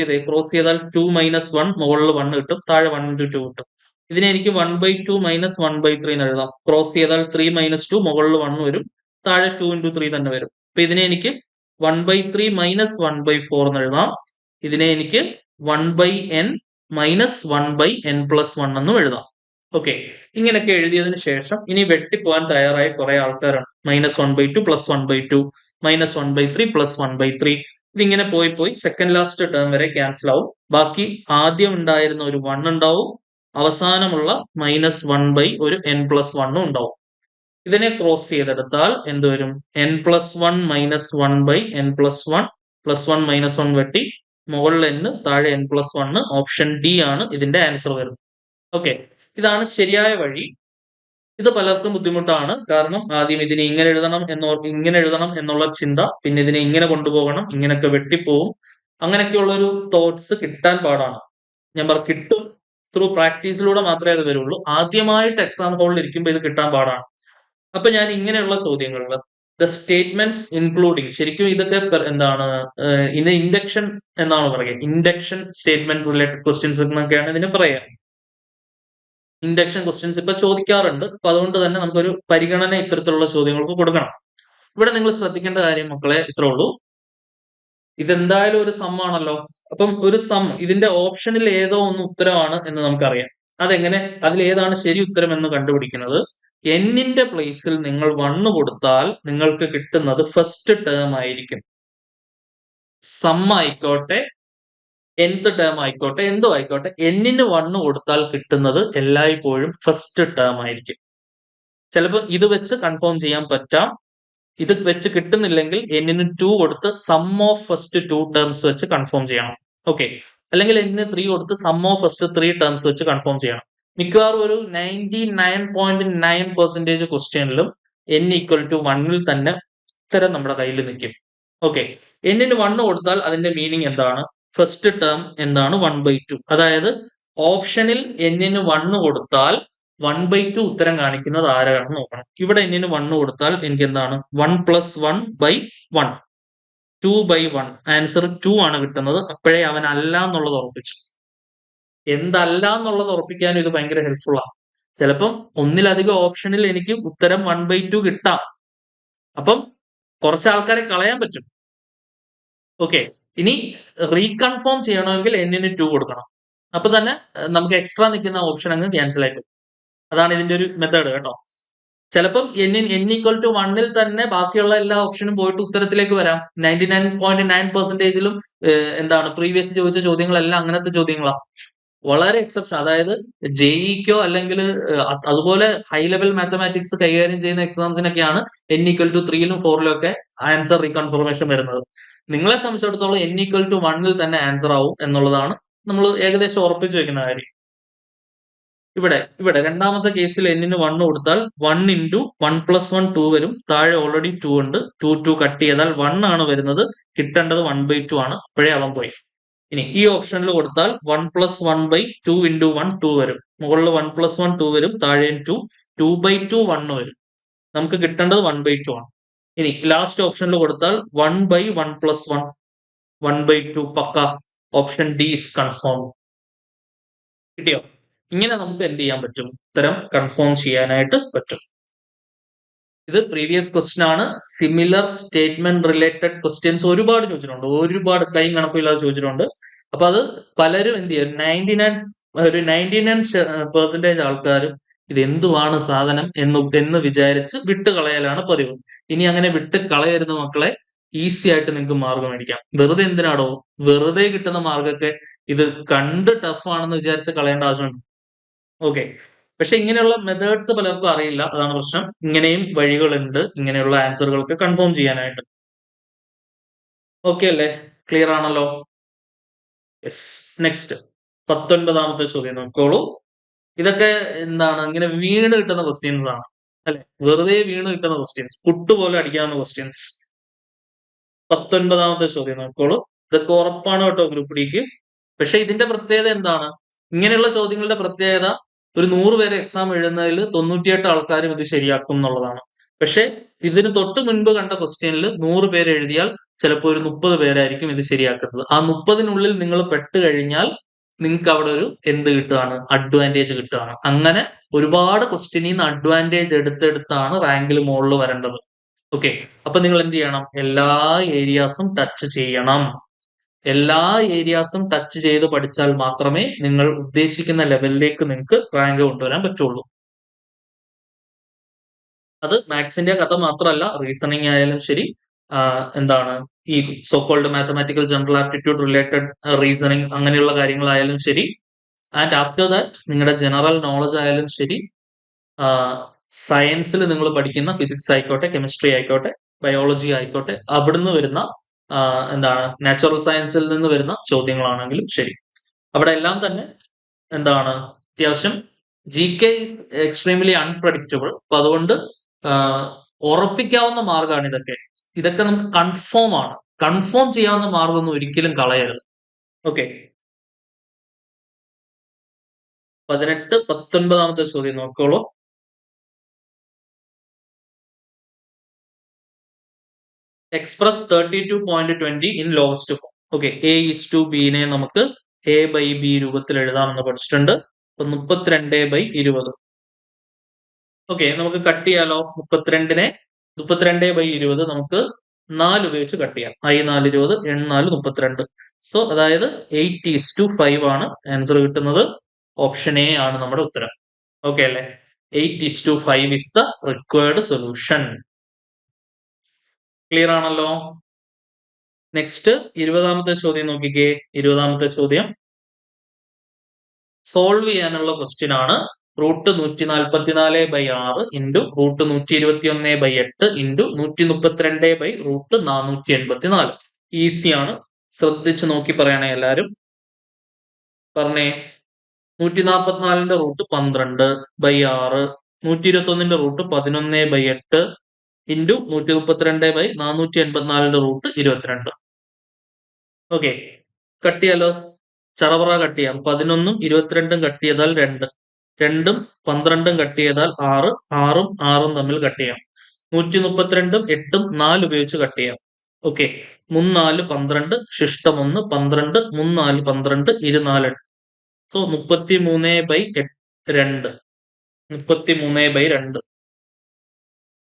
ചെയ്താൽ 2 മൈനസ് 1 മുകളിൽ 1 കിട്ടും, താഴെ 1 ഇൻറ്റു 2 കിട്ടും. ഇതിനെ എനിക്ക് 1/2 മൈനസ് 1/3 എന്ന് എഴുതാം. ക്രോസ് ചെയ്താൽ 3 മൈനസ് 2 മുകളിൽ 1 വരും, താഴെ 2 ഇൻറ്റു 3 തന്നെ വരും. അപ്പൊ ഇതിനെ എനിക്ക് 1/3 മൈനസ് 1/4 എന്ന് എഴുതാം. ഇതിനെ എനിക്ക് 1/n മൈനസ് 1/n പ്ലസ് 1 എന്നും എഴുതാം. ഓക്കെ, ഇങ്ങനെയൊക്കെ എഴുതിയതിനു ശേഷം ഇനി വെട്ടിപ്പോവാൻ തയ്യാറായ കുറെ ആൾക്കാരാണ്. -1/2 പ്ലസ് 1/2 മൈനസ് 1/3 പ്ലസ് 1/3 ഇതിങ്ങനെ പോയി സെക്കൻഡ് ലാസ്റ്റ് ടേം വരെ ക്യാൻസൽ ആവും. ബാക്കി ആദ്യം ഉണ്ടായിരുന്ന ഒരു 1 ഉണ്ടാവും, അവസാനമുള്ള -1 ഒരു n പ്ലസ് 1 ഉണ്ടാവും. ഇതിനെ ക്രോസ് ചെയ്തെടുത്താൽ എന്ത് വരും? n plus 1 minus 1/n plus 1 plus 1 minus 1 വെട്ടി, മുകളിൽ n, താഴെ n പ്ലസ് 1. ഓപ്ഷൻ ഡി ആണ് ഇതിന്റെ ആൻസർ വരുന്നത്. ഓക്കെ, ഇതാണ് ശരിയായ വഴി. ഇത് പലർക്കും ബുദ്ധിമുട്ടാണ്. കാരണം ആദ്യം ഇതിനെ ഇങ്ങനെ എഴുതണം എന്നുള്ള ചിന്ത, പിന്നെ ഇതിനെ ഇങ്ങനെ കൊണ്ടുപോകണം, ഇങ്ങനെയൊക്കെ വെട്ടിപ്പോവും, അങ്ങനെയൊക്കെയുള്ള ഒരു തോട്ട്സ് കിട്ടാൻ പാടാണ്. ഞാൻ കിട്ടും, ത്രൂ പ്രാക്ടീസിലൂടെ മാത്രമേ അത് വരുള്ളൂ. ആദ്യമായിട്ട് എക്സാം ഹോളിൽ ഇരിക്കുമ്പോൾ ഇത് കിട്ടാൻ പാടാണ്. അപ്പൊ ഞാൻ ഇങ്ങനെയുള്ള ചോദ്യങ്ങളിൽ ദ സ്റ്റേറ്റ്മെന്റ്സ് ഇൻക്ലൂഡിങ്, ശരിക്കും ഇതൊക്കെ എന്താണ്, ഇത് ഇൻഡക്ഷൻ എന്നാണ് പറയുക. ഇൻഡക്ഷൻ സ്റ്റേറ്റ്മെന്റ് റിലേറ്റഡ് ക്വസ്റ്റ്യൻസ് എന്നൊക്കെയാണ് ഇതിന് പറയുക. ഇൻഡക്ഷൻ ക്വസ്റ്റ്യൻസ് ഇപ്പൊ ചോദിക്കാറുണ്ട്. അപ്പൊ അതുകൊണ്ട് തന്നെ നമുക്കൊരു പരിഗണന ഇത്തരത്തിലുള്ള ചോദ്യങ്ങൾക്ക് കൊടുക്കണം. ഇവിടെ നിങ്ങൾ ശ്രദ്ധിക്കേണ്ട കാര്യം മക്കളെ ഇത്രേ ഉള്ളൂ. ഇതെന്തായാലും ഒരു സം ആണല്ലോ. അപ്പം ഒരു സം, ഇതിന്റെ ഓപ്ഷനിൽ ഏതോ ഒന്ന് ഉത്തരമാണ് എന്ന് നമുക്കറിയാം. അതെങ്ങനെ, അതിൽ ഏതാണ് ശരി ഉത്തരം എന്ന് കണ്ടുപിടിക്കുന്നത്? എന്നിന്റെ പ്ലേസിൽ നിങ്ങൾ 1 കൊടുത്താൽ നിങ്ങൾക്ക് കിട്ടുന്നത് ഫസ്റ്റ് ടേം ആയിരിക്കും. സം ആയിക്കോട്ടെ, nth ടേം ആയിക്കോട്ടെ, എന്തോ ആയിക്കോട്ടെ, എന്നിന് 1 കൊടുത്താൽ കിട്ടുന്നത് എല്ലായ്പ്പോഴും ഫസ്റ്റ് ടേം ആയിരിക്കും. ചിലപ്പോൾ ഇത് വെച്ച് കൺഫേം ചെയ്യാൻ പറ്റാം. ഇത് വെച്ച് കിട്ടുന്നില്ലെങ്കിൽ എന്നിന് 2 കൊടുത്ത് സം ഓഫ് ഫസ്റ്റ് 2 ടേംസ് വെച്ച് കൺഫേം ചെയ്യണം. ഓക്കെ, അല്ലെങ്കിൽ എന്നിന് 3 കൊടുത്ത് സം ഓഫ് ഫസ്റ്റ് 3 ടേംസ് വെച്ച് കൺഫേം ചെയ്യണം. മിക്കവാറും ഒരു 99.9% ക്വസ്റ്റ്യനിലും n ഈക്വൽ ടു 1ൽ തന്നെ ഉത്തരം നമ്മുടെ കയ്യിൽ നിൽക്കും. ഓക്കെ, എന്നിന് 1 കൊടുത്താൽ അതിന്റെ മീനിങ് എന്താണ്? ഫസ്റ്റ് ടേം എന്താണ്? 1/2. അതായത് ഓപ്ഷനിൽ എന്നിന് 1 കൊടുത്താൽ 1/2 ഉത്തരം കാണിക്കുന്നത് ആരാണെന്ന് നോക്കണം. ഇവിടെ എന്നിന് 1 കൊടുത്താൽ എനിക്ക് എന്താണ്? 1 പ്ലസ് 1/1, 2/1. ആൻസർ 2 ആണ് കിട്ടുന്നത്. അപ്പോഴേ അവൻ അല്ല എന്നുള്ളത് ഉറപ്പിച്ചു. എന്തല്ല എന്നുള്ളത് ഉറപ്പിക്കാനും ഇത് ഭയങ്കര ഹെൽപ്ഫുൾ ആണ്. ചിലപ്പം ഒന്നിലധികം ഓപ്ഷനിൽ എനിക്ക് ഉത്തരം 1/2 കിട്ടാം. അപ്പം കുറച്ച് ആൾക്കാരെ കളയാൻ പറ്റും. ഓക്കെ, ഇനി റീകൺഫേം ചെയ്യണമെങ്കിൽ n-ന് 2 കൊടുക്കണം. അപ്പൊ തന്നെ നമുക്ക് എക്സ്ട്രാ നിൽക്കുന്ന ഓപ്ഷൻ അങ്ങ് ക്യാൻസൽ ആയി പോകും. അതാണ് ഇതിന്റെ ഒരു മെത്തേഡ് കേട്ടോ. ചിലപ്പം n=1 തന്നെ ബാക്കിയുള്ള എല്ലാ ഓപ്ഷനും പോയിട്ട് ഉത്തരത്തിലേക്ക് വരാം. 99.9%ലും എന്താണ് പ്രീവിയസ് ചോദിച്ച ചോദ്യങ്ങളെല്ലാം അങ്ങനത്തെ ചോദ്യങ്ങളാണ്. വളരെ എക്സെപ്ഷൻ, അതായത് ജെഇക്കോ അല്ലെങ്കിൽ അതുപോലെ ഹൈ ലെവൽ മാത്തമാറ്റിക്സ് കൈകാര്യം ചെയ്യുന്ന എക്സാംസിനൊക്കെയാണ് n=3ലും 4ലും ഒക്കെ ആൻസർ റീകൺഫർമേഷൻ വരുന്നത്. നിങ്ങളെ സംബന്ധിച്ചിടത്തോളം n=1 തന്നെ ആൻസർ ആവും എന്നുള്ളതാണ് നമ്മൾ ഏകദേശം ഉറപ്പിച്ചു വെക്കുന്ന കാര്യം. ഇവിടെ രണ്ടാമത്തെ കേസിൽ n-ന് 1 കൊടുത്താൽ 1 × 1 + 1 2 വരും. താഴെ ഓൾറെഡി 2 ഉണ്ട്. 2 കട്ട് ചെയ്താൽ 1 ആണ് വരുന്നത്. കിട്ടേണ്ടത് 1/2 ആണ്. അപ്പോഴേ അവൻ പോയി. ഇനി ഈ ഓപ്ഷനിൽ കൊടുത്താൽ 1 + 1/2 × 1 2 വരും. മുകളിൽ 1 + 1 2 വരും. താഴെ 2/2 1 വരും. നമുക്ക് കിട്ടേണ്ടത് 1/2 ആണ്. ഇനി ലാസ്റ്റ് ഓപ്ഷനിൽ കൊടുത്താൽ 1/1 + 1 1/2 പക്ക. Option D is confirm. കിട്ടിയോ? ഇങ്ങനെ നമുക്ക് എന്ത് ചെയ്യാൻ പറ്റും? ഉത്തരം കൺഫേം ചെയ്യാനായിട്ട് പറ്റും. ഇത് പ്രീവിയസ് ക്വസ്റ്റ്യൻ ആണ്. സിമിലർ സ്റ്റേറ്റ്മെന്റ് റിലേറ്റഡ് ക്വസ്റ്റ്യൻസ് ഒരുപാട് ചോദിച്ചിട്ടുണ്ട്. ഒരുപാട് കൈയും കണക്കില്ലാതെ ചോദിച്ചിട്ടുണ്ട്. അപ്പൊ അത് പലരും എന്ത് ചെയ്യും, 99% ആൾക്കാരും ഇത് എന്തുവാണ് സാധനം എന്ന് വിചാരിച്ച് വിട്ട് കളയലാണ് പതിവ്. ഇനി അങ്ങനെ വിട്ട് കളയരുത് മക്കളെ. ഈസി ആയിട്ട് നിങ്ങൾക്ക് മാർക്ക് മേടിക്കാം. വെറുതെ എന്തിനാടോ, വെറുതെ കിട്ടുന്ന മാർക്കൊക്കെ ഇത് കണ്ട് ടഫ് ആണെന്ന് വിചാരിച്ച് കളയേണ്ട ആവശ്യമുണ്ട്. ഓക്കെ, പക്ഷെ ഇങ്ങനെയുള്ള മെത്തേഡ്സ് പലർക്കും അറിയില്ല. അതാണ് പ്രശ്നം. ഇങ്ങനെയും വഴികളുണ്ട് ഇങ്ങനെയുള്ള ആൻസറുകൾക്ക് കൺഫേം ചെയ്യാനായിട്ട്. ഓക്കെ അല്ലേ? ക്ലിയർ ആണല്ലോ? യെസ്. നെക്സ്റ്റ് 19ാമത്തെ ചോദ്യം നോക്കോളൂ. ഇതൊക്കെ എന്താണ്, ഇങ്ങനെ വീണ് കിട്ടുന്ന ക്വസ്റ്റ്യൻസ് ആണ് അല്ലെ? വെറുതെ വീണ് കിട്ടുന്ന ക്വസ്റ്റ്യൻസ്, പുട്ടുപോലെ അടിക്കാവുന്ന ക്വസ്റ്റ്യൻസ്. 19ാമത്തെ ചോദ്യം നോക്കോളൂ. ഇതൊക്കെ ഉറപ്പാണ് കേട്ടോ ഗ്രൂപ്പ് ഡിക്ക്. പക്ഷെ ഇതിന്റെ പ്രത്യേകത എന്താണ്? ഇങ്ങനെയുള്ള ചോദ്യങ്ങളുടെ പ്രത്യേകത, ഒരു 100 പേര് എക്സാം എഴുതുന്നതിൽ 98 ആൾക്കാരും ഇത് ശരിയാക്കും എന്നുള്ളതാണ്. പക്ഷെ ഇതിന് തൊട്ട് മുൻപ് കണ്ട ക്വസ്റ്റ്യനിൽ 100 പേര് എഴുതിയാൽ ചിലപ്പോൾ ഒരു 30 പേരായിരിക്കും ഇത് ശരിയാക്കുന്നത്. ആ 30-നുള്ളിൽ നിങ്ങൾ പെട്ട് കഴിഞ്ഞാൽ നിങ്ങൾക്ക് അവിടെ ഒരു എന്ത് കിട്ടുകയാണ്? അഡ്വാൻറ്റേജ് കിട്ടുകയാണ്. അങ്ങനെ ഒരുപാട് ക്വസ്റ്റ്യനിൽ നിന്ന് അഡ്വാൻറ്റേജ് എടുത്തെടുത്താണ് റാങ്കിൽ മുകളിൽ വരേണ്ടത്. ഓക്കെ, അപ്പൊ നിങ്ങൾ എന്ത് ചെയ്യണം? എല്ലാ ഏരിയാസും ടച്ച് ചെയ്യണം. എല്ലാ ഏരിയാസും ടച്ച് ചെയ്ത് പഠിച്ചാൽ മാത്രമേ നിങ്ങൾ ഉദ്ദേശിക്കുന്ന ലെവലിലേക്ക് നിങ്ങൾക്ക് റാങ്ക് കൊണ്ടുവരാൻ പറ്റുള്ളൂ. അത് മാത്സിന്റെ കഥ മാത്രമല്ല, റീസണിങ് ആയാലും ശരി, എന്താണ് ഈ so-called mathematical general aptitude related reasoning അങ്ങനെയുള്ള കാര്യങ്ങളായാലും ശരി, ആൻഡ് ആഫ്റ്റർ ദാറ്റ് നിങ്ങളുടെ ജനറൽ നോളജ് ആയാലും ശരി, സയൻസിൽ നിങ്ങൾ പഠിക്കുന്ന ഫിസിക്സ് ആയിക്കോട്ടെ, കെമിസ്ട്രി ആയിക്കോട്ടെ, ബയോളജി ആയിക്കോട്ടെ, അവിടുന്ന് വരുന്ന എന്താണ് നാച്ചുറൽ സയൻസിൽ നിന്ന് വരുന്ന ചോദ്യങ്ങളാണെങ്കിലും ശരി, അവിടെ എല്ലാം തന്നെ എന്താണ് അത്യാവശ്യം GK ഈസ് എക്സ്ട്രീംലി അൺപ്രഡിക്റ്റബിൾ. അപ്പൊ അതുകൊണ്ട് ഉറപ്പിക്കാവുന്ന മാർഗമാണ് ഇതൊക്കെ. ഇതൊക്കെ നമുക്ക് കൺഫേം ആണ്. കൺഫേം ചെയ്യാവുന്ന മാർഗമൊന്നും ഒരിക്കലും കളയരുത്. ഓക്കെ, 19ാമത്തെ ചോദ്യം നോക്കോളൂ. Express 32.20 in lowest form. Okay, A:B നമുക്ക് A/B രൂപത്തിൽ എഴുതാമെന്ന് പഠിച്ചിട്ടുണ്ട്. അപ്പൊ 32/20. ഓക്കെ, നമുക്ക് കട്ട് ചെയ്യാലോ. 32/20 നമുക്ക് 4 ഉപയോഗിച്ച് കട്ട് ചെയ്യാം. I4 20, N4 32. സോ അതായത് 8:5 ആണ് ആൻസർ കിട്ടുന്നത്. ഓപ്ഷൻ എ ആണ് നമ്മുടെ ഉത്തരം. ഓക്കെ അല്ലെ? 8:5 is the required solution. Clear ആണല്ലോ? നെക്സ്റ്റ് 20ാമത്തെ ചോദ്യം നോക്കിക്കേ. 20ാമത്തെ ചോദ്യം സോൾവ് ചെയ്യാനുള്ള ക്വസ്റ്റ്യൻ ആണ്. √144/6 ഇൻറ്റു √121/8 ഇൻറ്റു 132/484. ഈസി ആണ്. ശ്രദ്ധിച്ചു നോക്കി പറയണേ എല്ലാരും. പറഞ്ഞേ. 144ന്റെ റൂട്ട് 12/6, 121ന്റെ റൂട്ട് 11/8 ഇൻറ്റു 132/484ന്റെ റൂട്ട് 22. ഓക്കെ, കട്ട് ചെയ്യാലോ. ചറപറ കട്ട് ചെയ്യാം. 11ഉം 22ഉം കട്ട് ചെയ്താൽ 2, 2ഉം 12ഉം കട്ട് ചെയ്താൽ 6, 6ഉം 6ഉം തമ്മിൽ കട്ട് ചെയ്യാം. 132ഉം 8ഉം 4 ഉപയോഗിച്ച് കട്ട് ചെയ്യാം. ഓക്കെ, 3 4 12, ശിഷ്ടം 1 12, 3 4 12, 24 8. സോ 33/2. 33/2.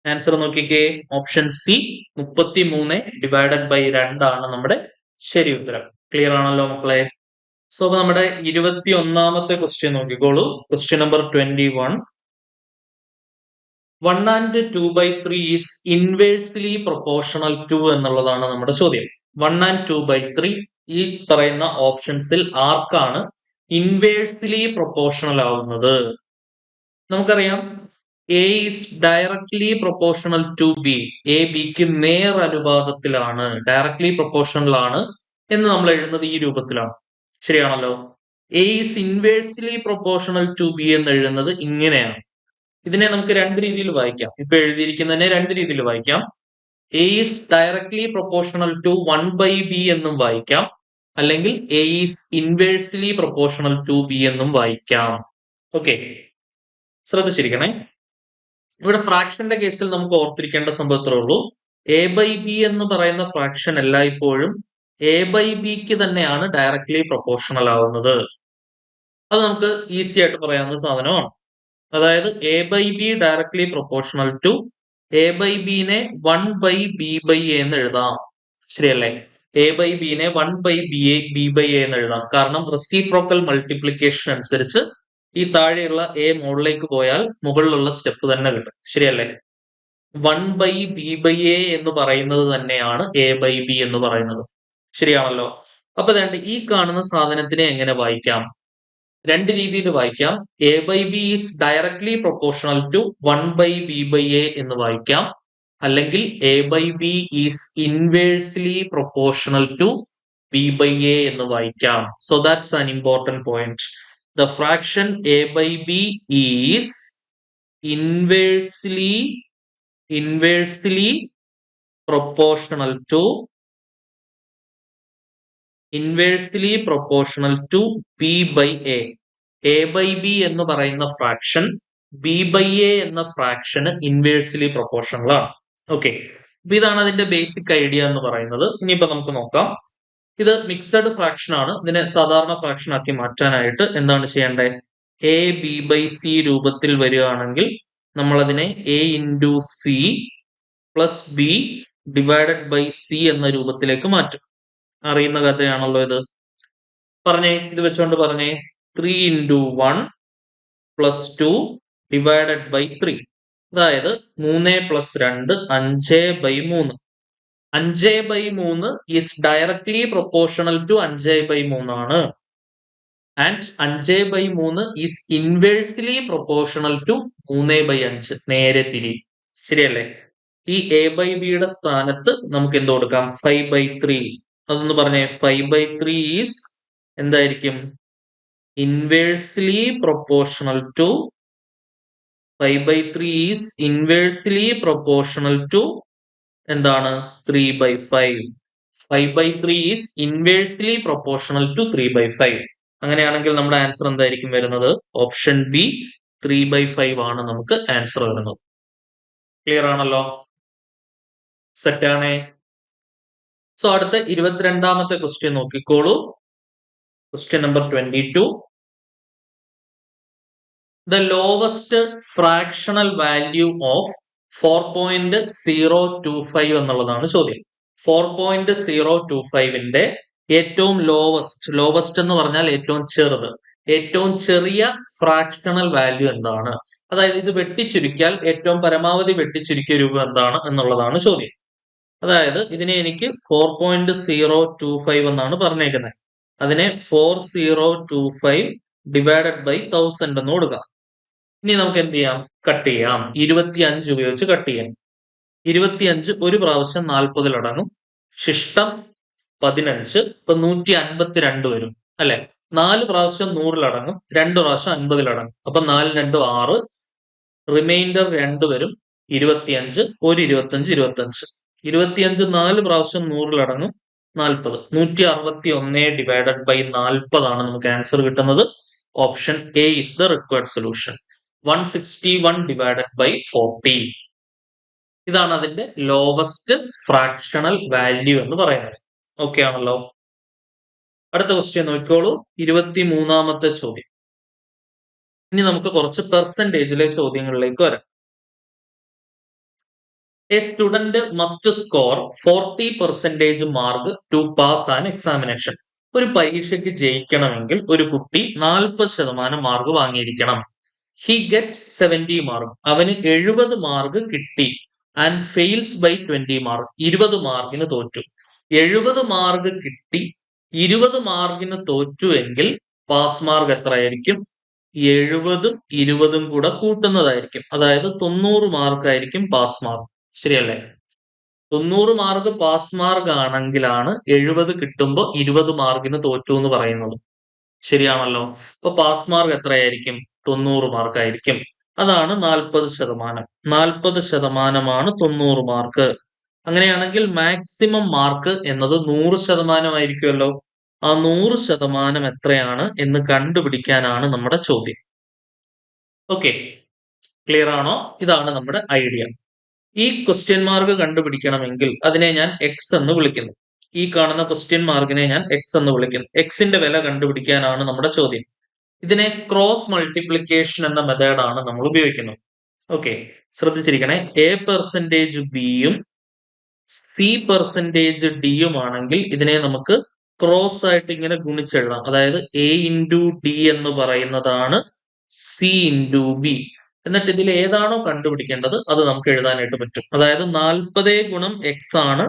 ആൻസർ നോക്കിക്കേ, ഓപ്ഷൻ സി 33/2 ആണ് നമ്മുടെ ശരി ഉത്തരം. ക്ലിയർ ആണല്ലോ മക്കളെ? സോ നമ്മുടെ 21ാമത്തെ ക്വസ്റ്റ്യൻ നോക്കിക്കോളൂ. Question number 21. 1 and 2/3 is inversely proportional to എന്നുള്ളതാണ് നമ്മുടെ ചോദ്യം. 1 and 2/3 ഈ പറയുന്ന ഓപ്ഷൻസിൽ ആർക്കാണ് ഇൻവേഴ്സ്ലി പ്രൊപ്പോർഷണൽ ആവുന്നത്? നമുക്കറിയാം A is directly proportional to B. A ബിക്ക് നേർ അനുപാതത്തിലാണ്, ഡയറക്ട്ലി പ്രൊപ്പോർഷണൽ ആണ് എന്ന് നമ്മൾ എഴുതുന്നത് ഈ രൂപത്തിലാണ്. ശരിയാണല്ലോ? A is inversely proportional to B എന്ന് എഴുതുന്നത് ഇങ്ങനെയാണ്. ഇതിനെ നമുക്ക് രണ്ട് രീതിയിൽ വായിക്കാം. ഇപ്പൊ എഴുതിയിരിക്കുന്നതിനെ രണ്ട് രീതിയിൽ വായിക്കാം. A is directly proportional to 1/b എന്നും വായിക്കാം, അല്ലെങ്കിൽ A is inversely proportional to B എന്നും വായിക്കാം. ഓക്കെ, ശ്രദ്ധിച്ചിരിക്കണേ. ഇവിടെ ഫ്രാക്ഷന്റെ കേസിൽ നമുക്ക് ഓർത്തിരിക്കേണ്ട സംഭവത്രേ ഉള്ളൂ, a/b എന്ന് പറയുന്ന ഫ്രാക്ഷൻ എല്ലായ്പ്പോഴും a/bക്ക് തന്നെയാണ് ഡയറക്ട്ലി പ്രൊപ്പോർഷണൽ ആവുന്നത്. അത് നമുക്ക് ഈസി ആയിട്ട് പറയാവുന്ന സാധനമാണ്. അതായത് a/b directly proportional to a/bനെ 1/b/a എന്ന് എഴുതാം. ശരിയല്ലേ? a/bനെ 1/b/a എന്ന് എഴുതാം. കാരണം റെസിപ്രോക്കൽ മൾട്ടിപ്ലിക്കേഷൻ അനുസരിച്ച് ഈ താഴെയുള്ള a മുകളിലേക്ക് പോയാൽ മുകളിലുള്ള സ്റ്റെപ്പ് തന്നെ കിട്ടും. ശരിയല്ലേ? 1/b/a എന്ന് പറയുന്നത് തന്നെയാണ് a/b എന്ന് പറയുന്നത്. ശരിയാണല്ലോ? അപ്പൊ വേണ്ട ഈ കാണുന്ന സാധനത്തിനെ എങ്ങനെ വായിക്കാം? രണ്ട് രീതിയിൽ വായിക്കാം. a/b is directly proportional to 1/b/a എന്ന് വായിക്കാം, അല്ലെങ്കിൽ a/b is inversely proportional to b/a എന്ന് വായിക്കാം. So that's an important point. The fraction a/b is inversely proportional to b/a. a/b എന്ന് പറയുന്ന ഫ്രാക്ഷൻ b/a എന്ന ഫ്രാക്ഷന് ഇൻവേഴ്സ്ലി പ്രൊപ്പോർഷണൽ ആണ്. ഓക്കെ, അപ്പൊ ഇതാണ് അതിന്റെ ബേസിക് ഐഡിയ എന്ന് പറയുന്നത്. ഇനിയിപ്പോ നമുക്ക് നോക്കാം. ഇത് മിക്സഡ് ഫ്രാക്ഷൻ ആണ്. ഇതിനെ സാധാരണ ഫ്രാക്ഷൻ ആക്കി മാറ്റാനായിട്ട് എന്താണ് ചെയ്യേണ്ടത്? a/b/c രൂപത്തിൽ വരികയാണെങ്കിൽ നമ്മൾ അതിനെ a/c plus b divided by c എന്ന രൂപത്തിലേക്ക് മാറ്റും. അറിയുന്ന കഥയാണല്ലോ ഇത്. പറഞ്ഞേ, ഇത് വെച്ചോണ്ട് പറഞ്ഞേ. 3 × 1 പ്ലസ് 2 ഡിവൈഡഡ് ബൈ 3. അതായത് 3 + 2 5/3. 5/3 ഈസ് ഡയറക്ട്ലി പ്രൊപ്പോർഷണൽ ടു 5/3 ആണ്. And 5/3 is inversely proportional to 3/5. നേരെ തിരി. ശരിയല്ലേ? ഈ a/bയുടെ സ്ഥാനത്ത് നമുക്ക് എന്ത് കൊടുക്കാം? 5/3. അതൊന്ന് പറഞ്ഞേ. 5/3 ഈസ് എന്തായിരിക്കും? Inversely proportional to 5/3 is inversely proportional to എന്താണ്? 3/5. 5/3 ഈസ് ഇൻവേഴ്സ്ലി പ്രൊപ്പോർഷണൽ ടു 3/5. അങ്ങനെയാണെങ്കിൽ നമ്മുടെ ആൻസർ എന്തായിരിക്കും വരുന്നത്? ഓപ്ഷൻ ബി 3/5 ആണ് നമുക്ക് ആൻസർ വരുന്നത്. ക്ലിയർ ആണല്ലോ? സെറ്റ് ആണേ? സോ അടുത്ത 22ാമത്തെ ക്വസ്റ്റ്യൻ നോക്കിക്കോളൂ. Question number 22. The lowest fractional value of 4.025 എന്നുള്ളതാണ് ചോദ്യം. 4.025ന്റെ ഏറ്റവും ലോവസ്റ്റ് എന്ന് പറഞ്ഞാൽ ഏറ്റവും ചെറുത്, ഏറ്റവും ചെറിയ ഫ്രാക്ഷണൽ വാല്യൂ എന്താണ്? അതായത് ഇത് വെട്ടിച്ചുരുക്കിയാൽ ഏറ്റവും പരമാവധി വെട്ടിച്ചുരുക്കിയ രൂപം എന്താണ് എന്നുള്ളതാണ് ചോദ്യം. അതായത് ഇതിനെ എനിക്ക് 4.025 എന്നാണ് പറഞ്ഞേക്കുന്നത്. അതിനെ 4025 ഡിവൈഡഡ് ബൈ 1000 എന്ന് കൊടുക്കാം. ഇനി നമുക്ക് എന്ത് ചെയ്യാം? കട്ട് ചെയ്യാം. 25 ഉപയോഗിച്ച് കട്ട് ചെയ്യാം. 25 ഒരു പ്രാവശ്യം 40 അടങ്ങും. ശിഷ്ടം 15. ഇപ്പൊ 152 വരും അല്ലെ? 4 പ്രാവശ്യം 100 അടങ്ങും. 2 പ്രാവശ്യം 50 അടങ്ങും. അപ്പൊ 4 2 6. റിമൈൻഡർ 2 വരും. 25 ഒരു 25 25 4 പ്രാവശ്യം 100 അടങ്ങും. 40. 161 ഡിവൈഡഡ് ബൈ 40 ആണ് നമുക്ക് ആൻസർ കിട്ടുന്നത്. Option A is the required solution. 161 divided by 40. ഇതാണ് അതിന്റെ ലോവസ്റ്റ് ഫ്രാക്ഷണൽ വാല്യൂ എന്ന് പറയുന്നത്. ഓക്കെ ആണല്ലോ? അടുത്ത ക്വസ്റ്റ്യൻ നോക്കിക്കോളൂ. 23ാമത്തെ ചോദ്യം. ഇനി നമുക്ക് കുറച്ച് പെർസെന്റേജിലെ ചോദ്യങ്ങളിലേക്ക് വരാം. A student must score 40% mark to pass an examination. ഒരു പരീക്ഷയ്ക്ക് ജയിക്കണമെങ്കിൽ ഒരു കുട്ടി 40% മാർക്ക് വാങ്ങിയിരിക്കണം. He get 70 mark. അവന് 70 മാർക്ക് കിട്ടി. And fails by 20 mark. 20 മാർക്കിന് തോറ്റു. 70 മാർക്ക് കിട്ടി 20 മാർക്കിന് തോറ്റു എങ്കിൽ പാസ് മാർക്ക് എത്രയായിരിക്കും? 70ഉം 20ഉം കൂടെ കൂട്ടുന്നതായിരിക്കും. അതായത് 90 മാർക്ക് ആയിരിക്കും പാസ് മാർക്ക്. ശരിയല്ലേ? 90 മാർക്ക് പാസ് മാർക്ക് ആണെങ്കിലാണ് 70 കിട്ടുമ്പോൾ 20 മാർക്കിന് തോറ്റു എന്ന് പറയുന്നത്. ശരിയാണല്ലോ? അപ്പൊ പാസ് മാർക്ക് എത്രയായിരിക്കും? 90 മാർക്ക് ആയിരിക്കും. അതാണ് 40%. 40%മാണ് 90 മാർക്ക്. അങ്ങനെയാണെങ്കിൽ മാക്സിമം മാർക്ക് എന്നത് 100% ആയിരിക്കുമല്ലോ. ആ 100% എത്രയാണ് എന്ന് കണ്ടുപിടിക്കാനാണ് നമ്മുടെ ചോദ്യം. ഓക്കെ, ക്ലിയർ ആണോ? ഇതാണ് നമ്മുടെ ഐഡിയ. ഈ ക്വസ്റ്റ്യൻ മാർക്ക് കണ്ടുപിടിക്കണമെങ്കിൽ അതിനെ ഞാൻ എക്സ് എന്ന് വിളിക്കുന്നു. ഈ കാണുന്ന ക്വസ്റ്റ്യൻ മാർക്കിനെ ഞാൻ എക്സ് എന്ന് വിളിക്കുന്നു. എക്സിന്റെ വില കണ്ടുപിടിക്കാനാണ് നമ്മുടെ ചോദ്യം. ഇതിനെ ക്രോസ് മൾട്ടിപ്ലിക്കേഷൻ എന്ന മെത്തേഡാണ് നമ്മൾ ഉപയോഗിക്കുന്നത്. ഓക്കെ, ശ്രദ്ധിച്ചിരിക്കണേ. A% ബിയും C%D ആണെങ്കിൽ ഇതിനെ നമുക്ക് ക്രോസ് ആയിട്ട് ഇങ്ങനെ ഗുണിച്ചെഴുതാം. അതായത് A×D എന്ന് പറയുന്നതാണ് C×B. എന്നിട്ട് ഇതിൽ ഏതാണോ കണ്ടുപിടിക്കേണ്ടത് അത് നമുക്ക് എഴുതാനായിട്ട് പറ്റും. അതായത് 40 ഗുണം എക്സ് ആണ്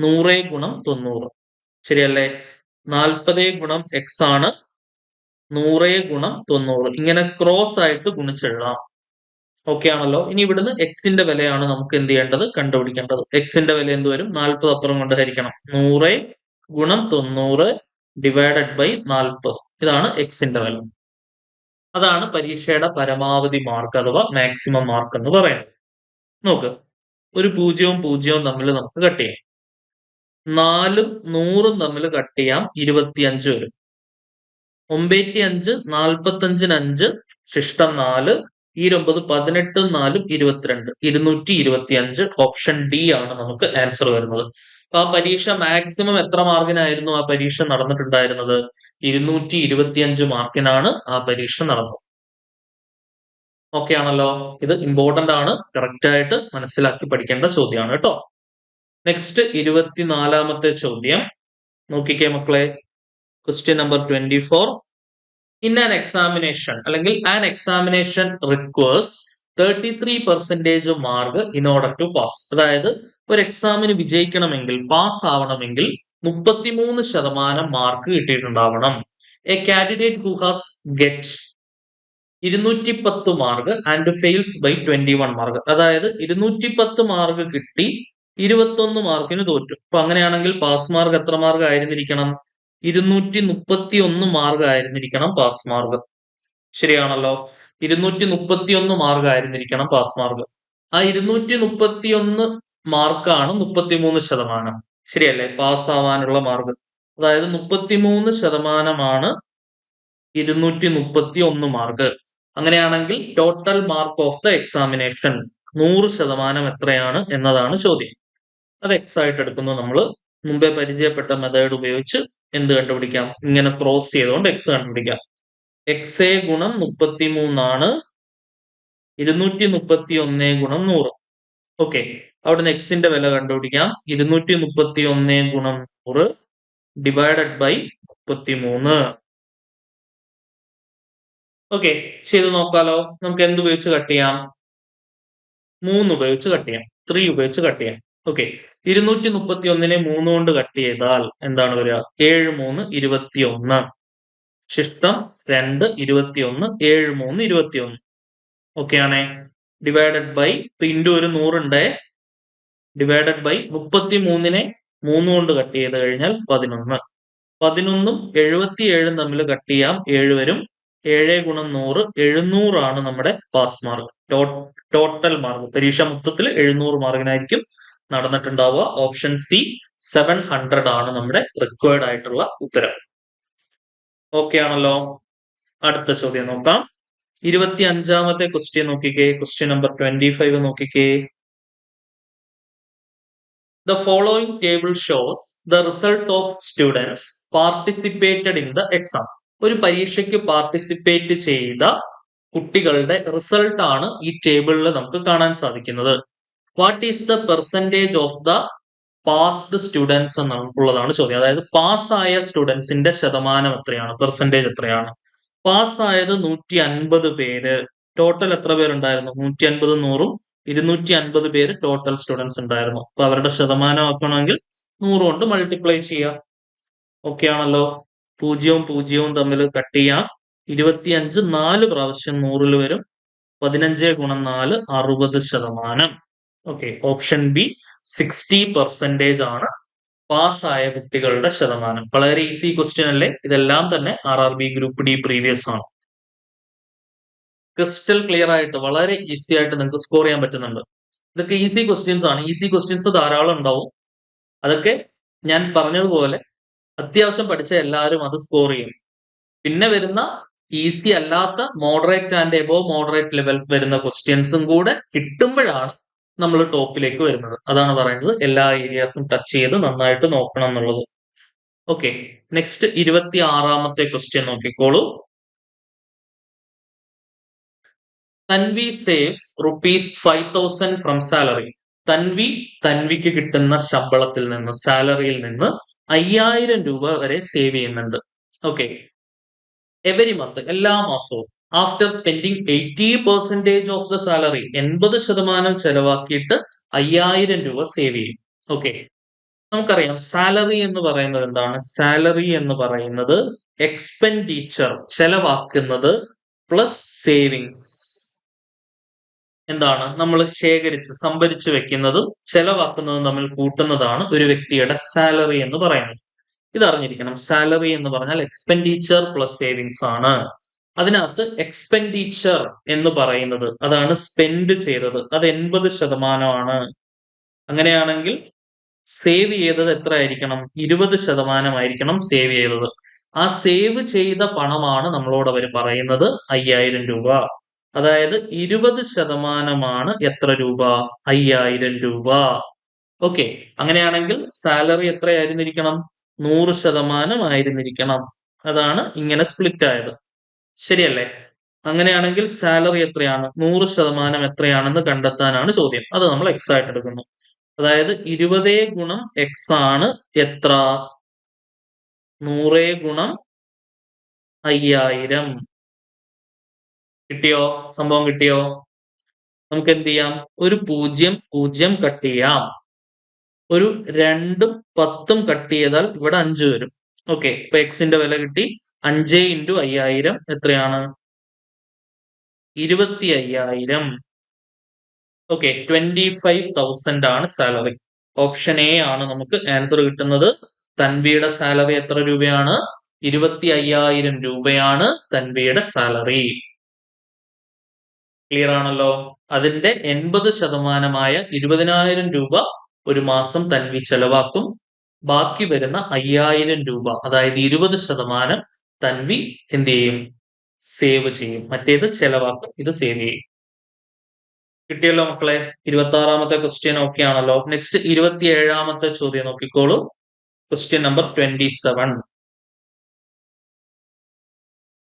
100 ഗുണം 90. ശരിയല്ലേ? 40 ഗുണം എക്സ് ആണ് 100 ഗുണം 90. ഇങ്ങനെ ക്രോസ് ആയിട്ട് ഗുണിച്ചെഴുതാം. ഓക്കെ ആണല്ലോ? ഇനി ഇവിടുന്ന് എക്സിന്റെ വിലയാണ് നമുക്ക് എന്ത് ചെയ്യേണ്ടത്? കണ്ടുപിടിക്കേണ്ടത്. എക്സിന്റെ വില എന്ത് വരും? 40 അപ്പുറം കൊണ്ട് ഹരിക്കണം. 100 ഗുണം 90 ഡിവൈഡഡ് ബൈ 40. ഇതാണ് എക്സിന്റെ വില. അതാണ് പരീക്ഷയുടെ പരമാവധി മാർക്ക് അഥവാ മാക്സിമം മാർക്ക് എന്ന് പറയുന്നത്. നോക്ക്, ഒരു 0ഉം 0ഉം തമ്മിൽ നമുക്ക് കട്ട് ചെയ്യാം. 4ഉം 100ഉം തമ്മിൽ കട്ട് ചെയ്യാം. 25 വരും. 95 45 5 ശിഷ്ടം 4 ഈ 9 18 4 22 225. ഓപ്ഷൻ ഡി ആണ് നമുക്ക് ആൻസർ വരുന്നത്. അപ്പൊ ആ പരീക്ഷ മാക്സിമം എത്ര മാർക്കിനായിരുന്നു ആ പരീക്ഷ നടന്നിട്ടുണ്ടായിരുന്നത്? 225 മാർക്കിനാണ് ആ പരീക്ഷ നടന്നത്. ഓക്കെ ആണല്ലോ? ഇത് ഇമ്പോർട്ടന്റ് ആണ്. കറക്റ്റ് ആയിട്ട് മനസ്സിലാക്കി പഠിക്കേണ്ട ചോദ്യമാണ് കേട്ടോ. നെക്സ്റ്റ് 24ാമത്തെ ചോദ്യം നോക്കിക്കേ മക്കളെ. Question number 24. In an examination അല്ലെങ്കിൽ an examination requires 33% mark in order to pass. അതായത് ഒരു എക്സാമിന് വിജയിക്കണമെങ്കിൽ, പാസ് ആവണമെങ്കിൽ 33% മാർക്ക് കിട്ടിയിട്ടുണ്ടാവണം. A candidate who has get 210 mark and fails by 21 mark. അതായത് 210 മാർക്ക് കിട്ടി 21 മാർക്കിന് തോറ്റു. അപ്പൊ അങ്ങനെയാണെങ്കിൽ പാസ് മാർക്ക് എത്ര മാർക്ക് ആയിരുന്നിരിക്കണം? 231 മാർക്ക് ആയിരുന്നിരിക്കണം പാസ് മാർക്ക്. ശരിയാണല്ലോ? 231 മാർക്ക് ആയിരുന്നിരിക്കണം പാസ് മാർക്ക്. ആ 231 മാർക്കാണ് 33%. ശരിയല്ലേ? പാസ് ആവാനുള്ള മാർക്ക്. അതായത് 33%മാണ് 231 മാർക്ക്. അങ്ങനെയാണെങ്കിൽ total mark of the examination 100% എത്രയാണ് എന്നതാണ് ചോദ്യം. അത് എക്സ് ആയിട്ട് എടുക്കുന്നു. നമ്മൾ മുമ്പേ പരിചയപ്പെട്ട മെത്തേഡ് ഉപയോഗിച്ച് എന്ത് കണ്ടുപിടിക്കാം? ഇങ്ങനെ ക്രോസ് ചെയ്തുകൊണ്ട് എക്സ് കണ്ടുപിടിക്കാം. എക്സ് ഗുണം 33 ആണ് 231 ഗുണം 100. ഓക്കെ, അവിടുന്ന് എക്സിന്റെ വില കണ്ടുപിടിക്കാം. 231 ഗുണം 100 ഡിവൈഡഡ് ബൈ 33. ഓക്കെ, ചെയ്ത് നോക്കാലോ. നമുക്ക് എന്ത് ഉപയോഗിച്ച് കട്ട് ചെയ്യാം? 3 ഉപയോഗിച്ച് കട്ട് ചെയ്യാം. 3 ഉപയോഗിച്ച് കട്ട് ചെയ്യാം. ഓക്കെ, 231നെ 3 കൊണ്ട് കട്ട് ചെയ്താൽ എന്താണ് വരിക? 7 3 21. ശിഷ്ടം 2 21 7 3 21. ഓക്കെ ആണേ. ഡിവൈഡഡ് ബൈ ഇൻഡു ഒരു 100 ഉണ്ട്. ഡിവൈഡഡ് ബൈ 33നെ 3 കൊണ്ട് കട്ട് ചെയ്ത് കഴിഞ്ഞാൽ 11. 11ഉം 77ഉം തമ്മിൽ കട്ട് ചെയ്യാം. 7 വരും. 7 ഗുണം 100 700 ആണ് നമ്മുടെ പാസ് മാർക്ക്. ടോട്ടൽ മാർക്ക് പരീക്ഷ മൊത്തത്തിൽ 700 മാർക്കിനായിരിക്കും നടന്നിട്ടുണ്ടാവുക. ഓപ്ഷൻ സി 700 ആണ് നമ്മുടെ റിക്വയർഡ് ആയിട്ടുള്ള ഉത്തരം. ഓക്കെ ആണല്ലോ? അടുത്ത ചോദ്യം നോക്കാം. 25ാമത്തെ ക്വസ്റ്റ്യൻ നോക്കിക്കേ. ക്വസ്റ്റ്യൻ നമ്പർ 25 നോക്കിക്കേ. The following table shows the result of students participated in the exam. ഒരു പരീക്ഷയ്ക്ക് പാർട്ടിസിപ്പേറ്റ് ചെയ്ത കുട്ടികളുടെ റിസൾട്ട് ആണ് ഈ ടേബിളിൽ നമുക്ക് കാണാൻ സാധിക്കുന്നത്. What is the percentage of the passed students എന്നുള്ളതാണ് ചോദ്യം. അതായത് പാസ്സായ സ്റ്റുഡൻസിന്റെ ശതമാനം എത്രയാണ്, പെർസെന്റേജ് എത്രയാണ്. പാസ്സായത് 150 പേര്. ടോട്ടൽ എത്ര പേരുണ്ടായിരുന്നു? 150 100ഉം 250 പേര് ടോട്ടൽ സ്റ്റുഡൻസ് ഉണ്ടായിരുന്നു. അപ്പൊ അവരുടെ ശതമാനം ആക്കണമെങ്കിൽ 100 കൊണ്ട് മൾട്ടിപ്ലൈ ചെയ്യാം. ഓക്കെ ആണല്ലോ. 0ഉം 0ഉം തമ്മിൽ കട്ട് ചെയ്യാം. 25 4 പ്രാവശ്യം 100ൽ വരും. 15 ഗുണം 4 60%. ഓക്കെ, ഓപ്ഷൻ ബി 60% ആണ് പാസ്സായ കുട്ടികളുടെ ശതമാനം. വളരെ ഈസി ക്വസ്റ്റ്യൻ അല്ലേ? ഇതെല്ലാം തന്നെ RRB ഗ്രൂപ്പ് ഡി പ്രീവിയസ് ആണ്. ക്രിസ്റ്റൽ ക്ലിയർ ആയിട്ട് വളരെ ഈസി ആയിട്ട് നിങ്ങൾക്ക് സ്കോർ ചെയ്യാൻ പറ്റുന്നുണ്ട്. ഇതൊക്കെ ഈസി ക്വസ്റ്റ്യൻസ് ആണ്. ഈസി ക്വസ്റ്റ്യൻസ് ധാരാളം ഉണ്ടാവും. അതൊക്കെ ഞാൻ പറഞ്ഞതുപോലെ അത്യാവശ്യം പഠിച്ച എല്ലാവരും അത് സ്കോർ ചെയ്യും. പിന്നെ വരുന്ന ഈസി അല്ലാത്ത moderate and above moderate level വരുന്ന ക്വസ്റ്റ്യൻസും കൂടെ കിട്ടുമ്പോഴാണ് നമ്മൾ ടോപ്പിലേക്ക് വരുന്നത്. അതാണ് പറയുന്നത് എല്ലാ ഏരിയാസും ടച്ച് ചെയ്ത് നന്നായിട്ട് നോക്കണം എന്നുള്ളത്. ഓക്കെ, നെക്സ്റ്റ് 26ാമത്തെ ക്വസ്റ്റ്യൻ നോക്കിക്കോളൂ. Tanvi saves ₹5,000 from salary. തൻവിക്ക് കിട്ടുന്ന ശമ്പളത്തിൽ നിന്ന്, സാലറിയിൽ നിന്ന് 5000 രൂപ വരെ സേവ് ചെയ്യുന്നുണ്ട്. ഓക്കെ, എവരി മന്ത്, എല്ലാ മാസവും. After spending 80% of the salary, 80% ചെലവാക്കിയിട്ട് 5000 രൂപ സേവ് ചെയ്യും. ഓക്കെ, നമുക്കറിയാം സാലറി എന്ന് പറയുന്നത് എന്താണ്? സാലറി എന്ന് പറയുന്നത് എക്സ്പെൻഡിച്ചർ, ചെലവാക്കുന്നത്, പ്ലസ് സേവിങ്സ്. എന്താണ്? നമ്മൾ ശേഖരിച്ച് സംഭരിച്ചു വെക്കുന്നതും ചെലവാക്കുന്നതും തമ്മിൽ കൂട്ടുന്നതാണ് ഒരു വ്യക്തിയുടെ സാലറി എന്ന് പറയുന്നത്. ഇതറിഞ്ഞിരിക്കണം. സാലറി എന്ന് പറഞ്ഞാൽ എക്സ്പെൻഡിച്ചർ പ്ലസ് സേവിങ്സ് ആണ്. അതിനകത്ത് എക്സ്പെൻഡിച്ചർ എന്ന് പറയുന്നത്, അതാണ് സ്പെൻഡ് ചെയ്തത്, അത് 80% അങ്ങനെയാണെങ്കിൽ സേവ് ചെയ്തത് എത്ര ആയിരിക്കണം? 20% ആയിരിക്കണം സേവ് ചെയ്തത്. ആ സേവ് ചെയ്ത പണമാണ് നമ്മളോട് അവർ പറയുന്നത് 5000 രൂപ. അതായത് 20% എത്ര രൂപ? 5000 രൂപ. ഓക്കെ, അങ്ങനെയാണെങ്കിൽ സാലറി എത്രയായിരുന്നിരിക്കണം? 100% ആയിരുന്നിരിക്കണം. അതാണ് ഇങ്ങനെ സ്പ്ലിറ്റ് ആയത്. ശരിയല്ലേ? അങ്ങനെയാണെങ്കിൽ സാലറി എത്രയാണ്? 100% എത്രയാണെന്ന് കണ്ടെത്താനാണ് ചോദ്യം. അത് നമ്മൾ എക്സ് ആയിട്ട് എടുക്കുന്നു. അതായത് 20 ഗുണം എക്സ് ആണ് എത്ര? 100 ഗുണം 5000. കിട്ടിയോ? സംഭവം കിട്ടിയോ? നമുക്ക് എന്ത് ചെയ്യാം? ഒരു 0 കട്ട് ചെയ്യാം. ഒരു 2ഉം 10ഉം കട്ട് ചെയ്താൽ ഇവിടെ 5 വരും. ഓക്കെ, ഇപ്പൊ എക്സിന്റെ വില കിട്ടി. 5 × 5000 എത്രയാണ്? 25,000. ഓക്കെ, 25,000 ആണ് സാലറി. ഓപ്ഷൻ എ ആണ് നമുക്ക് ആൻസർ കിട്ടുന്നത്. തൻവിയുടെ സാലറി എത്ര രൂപയാണ്? 25,000 രൂപയാണ് തൻവിയുടെ സാലറി. ക്ലിയർ ആണല്ലോ. അതിന്റെ 80% 20,000 രൂപ ഒരു മാസം തൻവി ചെലവാക്കും. ബാക്കി വരുന്ന 5000 രൂപ, അതായത് 20% തൻവി എന്ത് ചെയ്യും? സേവ് ചെയ്യും. മറ്റേത് ചെലവാക്കും, ഇത് സേവ് ചെയ്യും. കിട്ടിയല്ലോ മക്കളെ. 26ാമത്തെ ക്വസ്റ്റ്യൻ ഓക്കെ ആണല്ലോ. നെക്സ്റ്റ് 27ാമത്തെ ചോദ്യം നോക്കിക്കോളൂ. Question number 27.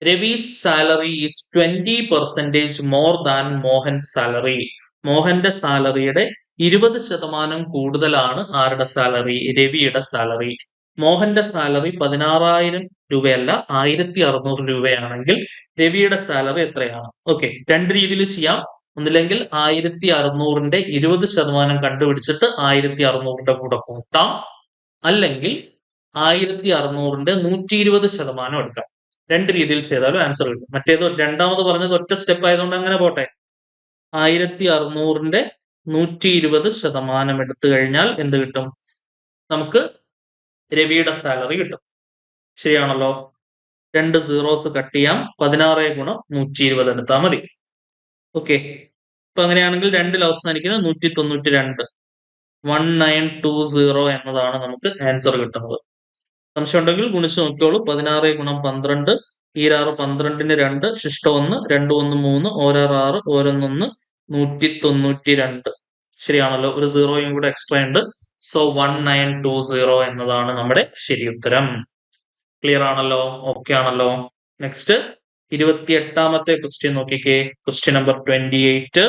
Ravi's salary is 20% more than Mohan's salary. മോഹന്റെ സാലറിയുടെ 20% കൂടുതലാണ് ആരുടെ സാലറി? രവിയുടെ സാലറി. മോഹന്റെ സാലറി 16,000 രൂപയല്ല 1,600 രൂപയാണെങ്കിൽ രവിയുടെ സാലറി എത്രയാണ്? ഓക്കെ, രണ്ട് രീതിയിൽ ചെയ്യാം. ഒന്നില്ലെങ്കിൽ 1,600ന്റെ 20% കണ്ടുപിടിച്ചിട്ട് 1,600ന്റെ കൂടെ കൂട്ടാം. അല്ലെങ്കിൽ 1,600ന്റെ 120% എടുക്കാം. രണ്ട് രീതിയിൽ ചെയ്താലും ആൻസർ കിട്ടും. മറ്റേത് രണ്ടാമത് പറഞ്ഞത് ഒറ്റ സ്റ്റെപ്പ് ആയതുകൊണ്ട് അങ്ങനെ പോട്ടെ. 1,600ന്റെ 120% എടുത്തു കഴിഞ്ഞാൽ എന്ത് കിട്ടും? നമുക്ക് രവിയുടെ സാലറി കിട്ടും. ശരിയാണല്ലോ. 2 സീറോസ് കട്ട് ചെയ്യാം. 16 ഗുണം 120 എടുത്താൽ മതി. ഓക്കെ, ഇപ്പൊ അങ്ങനെയാണെങ്കിൽ 2ൽ അവസാനിക്കുന്നത് 192. 1920 എന്നതാണ് നമുക്ക് ആൻസർ കിട്ടുന്നത്. സംശയം ഉണ്ടെങ്കിൽ ഗുണിച്ച് നോക്കിയോളൂ. 16 ഗുണം 12, 26 12ന് 2, ശിഷ്ടം 1, 2 1 3, 6 6, 1 192. ശരിയാണല്ലോ. ഒരു സീറോയും കൂടെ എക്സ്ട്രാ ഉണ്ട്. സോ 1920 എന്നതാണ് നമ്മുടെ ശരി ഉത്തരം. ക്ലിയർ ആണല്ലോ? ഓക്കെ ആണല്ലോ? നെക്സ്റ്റ് 28ാമത്തെ ക്വസ്റ്റ്യൻ നോക്കിക്കേ. Question number 28.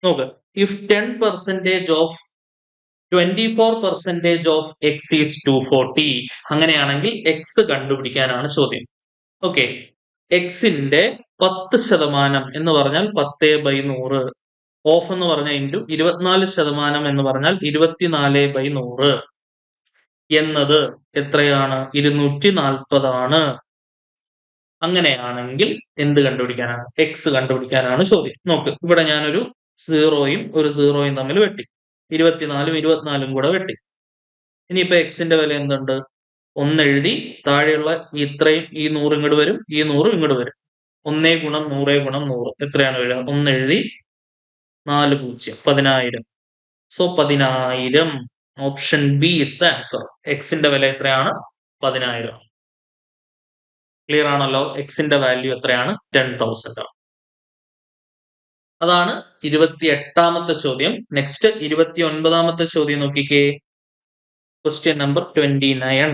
നോക്ക്. If 10% of 24% of X is 240, അങ്ങനെയാണെങ്കിൽ എക്സ് കണ്ടുപിടിക്കാനാണ് ചോദ്യം. ഓക്കെ, എക്സിന്റെ 10% എന്ന് പറഞ്ഞാൽ 10/100, ഓഫ് എന്ന് പറഞ്ഞാൽ ഇൻറ്റു 24% എന്ന് പറഞ്ഞാൽ 24/100 എന്നത് എത്രയാണ്? 240 ആണ്. അങ്ങനെയാണെങ്കിൽ എന്ത് കണ്ടുപിടിക്കാനാണ്? എക്സ് കണ്ടുപിടിക്കാനാണ് ചോദ്യം. നോക്ക്, ഇവിടെ ഞാനൊരു സീറോയും ഒരു സീറോയും തമ്മിൽ വെട്ടി, 24ഉം 24ഉം കൂടെ വെട്ടി. ഇനിയിപ്പോ എക്സിന്റെ വില എന്തുണ്ട്? 1 എഴുതി, താഴെയുള്ള ഇത്രയും ഈ 100 ഇങ്ങോട്ട് വരും, ഈ 100 ഇങ്ങോട്ട് വരും. 1 ഗുണം 100 ഗുണം 100 എത്രയാണ് വരിക? 1 എഴുതി, 4 0 10,000. So 10,000. Option B is the answer. എക്സിന്റെ വില എത്രയാണ്? 10,000. ക്ലിയർ ആണല്ലോ? എക്സിന്റെ വാല്യൂ എത്രയാണ്? 10,000 ആണ്. അതാണ് 28ാമത്തെ ചോദ്യം. നെക്സ്റ്റ് 29ാമത്തെ ചോദ്യം നോക്കിക്കേ. Question number 29.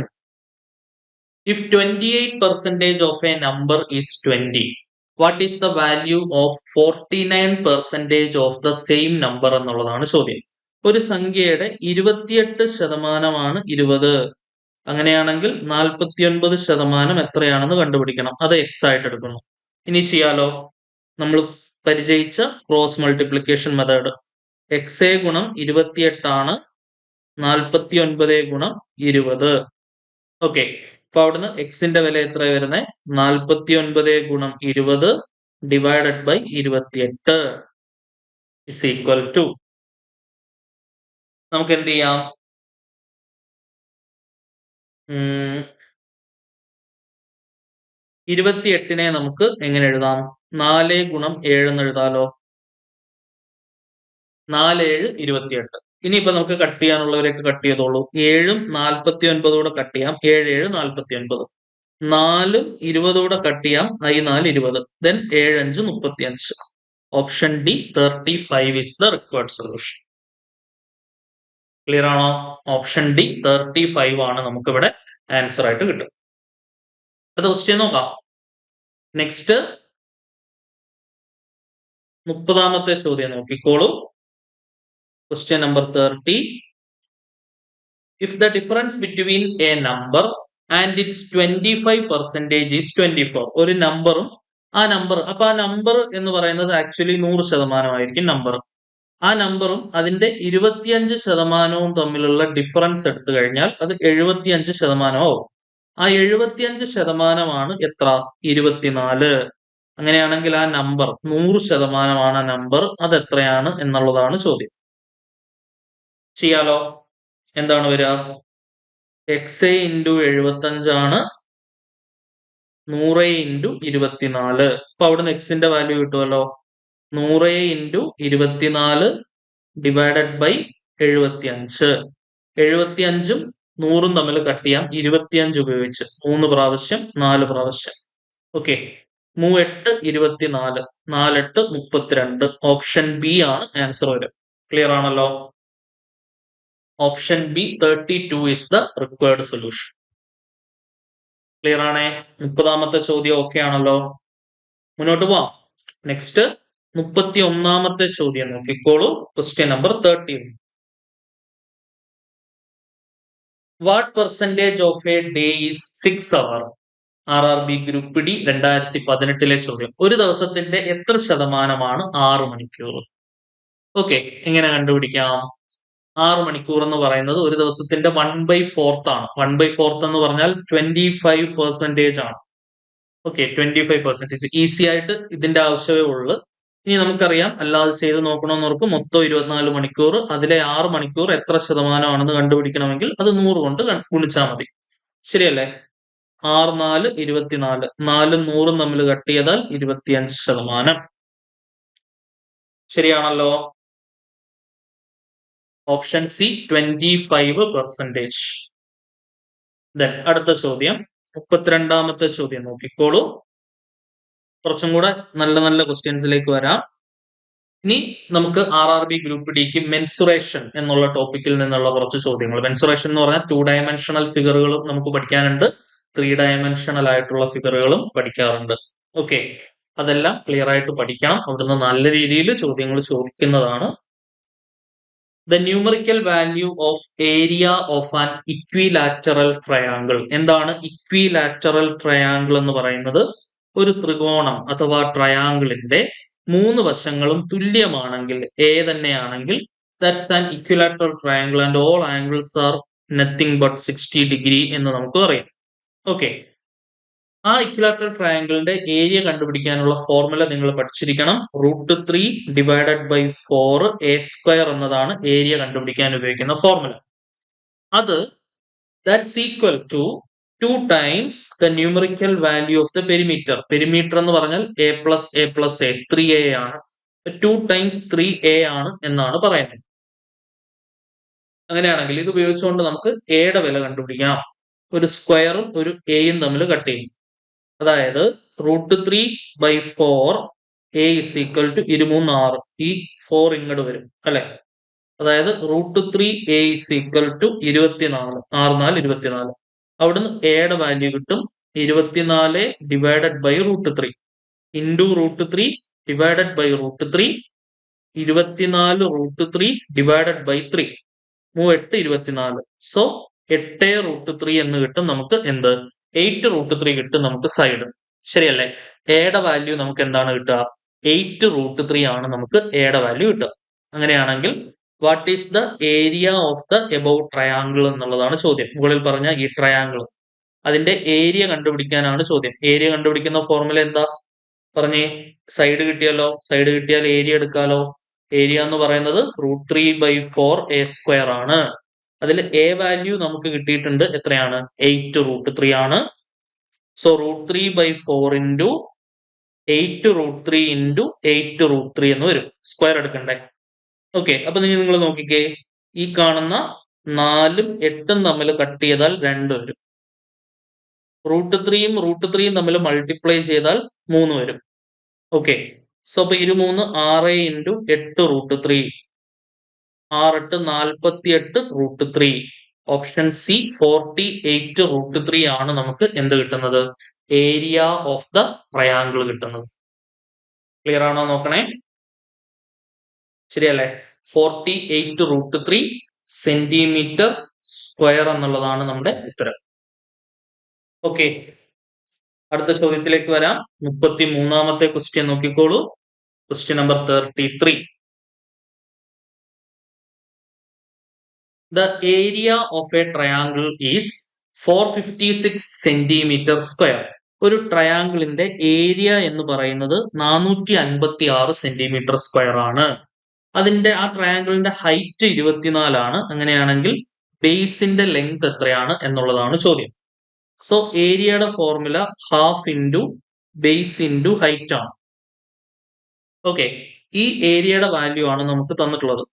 If 28% of a number is 20, what is the value of 49% of the same number എന്നുള്ളതാണ് ചോദ്യം. ഒരു സംഖ്യയുടെ 28% 20. അങ്ങനെയാണെങ്കിൽ 49% എത്രയാണെന്ന് കണ്ടുപിടിക്കണം. അത് എക്സ് ആയിട്ട് എടുക്കുന്നു. ഇനി ചെയ്യാലോ. നമ്മൾ പരിചയിച്ച ക്രോസ് മൾട്ടിപ്ലിക്കേഷൻ മെത്തേഡ്. എക്സ് ഗുണം 28 ആണ് 49 ഗുണം 20. ഓക്കെ, അപ്പൊ അവിടുന്ന് എക്സിന്റെ വില എത്ര വരുന്നത്? 49 ഗുണം 20 divided by 28 is equal to, നമുക്ക് എന്ത് ചെയ്യാം? 28നെ നമുക്ക് എങ്ങനെ എഴുതാം? 4 ഗുണം 7 എന്ന് എഴുതാലോ. 4 7 28. ഇനിയിപ്പോ നമുക്ക് കട്ട് ചെയ്യാനുള്ളവരൊക്കെ കട്ട് ചെയ്തോളൂ. 7ഉം 49 കൂടെ കട്ട് ചെയ്യാം. 7 7 49. 4ഉം 20 കൂടെ കട്ട് ചെയ്യാം. I 4 20. Then 7 5 35. Option D 35 is the required solution. Clear ആണോ? ഓപ്ഷൻ ഡി 35 ആണ് നമുക്കിവിടെ ആൻസർ ആയിട്ട് കിട്ടും. അടുത്ത ക്വസ്റ്റ്യൻ നോക്കാം. നെക്സ്റ്റ് 30ാമത്തെ ചോദ്യം നോക്കിക്കോളൂ. Question number 30. If the difference between A number and it's 25% is 24. ഒരു നമ്പറും ആ നമ്പർ, അപ്പൊ ആ നമ്പർ എന്ന് പറയുന്നത് ആക്ച്വലി 100% ആയിരിക്കും നമ്പർ. ആ നമ്പറും അതിന്റെ 25% തമ്മിലുള്ള ഡിഫറൻസ് എടുത്തു കഴിഞ്ഞാൽ അത് 75% ആവും. ആ 75% എത്ര? 24. അങ്ങനെയാണെങ്കിൽ ആ നമ്പർ 100% നമ്പർ, അത് എത്രയാണ് എന്നുള്ളതാണ് ചോദ്യം. ചെയ്യാലോ. എന്താണ് വരിക? എക്സ് ഇൻറ്റു 75 ആണ് 100 ഇൻറ്റു 24. അപ്പൊ അവിടുന്ന് എക്സിന്റെ വാല്യൂ കിട്ടുമല്ലോ. 100 ഇൻറ്റു 24 ഡിവൈഡഡ് ബൈ 75. 75ഉം 100ഉം തമ്മിൽ കട്ട് ചെയ്യാം 25 ഉപയോഗിച്ച്. 3 പ്രാവശ്യം 4 പ്രാവശ്യം. ഓക്കെ, 3 8 24, 4 8 32. ഓപ്ഷൻ ബി ആണ് ആൻസർ വരും. ക്ലിയർ ആണല്ലോ? Option B 32 is the required solution. Clear ആണേ? 30ാമത്തെ ചോദ്യം ഓക്കെ ആണല്ലോ? മുന്നോട്ട് പോവാം. നെക്സ്റ്റ് 31ാമത്തെ ചോദ്യം നോക്കിക്കോളൂ. Question number 30. What percentage of A day is 6 hours? RRB group D 2018 ചോദ്യം. ഒരു ദിവസത്തിന്റെ എത്ര ശതമാനമാണ് 6 മണിക്കൂർ? ഓക്കെ, എങ്ങനെ കണ്ടുപിടിക്കാം? 6 മണിക്കൂർ എന്ന് പറയുന്നത് ഒരു ദിവസത്തിന്റെ 1/4 ആണ്. 1/4 എന്ന് പറഞ്ഞാൽ 25% ആണ്. ഓക്കെ, 25%. ഈസി ആയിട്ട് ഇതിന്റെ ആവശ്യമേ ഉള്ളൂ. ഇനി നമുക്കറിയാം, അല്ലാതെ ചെയ്ത് നോക്കണമെന്നവർക്ക് മൊത്തം 24 മണിക്കൂർ, അതിലെ 6 മണിക്കൂർ എത്ര ശതമാനമാണെന്ന് കണ്ടുപിടിക്കണമെങ്കിൽ അത് 100 കൊണ്ട് ഗുണിച്ചാൽ മതി. ശരിയല്ലേ? 6 4 24. 4ഉം 100ഉം തമ്മിൽ കട്ട് ചെയ്താൽ 25%. ശരിയാണല്ലോ? Option C 25%. ദെൻ അടുത്ത ചോദ്യം 32ാമത്തെ ചോദ്യം നോക്കിക്കോളൂ. കുറച്ചും കൂടെ നല്ല നല്ല ക്വസ്റ്റ്യൻസിലേക്ക് വരാം. ഇനി നമുക്ക് RRB ഗ്രൂപ്പ് ഡിക്ക് മെൻസുറേഷൻ എന്നുള്ള ടോപ്പിക്കിൽ നിന്നുള്ള കുറച്ച് ചോദ്യങ്ങൾ. മെൻസുറേഷൻ എന്ന് പറഞ്ഞാൽ 2 ഡയമെൻഷണൽ ഫിഗറുകളും നമുക്ക് പഠിക്കാനുണ്ട്, 3 ഡയമെൻഷണൽ ആയിട്ടുള്ള ഫിഗറുകളും പഠിക്കാറുണ്ട്. ഓക്കെ, അതെല്ലാം ക്ലിയർ ആയിട്ട് പഠിക്കണം. അവിടുന്ന് നല്ല രീതിയിൽ ചോദ്യങ്ങൾ ചോദിക്കുന്നതാണ്. The numerical value of area of an equilateral triangle. എന്താണ് ഇക്വിലാറ്ററൽ ട്രയാങ്കിൾ എന്ന് പറയുന്നത്? ഒരു ത്രികോണം അഥവാ ട്രയാങ്കിളിന്റെ 3 വശങ്ങളും തുല്യമാണെങ്കിൽ, എ തന്നെയാണെങ്കിൽ, that's an equilateral triangle and all angles are nothing but 60 degree എന്ന് നമുക്ക് പറയാം. ഓക്കെ, ആ ഇക്വിലാറ്ററൽ ട്രയാങ്കിളിന്റെ ഏരിയ കണ്ടുപിടിക്കാനുള്ള ഫോർമുല നിങ്ങൾ പഠിച്ചിരിക്കണം. √3 ഡിവൈഡഡ് ബൈ 4 a² എന്നതാണ് ഏരിയ കണ്ടുപിടിക്കാൻ ഉപയോഗിക്കുന്ന ഫോർമുല. അത് that's equal to 2 times the numerical value of the perimeter. Perimeter എന്ന് പറഞ്ഞാൽ a plus a plus a, 3a ആണ്. 2 ടൈംസ് 3a ആണ് എന്നാണ് പറയുന്നത്. അങ്ങനെയാണെങ്കിൽ ഇത് ഉപയോഗിച്ചുകൊണ്ട് നമുക്ക് എയുടെ വില കണ്ടുപിടിക്കാം. ഒരു സ്ക്വയറും ഒരു എയും തമ്മിൽ കട്ട് ചെയ്യും. അതായത് √3 by 4 a is equal to 23 ഈ 4 ഇങ്ങോട്ട് വരും അല്ലെ. അതായത് √3 a ഇസ് ഈക്വൽ ടു 24, 6 4 24. അവിടുന്ന് എയുടെ വാല്യൂ കിട്ടും 24 divided by √3 into √3 divided by √3, 24 √3 divided by 3, 8 24. So 8 √3 എന്ന് കിട്ടും നമുക്ക്. എന്ത്? 8 √3 കിട്ടും നമുക്ക് സൈഡ്. ശരിയല്ലേ? എയുടെ വാല്യൂ നമുക്ക് എന്താണ് കിട്ടുക? 8 √3 ആണ് നമുക്ക് എയുടെ വാല്യൂ കിട്ടുക. അങ്ങനെയാണെങ്കിൽ what is the area of the above triangle എന്നുള്ളതാണ് ചോദ്യം. മുകളിൽ പറഞ്ഞ ഈ ട്രയാങ്കിൾ, അതിന്റെ ഏരിയ കണ്ടുപിടിക്കാനാണ് ചോദ്യം. ഏരിയ കണ്ടുപിടിക്കുന്ന ഫോർമുല എന്താ പറഞ്ഞേ? സൈഡ് കിട്ടിയല്ലോ, സൈഡ് കിട്ടിയാൽ ഏരിയ എടുക്കാലോ. ഏരിയ എന്ന് പറയുന്നത് √3 ബൈ 4 a² ആണ്. അതിൽ എ വാല്യൂ നമുക്ക് കിട്ടിയിട്ടുണ്ട്. എത്രയാണ്? 8 √3 ആണ്. സോ √3 ബൈ 4 ഇൻറ്റു 8 √3 ഇൻറ്റു 8 √3 എന്ന് വരും. സ്ക്വയർ എടുക്കണ്ടേ? ഓക്കെ, അപ്പൊ നിങ്ങൾ നോക്കിക്കേ, ഈ കാണുന്ന 4ഉം 8ഉം തമ്മിൽ കട്ട് ചെയ്താൽ 2 വരും. √3യും √3യും തമ്മിൽ മൾട്ടിപ്ലൈ ചെയ്താൽ 3 വരും. ഓക്കെ, സോ അപ്പൊ 23 6 ഇൻറ്റു 8 √3, 6 8 48 √3. ഓപ്ഷൻ സി 48 √3 ആണ് നമുക്ക് എന്ത് കിട്ടുന്നത്? ഏരിയ ഓഫ് ദ ട്രയാങ്കിൾ കിട്ടുന്നത്. ക്ലിയർ ആണോ നോക്കണേ? ശരിയല്ലേ? 48 √3 സെന്റിമീറ്റർ സ്ക്വയർ എന്നുള്ളതാണ് നമ്മുടെ ഉത്തരം. ഓക്കെ, അടുത്ത ചോദ്യത്തിലേക്ക് വരാം. 33ാമത്തെ ക്വസ്റ്റ്യൻ നോക്കിക്കോളൂ. Question number 33. The area of a triangle is 456 centimetre square. ഒരു ട്രയാങ്കിളിന്റെ ഏരിയ എന്ന് പറയുന്നത് 456 സെന്റിമീറ്റർ സ്ക്വയർ ആണ്. അതിന്റെ ആ ട്രയാങ്കിളിന്റെ ഹൈറ്റ് 24 ആണ്. അങ്ങനെയാണെങ്കിൽ ബേസിന്റെ ലെങ്ത് എത്രയാണ് എന്നുള്ളതാണ് ചോദ്യം. സോ ഏരിയയുടെ formula half into base into height ആണ്. ഓക്കെ, ഈ ഏരിയയുടെ വാല്യൂ ആണ് നമുക്ക് തന്നിട്ടുള്ളത്.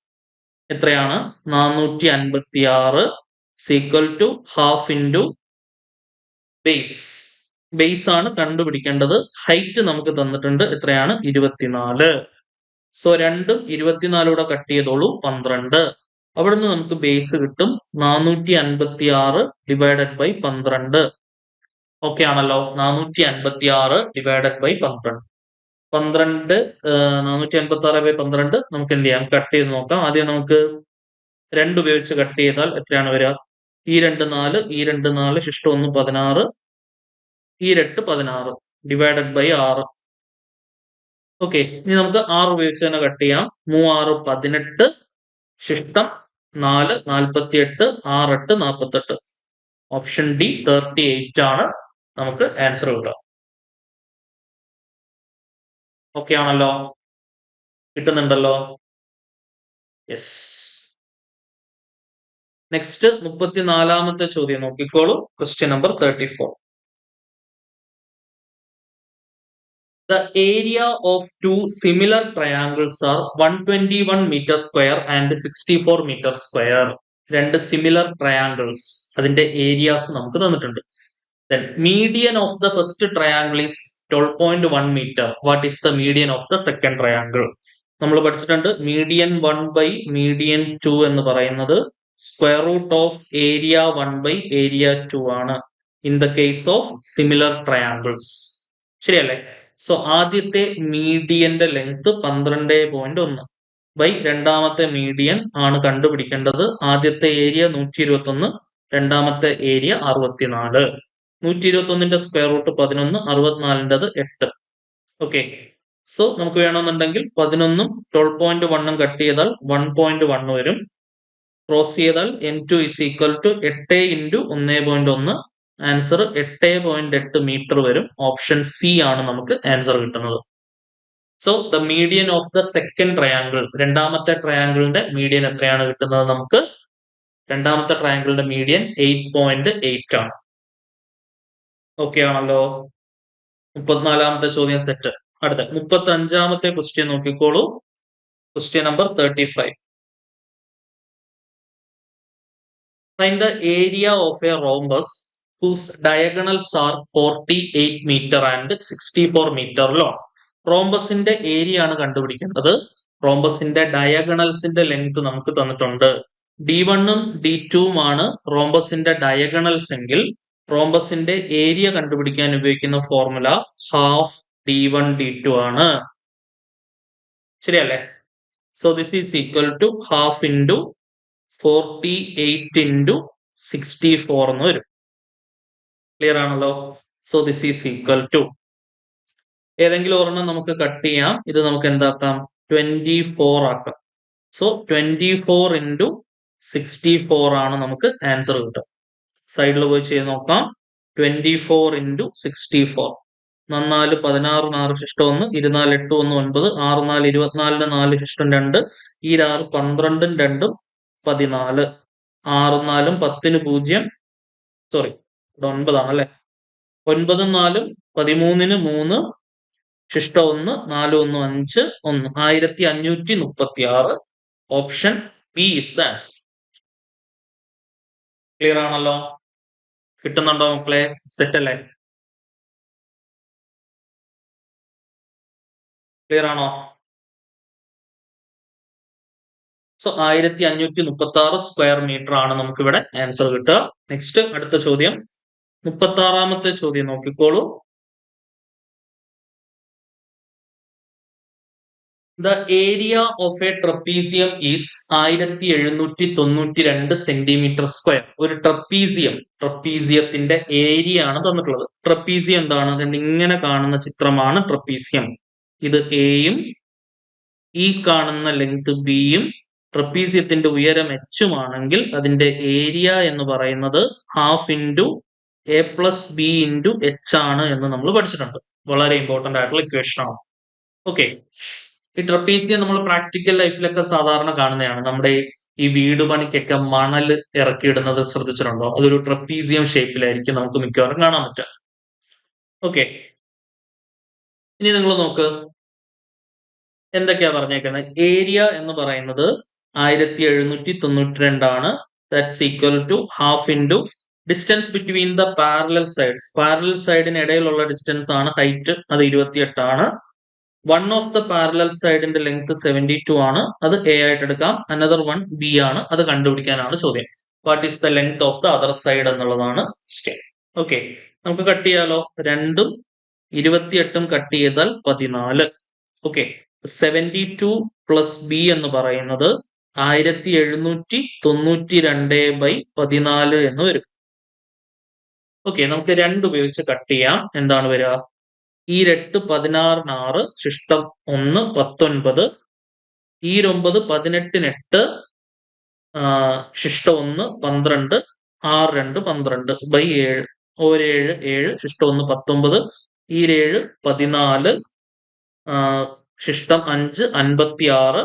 എത്രയാണ്? 456 equal to half into base. Base ആണ് കണ്ടുപിടിക്കേണ്ടത്. ഹൈറ്റ് നമുക്ക് തന്നിട്ടുണ്ട്. എത്രയാണ്? 24. സോ രണ്ടും 24 കട്ട് ചെയ്തോളൂ, 12. അവിടുന്ന് നമുക്ക് ബേസ് കിട്ടും 456 ഡിവൈഡഡ് ബൈ 12. ഓക്കെ ആണല്ലോ? 456 ഡിവൈഡഡ് ബൈ 12. 456 ബൈ 12 നമുക്ക് എന്ത് ചെയ്യാം? കട്ട് ചെയ്ത് നോക്കാം. ആദ്യം നമുക്ക് 2 ഉപയോഗിച്ച് കട്ട് ചെയ്താൽ എത്രയാണ് വരിക? ഈ 2 4, ഈ 2 4, ശിഷ്ടം 1 16, ഈ 8 16 ഡിവൈഡഡ് ബൈ 6. ഓക്കെ, ഇനി നമുക്ക് 6 ഉപയോഗിച്ച് തന്നെ കട്ട് ചെയ്യാം. 3 6 18, ശിഷ്ടം 4 48, 6 8 48. ഓപ്ഷൻ ഡി 38 ആണ് നമുക്ക് ആൻസർ കിട്ടുക. ഓക്കെ ആണല്ലോ? കിട്ടുന്നുണ്ടല്ലോ? യെസ്. നെക്സ്റ്റ് 34ാമത്തെ ചോദ്യം നോക്കിക്കോളൂ. Question number 34. The area of 2 similar triangles are 121 meter square and 64 meter square. 2 similar triangles, അതിന്റെ ഏരിയാസ് നമുക്ക് തന്നിട്ടുണ്ട്. Then median of the first triangle is 12.1 meter. What is the median of the second triangle? നമ്മൾ പഠിച്ചിട്ടുണ്ട് median 1/മീഡിയൻ 2 എന്ന് പറയുന്നത് square root of area 1/ഏരിയ 2 ആണ് in the case of similar triangles. ശരിയല്ലേ? സോ ആദ്യത്തെ മീഡിയന്റെ ലെങ്ത് 12.1 ബൈ രണ്ടാമത്തെ മീഡിയൻ ആണ് കണ്ടുപിടിക്കേണ്ടത്. ആദ്യത്തെ ഏരിയ 121, രണ്ടാമത്തെ ഏരിയ 64. 121ന്റെ സ്ക്വയർ റൂട്ട് 11, 64ൻ്റെത് 8. ഓക്കെ, സോ നമുക്ക് വേണമെന്നുണ്ടെങ്കിൽ 11ഉം 12.1ഉം കട്ട് ചെയ്താൽ 1.1 വരും. ക്രോസ് ചെയ്താൽ n2 is equal to 8 into 1.1. Answer 8.8 metre വരും. ഓപ്ഷൻ സി ആണ് നമുക്ക് ആൻസർ കിട്ടുന്നത്. So the median of the second triangle, രണ്ടാമത്തെ ട്രയാങ്കിളിന്റെ മീഡിയൻ എത്രയാണ് കിട്ടുന്നത് നമുക്ക്? രണ്ടാമത്തെ ട്രയാങ്കിളിന്റെ മീഡിയൻ 8.8 ആണ്. ഓക്കെ ആണല്ലോ? 34ാമത്തെ ചോദ്യം സെറ്റ്. അടുത്ത 35ാമത്തെ ക്വസ്റ്റ്യൻ നോക്കിക്കോളൂ. Question number 35. Find the area of a rhombus whose diagonals are 48 meter and 64 meter long. റോംബസിന്റെ area ആണ് കണ്ടുപിടിക്കേണ്ടത്. റോംബസിന്റെ ഡയഗണൽസിന്റെ ലെങ്ത് നമുക്ക് തന്നിട്ടുണ്ട്. D1ഉം D2ഉം ആണ് റോംബസിന്റെ ഡയഗണൽസ് എങ്കിൽ റോംബസിന്റെ ഏരിയ കണ്ടുപിടിക്കാൻ ഉപയോഗിക്കുന്ന ഫോർമുല ഹാഫ് D1 D2 ആണ്. ശരിയല്ലേ? So this is equal to half into 48 into 64 എന്ന് വരും. ക്ലിയർ ആണല്ലോ? So this is equal to, ഏതെങ്കിലും ഒരെണ്ണം നമുക്ക് കട്ട് ചെയ്യാം. ഇത് നമുക്ക് എന്താക്കാം? 24 ആക്കാം. സോ 24 into 64 ആണ് നമുക്ക് ആൻസർ കിട്ടുക. സൈഡിൽ പോയി ചെയ്ത് നോക്കാം. 24 into 64. 4 16 4 ശിഷ്ടം 1, 24 8 1 9, 6 4 24 4 ശിഷ്ടം 2, 6 12 2 14, 6 4 10 0, സോറി 9 ആണല്ലേ. 9 4 13 3 ശിഷ്ടം 1 4 1 5 1, 1536. Option B is the answer. Clear ആണല്ലോ? കിട്ടുന്നുണ്ടോ മക്കളെ? സെറ്റ് അല്ലേ? ക്ലിയർ ആണോ? സോ 1536 സ്ക്വയർ മീറ്റർ ആണ് നമുക്ക് ഇവിടെ ആൻസർ കിട്ടുക. നെക്സ്റ്റ് അടുത്ത ചോദ്യം 36ാമത്തെ ചോദ്യം നോക്കിക്കോളൂ. The area of a trapezium is 1792 centimetre square. ഒരു ട്രപ്പീസിയത്തിന്റെ ഏരിയ ആണ് തന്നിട്ടുള്ളത്. ട്രപ്പീസിയം എന്താണ്? ഇങ്ങനെ കാണുന്ന ചിത്രമാണ് ട്രപ്പീസിയം. ഇത് എയും ഈ കാണുന്ന ലെങ്ത് ബിയും ട്രപ്പീസിയത്തിന്റെ ഉയരം എച്ചും ആണെങ്കിൽ അതിന്റെ ഏരിയ എന്ന് പറയുന്നത് half into A plus B into H ആണ് എന്ന് നമ്മൾ പഠിച്ചിട്ടുണ്ട്. വളരെ ഇമ്പോർട്ടന്റ് ആയിട്ടുള്ള ഇക്വേഷൻ ആണ്. ഓക്കെ, ഈ ട്രപ്പീസിയം നമ്മൾ പ്രാക്ടിക്കൽ ലൈഫിലൊക്കെ സാധാരണ കാണുന്നതാണ്. നമ്മുടെ ഈ വീട് പണിക്കൊക്കെ മണൽ ഇറക്കിയിടുന്നത് ശ്രദ്ധിച്ചിട്ടുണ്ടോ? അതൊരു ട്രപ്പീസിയം ഷേപ്പിലായിരിക്കും നമുക്ക് മിക്കവാറും കാണാൻ പറ്റുക. ഓക്കെ, ഇനി നിങ്ങൾ നോക്ക് എന്തൊക്കെയാ പറഞ്ഞേക്കുന്നത്. ഏരിയ എന്ന് പറയുന്നത് 1792 ആണ്. That's equal to half into distance between the parallel sides. Parallel സൈഡിന് ഇടയിലുള്ള ഡിസ്റ്റൻസ് ആണ് ഹൈറ്റ്, അത് 28 ആണ്. വൺ ഓഫ് ദ പാരലൽ സൈഡിന്റെ ലെങ്ത് 72 ആണ്, അത് എ ആയിട്ട് എടുക്കാം. അനദർ വൺ ബി ആണ്, അത് കണ്ടുപിടിക്കാനാണ് ചോദ്യം. What is the length of the other side എന്നുള്ളതാണ് ക്വസ്റ്റ്യൻ. ഓക്കെ, നമുക്ക് കട്ട് ചെയ്യാലോ. 2ഉം 28ഉം കട്ട് ചെയ്താൽ 14. ഓക്കെ, 72 പ്ലസ് ബി എന്ന് പറയുന്നത് 1792/14 എന്ന് വരും. ഓക്കെ, നമുക്ക് 2 ഉപയോഗിച്ച് കട്ട് ചെയ്യാം. എന്താണ് വരിക? ഈ 8 16 6 ശിഷ്ടം 1 19, ഈ 9 18 8 ശിഷ്ടം 1 12, 6 2 12 ബൈ 7, 7 7 ശിഷ്ടം 1 19, ഈ 7 14, ശിഷ്ടം 5 56,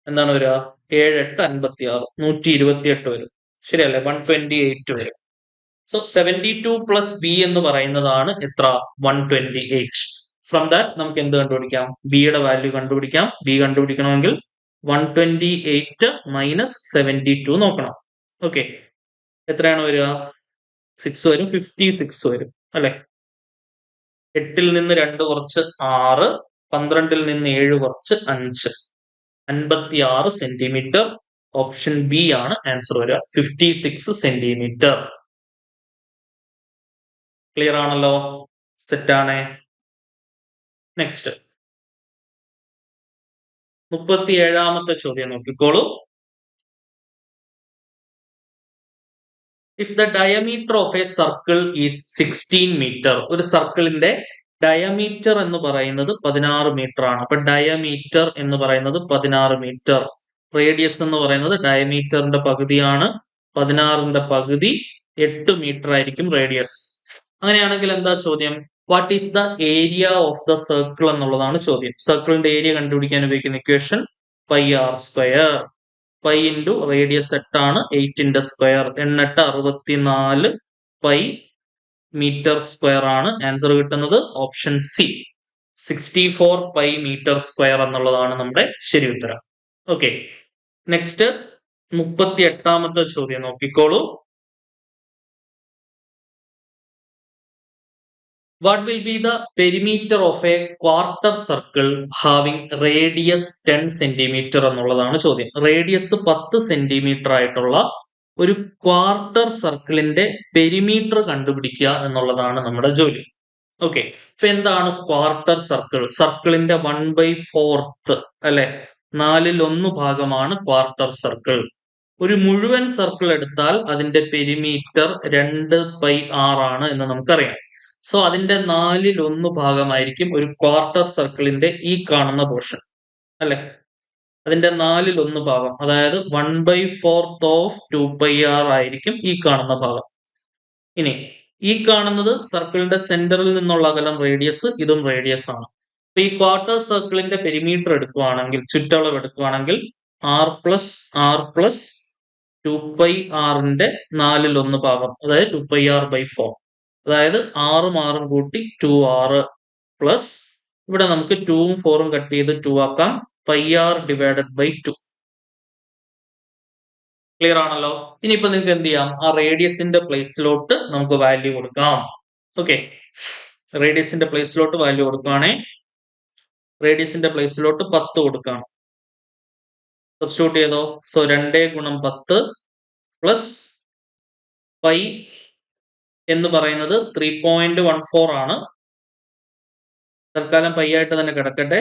എന്താണ് വരിക? 7 8 56, 128 വരും. ശരിയല്ലേ? 128 വരും. സോ 72 പ്ലസ് ബി എന്ന് പറയുന്നതാണ് എത്ര? 128. ഫ്രം ദാറ്റ് നമുക്ക് എന്ത് കണ്ടുപിടിക്കാം? ബിയുടെ വാല്യൂ കണ്ടുപിടിക്കാം. ബി കണ്ടുപിടിക്കണമെങ്കിൽ 128 മൈനസ് 72 നോക്കണം. ഓക്കെ, എത്രയാണ് വരിക? 6 വരും. 56 വരും അല്ലെ? 8ൽ നിന്ന് 2 കുറച്ച് 6, 12ൽ നിന്ന് 7 കുറച്ച് 5, 56 സെന്റിമീറ്റർ. ഓപ്ഷൻ ബി ആണ് ആൻസർ വരിക, 56 സെന്റിമീറ്റർ. ക്ലിയർ ആണല്ലോ? സെറ്റ് ആണ്. നെക്സ്റ്റ് 37ാമത്തെ ചോദ്യം നോക്കിക്കോളൂ. If the diameter of a circle is 16 metre, ഒരു സർക്കിളിന്റെ ഡയമീറ്റർ എന്ന് പറയുന്നത് 16 മീറ്റർ ആണ്. അപ്പൊ ഡയമീറ്റർ എന്ന് പറയുന്നത് 16 മീറ്റർ. റേഡിയസ് എന്ന് പറയുന്നത് ഡയമീറ്ററിന്റെ പകുതിയാണ്. 16ന്റെ പകുതി 8 മീറ്റർ ആയിരിക്കും റേഡിയസ്. അങ്ങനെയാണെങ്കിൽ എന്താ ചോദ്യം? What is the area of the circle എന്നുള്ളതാണ് ചോദ്യം. സർക്കിളിന്റെ ഏരിയ കണ്ടുപിടിക്കാൻ ഉപയോഗിക്കുന്ന equation pi R square. Pi into radius 8 ആണ്, 8ന്റെ സ്ക്വയർ, 8 64 പൈ മീറ്റർ സ്ക്വയർ ആണ് ആൻസർ കിട്ടുന്നത്. Option C 64 pi metre square എന്നുള്ളതാണ് നമ്മുടെ ശരി ഉത്തരം. ഓക്കെ, നെക്സ്റ്റ് 38ാമത്തെ ചോദ്യം നോക്കിക്കോളൂ. What will be the perimeter of a quarter circle having radius 10 centimeter എന്നുള്ളതാണ് ചോദ്യം. റേഡിയസ് 10 സെന്റിമീറ്റർ ആയിട്ടുള്ള ഒരു ക്വാർട്ടർ സർക്കിളിന്റെ പെരിമീറ്റർ കണ്ടുപിടിക്കുക എന്നുള്ളതാണ് നമ്മുടെ ജോലി. ഓക്കെ, ഇപ്പൊ എന്താണ് ക്വാർട്ടർ സർക്കിൾ? സർക്കിളിന്റെ 1/4 അല്ലെ, 1/4 ഭാഗമാണ് ക്വാർട്ടർ സർക്കിൾ. ഒരു മുഴുവൻ സർക്കിൾ എടുത്താൽ അതിന്റെ പെരിമീറ്റർ 2πr ആണ് എന്ന് നമുക്കറിയാം. സോ അതിന്റെ 1/4 ഭാഗമായിരിക്കും ഒരു ക്വാർട്ടർ സർക്കിളിന്റെ ഈ കാണുന്ന പോർഷൻ അല്ലെ. അതിന്റെ 1/4 ഭാഗം, അതായത് 1/4 ഓഫ് 2πr ആയിരിക്കും ഈ കാണുന്ന ഭാഗം. ഇനി ഈ കാണുന്നത് സർക്കിളിന്റെ സെന്ററിൽ നിന്നുള്ള അകലം റേഡിയസ്, ഇതും റേഡിയസ് ആണ്. അപ്പൊ ഈ ക്വാർട്ടർ സർക്കിളിന്റെ പെരിമീറ്റർ എടുക്കുകയാണെങ്കിൽ, ചുറ്റളവ് എടുക്കുകയാണെങ്കിൽ r+r+ 2πrന്റെ 1/4 ഭാഗം, അതായത് 2πr/4. അതായത് 6ഉം 6ഉം കൂട്ടി 2r പ്ലസ് ഇവിടെ നമുക്ക് 2ഉം 4ഉം കട്ട് ചെയ്ത് 2 ആക്കാം, πr/2. ക്ലിയർ ആണല്ലോ? ഇനിയിപ്പോ നിങ്ങൾക്ക് എന്ത് ചെയ്യാം? ആ റേഡിയസിന്റെ പ്ലേസിലോട്ട് നമുക്ക് വാല്യൂ കൊടുക്കാം. ഓക്കെ, റേഡിയസിന്റെ പ്ലേസിലോട്ട് വാല്യൂ കൊടുക്കുകയാണെ, റേഡിയസിന്റെ പ്ലേസിലോട്ട് 10 കൊടുക്കാം. സബ്സ്റ്റിറ്റ്യൂട്ട് ചെയ്തോ. സോ 2 × 10 പ്ലസ് പൈ എന്ന് പറയുന്നത് 3.14 ആണ്. തൽക്കാലം പൈ ആയിട്ട് തന്നെ കിടക്കട്ടെ.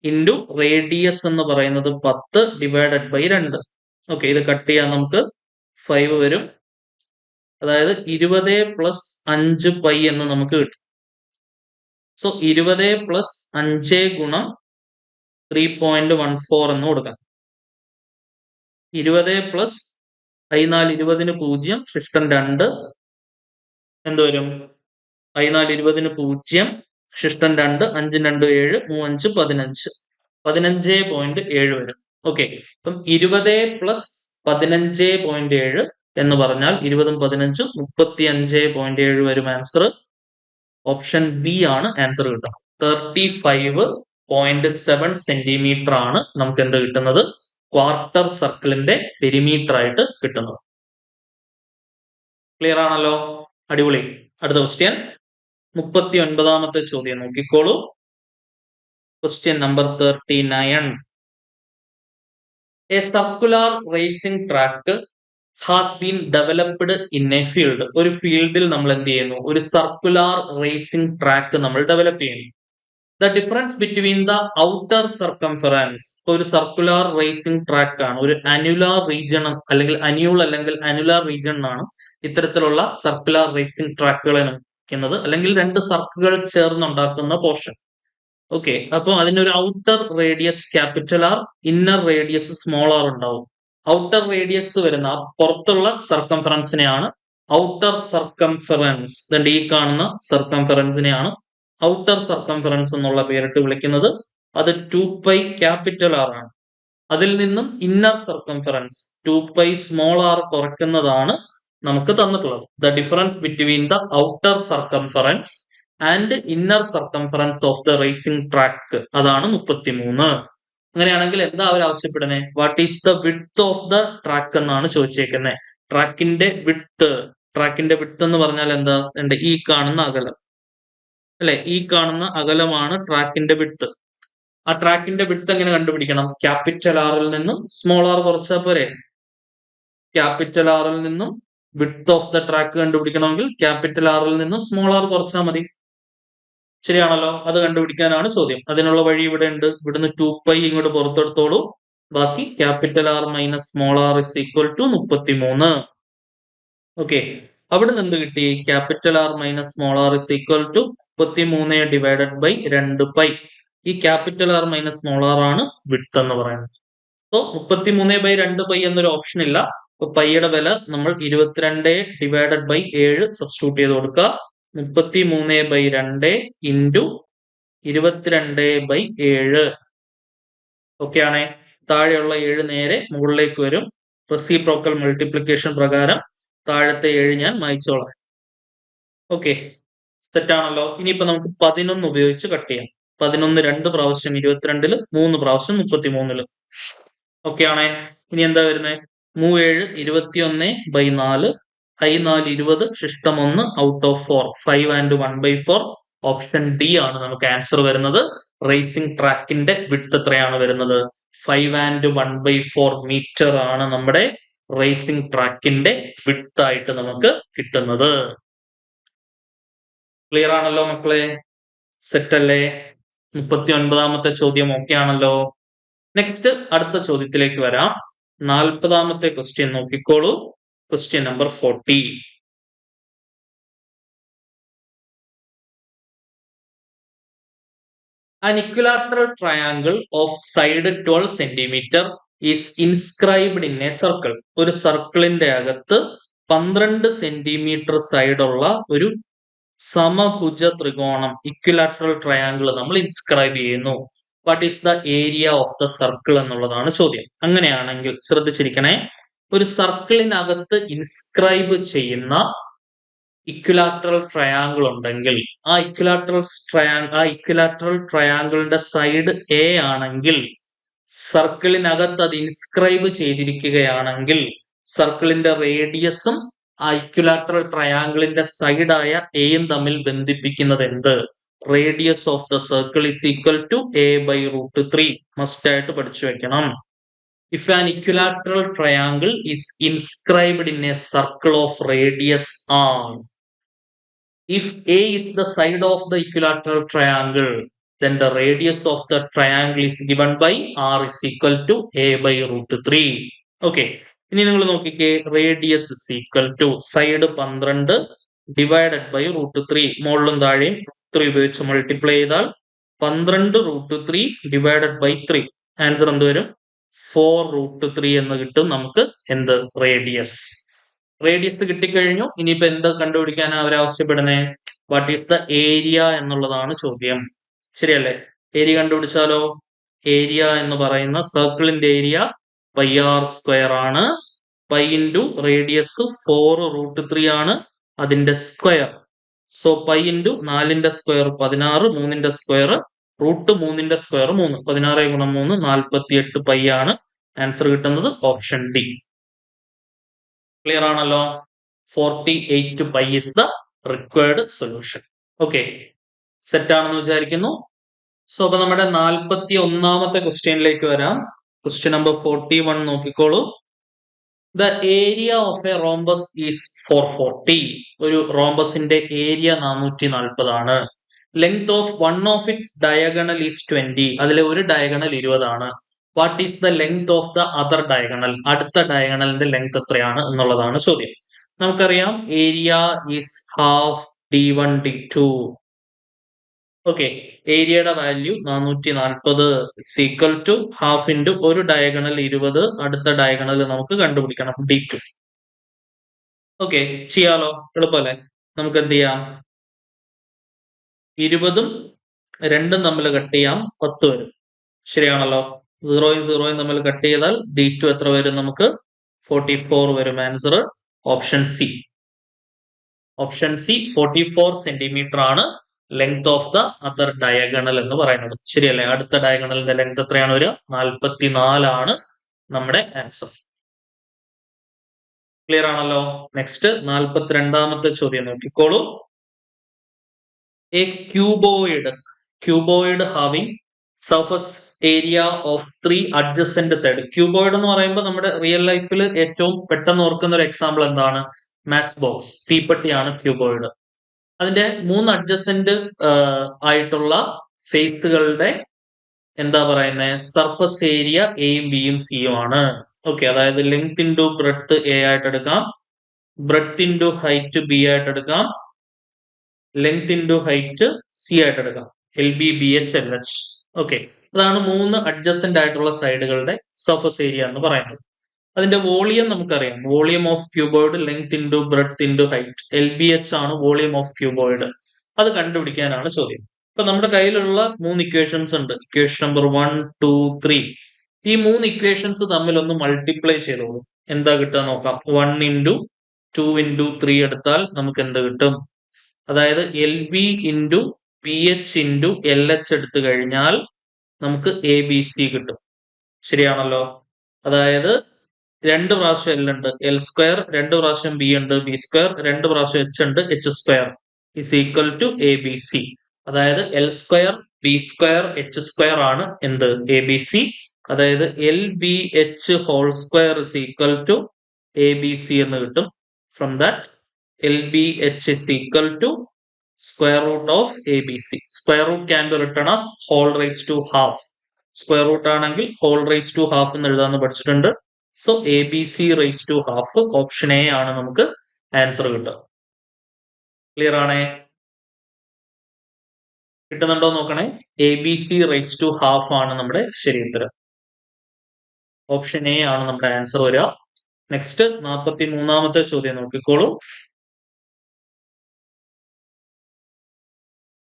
ഇൻറ്റു റേഡിയസ് എന്ന് പറയുന്നത് 10/2. ഓക്കെ, ഇത് കട്ട് ചെയ്യാൻ നമുക്ക് 5 വരും. അതായത് 20 + 5 പൈ എന്ന് നമുക്ക് കിട്ടും. സോ 20 + 5 × 3.14 എന്ന് കൊടുക്കാം. 20 + 14 20ന് 0, ശിഷ്ടം 2 എന്ത് വരും? 14 20ന് 0, ശിഷ്ടം 2, 5 2 7, 3 5 15, 15.7 വരും. ഓക്കെ, അപ്പം 20 + 15.7 എന്ന് പറഞ്ഞാൽ 20ഉം 15ഉം 35.7 വരും ആൻസർ. ഓപ്ഷൻ ബി ആണ് ആൻസർ കിട്ടുന്നത്. 35.7 സെന്റിമീറ്റർ ആണ് നമുക്ക് എന്ത് കിട്ടുന്നത്? ക്വാർട്ടർ സർക്കിളിന്റെ പെരിമീറ്റർ ആയിട്ട് കിട്ടുന്നത്. ക്ലിയർ ആണല്ലോ? അടിപൊളി. അടുത്ത ക്വസ്റ്റ്യൻ 39ാമത്തെ ചോദ്യം നോക്കിക്കോളൂ. Question number 39. A circular racing track has been developed in a field. ഒരു ഫീൽഡിൽ നമ്മൾ എന്ത് ചെയ്യുന്നു? ഒരു സർക്കുലർ റേസിംഗ് ട്രാക്ക് നമ്മൾ ഡെവലപ്പ് ചെയ്യുന്നു. The difference between the outer circumference, ഒരു സർക്കുലർ റേസിംഗ് ട്രാക്ക് ആണ്. ഒരു അന്യുലാർ റീജിയൺ അല്ലെങ്കിൽ അന്യുലാർ റീജിയൺ എന്നാണ് ഇത്തരത്തിലുള്ള സർക്കുലർ റേസിംഗ് ട്രാക്കുകളെ നോക്കുന്നത്, അല്ലെങ്കിൽ 2 സർക്കുകൾ ചേർന്നുണ്ടാക്കുന്ന പോർഷൻ. ഓക്കെ, അപ്പോൾ അതിനൊരു outer radius capital R, inner radius small R ഉണ്ടാവും. ഔട്ടർ റേഡിയസ് വരുന്ന പുറത്തുള്ള സർക്കംഫറൻസിനെയാണ് ഔട്ടർ സർക്കംഫറൻസ്. ഈ കാണുന്ന സർക്കംഫറൻസിനെയാണ് ഔട്ടർ സർക്കംഫറൻസ് എന്നുള്ള പേരിട്ട് വിളിക്കുന്നത്. അത് 2π ക്യാപിറ്റൽ ആർ ആണ്. അതിൽ നിന്നും ഇന്നർ സർക്കംഫറൻസ് 2π സ്മോൾ ആർ കുറയ്ക്കുന്നതാണ് നമുക്ക് തന്നിട്ടുള്ളത്. The difference between the outer circumference and inner circumference of the racing track, അതാണ് 33. അങ്ങനെയാണെങ്കിൽ എന്താ അവർ ആവശ്യപ്പെടുന്നത്? What is the width of the track എന്നാണ് ചോദിച്ചേക്കുന്നത്. ട്രാക്കിന്റെ വിഡ്ത്ത് എന്ന് പറഞ്ഞാൽ എന്താ? ഈ കാണുന്ന അകലം. അല്ലെ? ഈ കാണുന്ന അകലമാണ് ട്രാക്കിന്റെ വിഡ്ത്ത്. ആ ട്രാക്കിന്റെ വിഡ്ത്ത് എങ്ങനെ കണ്ടുപിടിക്കണം? ക്യാപിറ്റൽ ആറിൽ നിന്നും സ്മോൾ ആർ കുറച്ചാൽ പോരെ? ക്യാപിറ്റൽ ആറിൽ നിന്നും വിഡ്ത്ത് ഓഫ് ദ ട്രാക്ക് കണ്ടുപിടിക്കണമെങ്കിൽ ക്യാപിറ്റൽ ആറിൽ നിന്നും സ്മോൾ ആർ കുറച്ചാൽ മതി. ശരിയാണല്ലോ? അത് കണ്ടുപിടിക്കാനാണ് ചോദ്യം. അതിനുള്ള വഴി ഇവിടെ ഉണ്ട്. ഇവിടുന്ന് 2π ഇങ്ങോട്ട് പുറത്തെടുത്തോളൂ. ബാക്കി capital R minus small R is equal to 33. Okay, അവിടെ നിന്ന് കിട്ടി capital R minus small R is equal to 33 divided by 2π. ഈ capital R minus small R ആണ് വിഡ്ത്ത് എന്ന് പറയുന്നത്. സോ 33/2π എന്നൊരു ഓപ്ഷൻ ഇല്ല. അപ്പൊ പൈയുടെ വില നമ്മൾ 22 ഡിവൈഡഡ് ബൈ 7 സബ്സ്റ്റിറ്റ്യൂട്ട് ചെയ്ത് കൊടുക്കുക. 33/2 ഇൻറ്റു 22/7. ഓക്കെ ആണേ. താഴെയുള്ള 7 നേരെ മുകളിലേക്ക് വരും. റെസിപ്രോക്കൽ മൾട്ടിപ്ലിക്കേഷൻ പ്രകാരം താഴത്തെ 7 ഞാൻ മായ്ച്ചോളാം. ഓക്കെ, സെറ്റാണല്ലോ. ഇനിയിപ്പോ നമുക്ക് 11 ഉപയോഗിച്ച് കട്ട് ചെയ്യാം. 11 2 പ്രാവശ്യം 22-ല്, 3 പ്രാവശ്യം 33-ല്. ഓക്കെ ആണേ. ഇനി എന്താ വരുന്നത്? 3 7 21/4. I 4 20, ശിഷ്ടം 1 out of 4. 5 and 1/4. Option D ആണ് നമുക്ക് ആൻസർ വരുന്നത്. റേസിംഗ് ട്രാക്കിന്റെ വിഡ്ത്ത് എത്രയാണ് വരുന്നത്? 5 and 1/4 മീറ്റർ ആണ് നമ്മുടെ റേസിംഗ് ട്രാക്കിന്റെ വിഡ്ത്ത് ആയിട്ട് നമുക്ക് കിട്ടുന്നത്. ക്ലിയർ ആണല്ലോ മക്കളെ? സെറ്റ് അല്ലേ? 39ാമത്തെ ചോദ്യം ഓക്കെ ആണല്ലോ. നെക്സ്റ്റ് അടുത്ത ചോദ്യത്തിലേക്ക് വരാം. 40ാമത്തെ ക്വസ്റ്റ്യൻ നോക്കിക്കോളൂ. Question number 40. An equilateral triangle of side 12 centimeter is inscribed in a circle. ഒരു സർക്കിളിന്റെ അകത്ത് 12 സെന്റിമീറ്റർ സൈഡുള്ള ഒരു സമഭുജ ത്രികോണം, ഇക്വിലാറ്ററൽ ട്രയാങ്കിൾ നമ്മൾ ഇൻസ്ക്രൈബ് ചെയ്യുന്നു. What is the area of the circle എന്നുള്ളതാണ് ചോദ്യം. അങ്ങനെയാണെങ്കിൽ ശ്രദ്ധിച്ചിരിക്കണേ, ഒരു സർക്കിളിനകത്ത് ഇൻസ്ക്രൈബ് ചെയ്യുന്ന ഇക്വിലാറ്ററൽ ട്രയാങ്കിൾ ഉണ്ടെങ്കിൽ ആ ഇക്വിലാറ്ററൽ ട്രയാങ്കിളിന്റെ സൈഡ് എ ആണെങ്കിൽ, സർക്കിളിനകത്ത് അത് ഇൻസ്ക്രൈബ് ചെയ്തിരിക്കുകയാണെങ്കിൽ, സർക്കിളിന്റെ റേഡിയസും ആ ഇക്വിലാറ്ററൽ ട്രയാങ്കിളിന്റെ സൈഡായ എയും തമ്മിൽ ബന്ധിപ്പിക്കുന്നത് എന്ത്? Radius of the circle is equal to a/√3. Must ആയിട്ട് പഠിച്ചു വെക്കണം. If an equilateral triangle is inscribed in a circle of radius r, if A is the side of the equilateral triangle, then the radius of the triangle is given by r is equal to a/√3. Okay, ഇനി നിങ്ങൾ നോക്കിക്കേ, radius is equal to side 12 divided by √3. മുകളിലും താഴെയും 3 ഉപയോഗിച്ച് multiply ചെയ്താൽ 12√3 divided by 3. Answer എന്ത് വരും? 4√3 എന്ന് കിട്ടും നമുക്ക്. എന്ത്? റേഡിയസ്. റേഡിയസ് കിട്ടിക്കഴിഞ്ഞു. ഇനിയിപ്പോ എന്താ കണ്ടുപിടിക്കാനാണ് അവർ ആവശ്യപ്പെടുന്നത്? വാട്ട് ഈസ് ദ ഏരിയ എന്നുള്ളതാണ് ചോദ്യം. ശരിയല്ലേ? ഏരിയ കണ്ടുപിടിച്ചാലോ? ഏരിയ എന്ന് പറയുന്ന സർക്കിളിന്റെ ഏരിയ πr² ആണ്. π ഇൻറ്റു റേഡിയസ് 4√3 ആണ്, അതിന്റെ സ്ക്വയർ. സോ π ഇൻറ്റു 4ന്റെ സ്ക്വയർ 16, 3ന്റെ സ്ക്വയർ √3ന്റെ സ്ക്വയർ 3. 16 ഗുണം 3 48 π ആണ്. ആൻസർ കിട്ടുന്നത് ഓപ്ഷൻ ഡി. ക്ലിയർ ആണല്ലോ? 48 π is the required solution. Okay, set ആണെന്ന് വിചാരിക്കുന്നു. സോ അപ്പൊ നമ്മുടെ 41ാമത്തെ ക്വസ്റ്റ്യനിലേക്ക് വരാം. ക്വസ്റ്റ്യൻ നമ്പർ 41 നോക്കിക്കോളൂ. The area of a rhombus is 440. ഒരു റോംബസിന്റെ ഏരിയ 440 ആണ്. Length of one of its diagonal is 20. അതിലെ ഒരു ഡയഗണൽ 20 ആണ്. What is the length of the other diagonal? അടുത്ത ഡയഗണലിന്റെ ലെങ്ത് എത്രയാണ് എന്നുള്ളതാണ് ചോദ്യം. നമുക്കറിയാം area is half d1 d2. Okay, ഏരിയയുടെ value 440 equal to half into ഒരു ഡയഗണൽ 20, അടുത്ത ഡയഗണൽ നമുക്ക് കണ്ടുപിടിക്കണം d2. ഓക്കെ, ചെയ്യാലോ? എളുപ്പമല്ലേ? നമുക്ക് എന്ത് ചെയ്യാം? 20ഉം 2ഉം തമ്മിൽ കട്ട് ചെയ്യാം, 10 വരും. ശരിയാണല്ലോ? 0യും 0യും തമ്മിൽ കട്ട് ചെയ്താൽ d2 എത്ര വരും? നമുക്ക് 44 വരും. Answer option C. Option C 44 centimetre ആണ് length of the other diagonal എന്ന് പറയുന്നത്. ശരിയല്ലേ? അടുത്ത ഡയഗണലിന്റെ ലെങ്ത് എത്രയാണ് വരിക? 44 ആണ് നമ്മുടെ ആൻസർ. ക്ലിയർ ആണല്ലോ? നെക്സ്റ്റ് 42ാമത്തെ ചോദ്യം നോക്കിക്കോളൂ. A cuboid having surface area of 3 adjacent side. Cuboid എന്ന് പറയുമ്പോൾ നമ്മുടെ റിയൽ ലൈഫിൽ ഏറ്റവും പെട്ടെന്ന് ഓർക്കുന്ന ഒരു എക്സാമ്പിൾ എന്താണ്? മാച്ച് ബോക്സ്, തീപ്പെട്ടിയാണ് ക്യൂബോയിഡ്. അതിന്റെ 3 അഡ്ജസന്റ് ആയിട്ടുള്ള ഫേസുകളുടെ എന്താ പറയുന്നത്, സർഫസ് ഏരിയ എയും ബിയും സിയും ആണ്. ഓക്കെ, അതായത് ലെങ്ത് ഇൻറ്റു ബ്രെഡ്ത്ത് എ ആയിട്ട് എടുക്കാം, ബ്രെഡ്ത്ത് ഇൻറ്റു ഹൈറ്റ് ബി ആയിട്ട് എടുക്കാം, ലെങ്ത് ഇൻറ്റു ഹൈറ്റ് സി ആയിട്ട് എടുക്കാം. L B B H L H. Okay, അതാണ് 3 അഡ്ജസന്റ് ആയിട്ടുള്ള സൈഡുകളുടെ സർഫസ് ഏരിയ എന്ന് പറയുന്നത്. അതിന്റെ വോളിയം നമുക്കറിയാം. Volume of cuboid length into breadth into height, L B H ആണ് വോളിയം ഓഫ് ക്യൂബോയിഡ്. അത് കണ്ടുപിടിക്കാനാണ് ചോദ്യം. ഇപ്പൊ നമ്മുടെ കയ്യിലുള്ള 3 ഇക്വേഷൻസ് ഉണ്ട്. Equation number 1, 2, 3. ഈ 3 ഇക്വേഷൻസ് തമ്മിൽ ഒന്ന് മൾട്ടിപ്ലൈ ചെയ്തോളൂ. എന്താ കിട്ടുക നോക്കാം. 1 ഇൻറ്റു 2 ഇൻറ്റു 3 എടുത്താൽ നമുക്ക് എന്ത് കിട്ടും? അതായത് L B into B H into L H എടുത്തു കഴിഞ്ഞാൽ നമുക്ക് എ ബി സി കിട്ടും. ശരിയാണല്ലോ? അതായത് 2 പ്രാവശ്യം എൽ ഉണ്ട്, എൽ സ്ക്വയർ, 2 പ്രാവശ്യം ബി ഉണ്ട്, ബി സ്ക്വയർ, 2 പ്രാവശ്യം എച്ച് ഉണ്ട്, H square is equal to A B C. അതായത് L square B square H square ആണ് എന്ത്? A B C. അതായത് L B H whole square is equal to A B C എന്ന് കിട്ടും. From that L B H is equal to square root of A B C. Square root can be written as whole raise to half. Square root ആണെങ്കിൽ whole raise to half എന്ന് എഴുതാന്ന് പഠിച്ചിട്ടുണ്ട്. So A B C raise to half, option A ആണ് നമുക്ക് answer കിട്ടുക. Clear ആണേ? കിട്ടുന്നുണ്ടോ നോക്കണേ. A B C raise to half ആണ് നമ്മുടെ ശരി ഉത്തരം. ഓപ്ഷൻ എ ആണ് നമ്മുടെ ആൻസർ വരിക. നെക്സ്റ്റ് 43ാമത്തെ ചോദ്യം നോക്കിക്കോളൂ.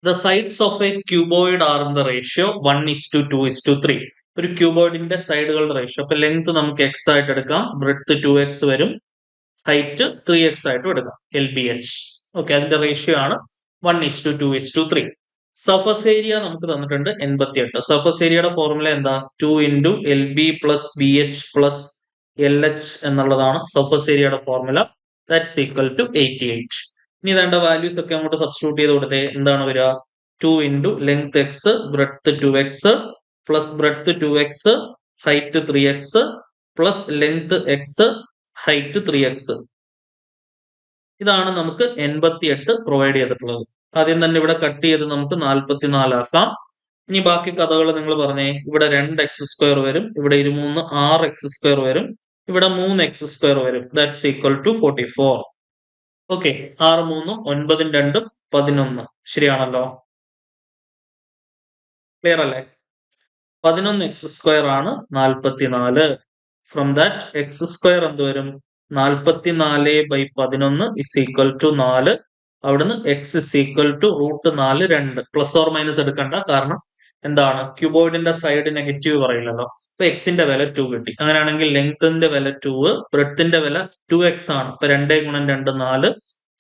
The sides of a cuboid are in the ratio 1:2:3. ഒരു ക്യൂബോയിഡിന്റെ സൈഡുകളുടെ റേഷ്യോ. അപ്പൊ ലെങ്ത് നമുക്ക് എക്സ് ആയിട്ട് എടുക്കാം, ബ്രെഡ്ത്ത് 2x വരും, ഹൈറ്റ് 3x ആയിട്ടും എടുക്കാം, എൽ ബി എച്ച്. ഓക്കെ, അതിന്റെ റേഷ്യോ ആണ് 1:2:3. സർഫസ് ഏരിയ നമുക്ക് തന്നിട്ടുണ്ട് 88. സർഫസ് ഏരിയയുടെ ഫോർമുല എന്താ? 2 into L B plus B H plus L H എന്നുള്ളതാണ് സർഫസ് ഏരിയയുടെ ഫോർമുല. That's equal to 88. ഇനി വേണ്ട വാല്യൂസ് ഒക്കെ അങ്ങോട്ട് സബ്സ്റ്റിറ്റ്യൂട്ട് ചെയ്ത് കൊടുത്തേ. എന്താണ് വരിക? 2 into length X, breadth 2x plus breadth 2x, height 3x plus length X, height 3x. ഇതാണ് നമുക്ക് 88 പ്രൊവൈഡ് ചെയ്തിട്ടുള്ളത്. ആദ്യം തന്നെ ഇവിടെ കട്ട് ചെയ്ത് നമുക്ക് 44 ആക്കാം. ഇനി ബാക്കി കഥകൾ നിങ്ങൾ പറഞ്ഞേ. ഇവിടെ 2x² വരും, ഇവിടെ 23 6x² വരും, ഇവിടെ 3x² വരും. That's equal to 44. ഓക്കെ, 6 3 9 2 11. ശരിയാണല്ലോ? ക്ലിയർ അല്ലേ? 11x² ആണ് 44. ഫ്രം ദാറ്റ് x² എന്ത് വരും? 44/11 ഇസ് ഈക്വൽ ടു 4. അവിടുന്ന് x is equal to √4 2. Plus or minus എടുക്കണ്ട, കാരണം എന്താണ്? ക്യൂബോയിഡിന്റെ സൈഡ് നെഗറ്റീവ് പറയില്ലല്ലോ. അപ്പൊ എക്സിന്റെ വില 2 കിട്ടി. അങ്ങനെയാണെങ്കിൽ ലെങ്ത്തിന്റെ വില 2, ബ്രെഡ്ത്തിന്റെ വില 2x ആണ്. അപ്പൊ 2 × 2 4.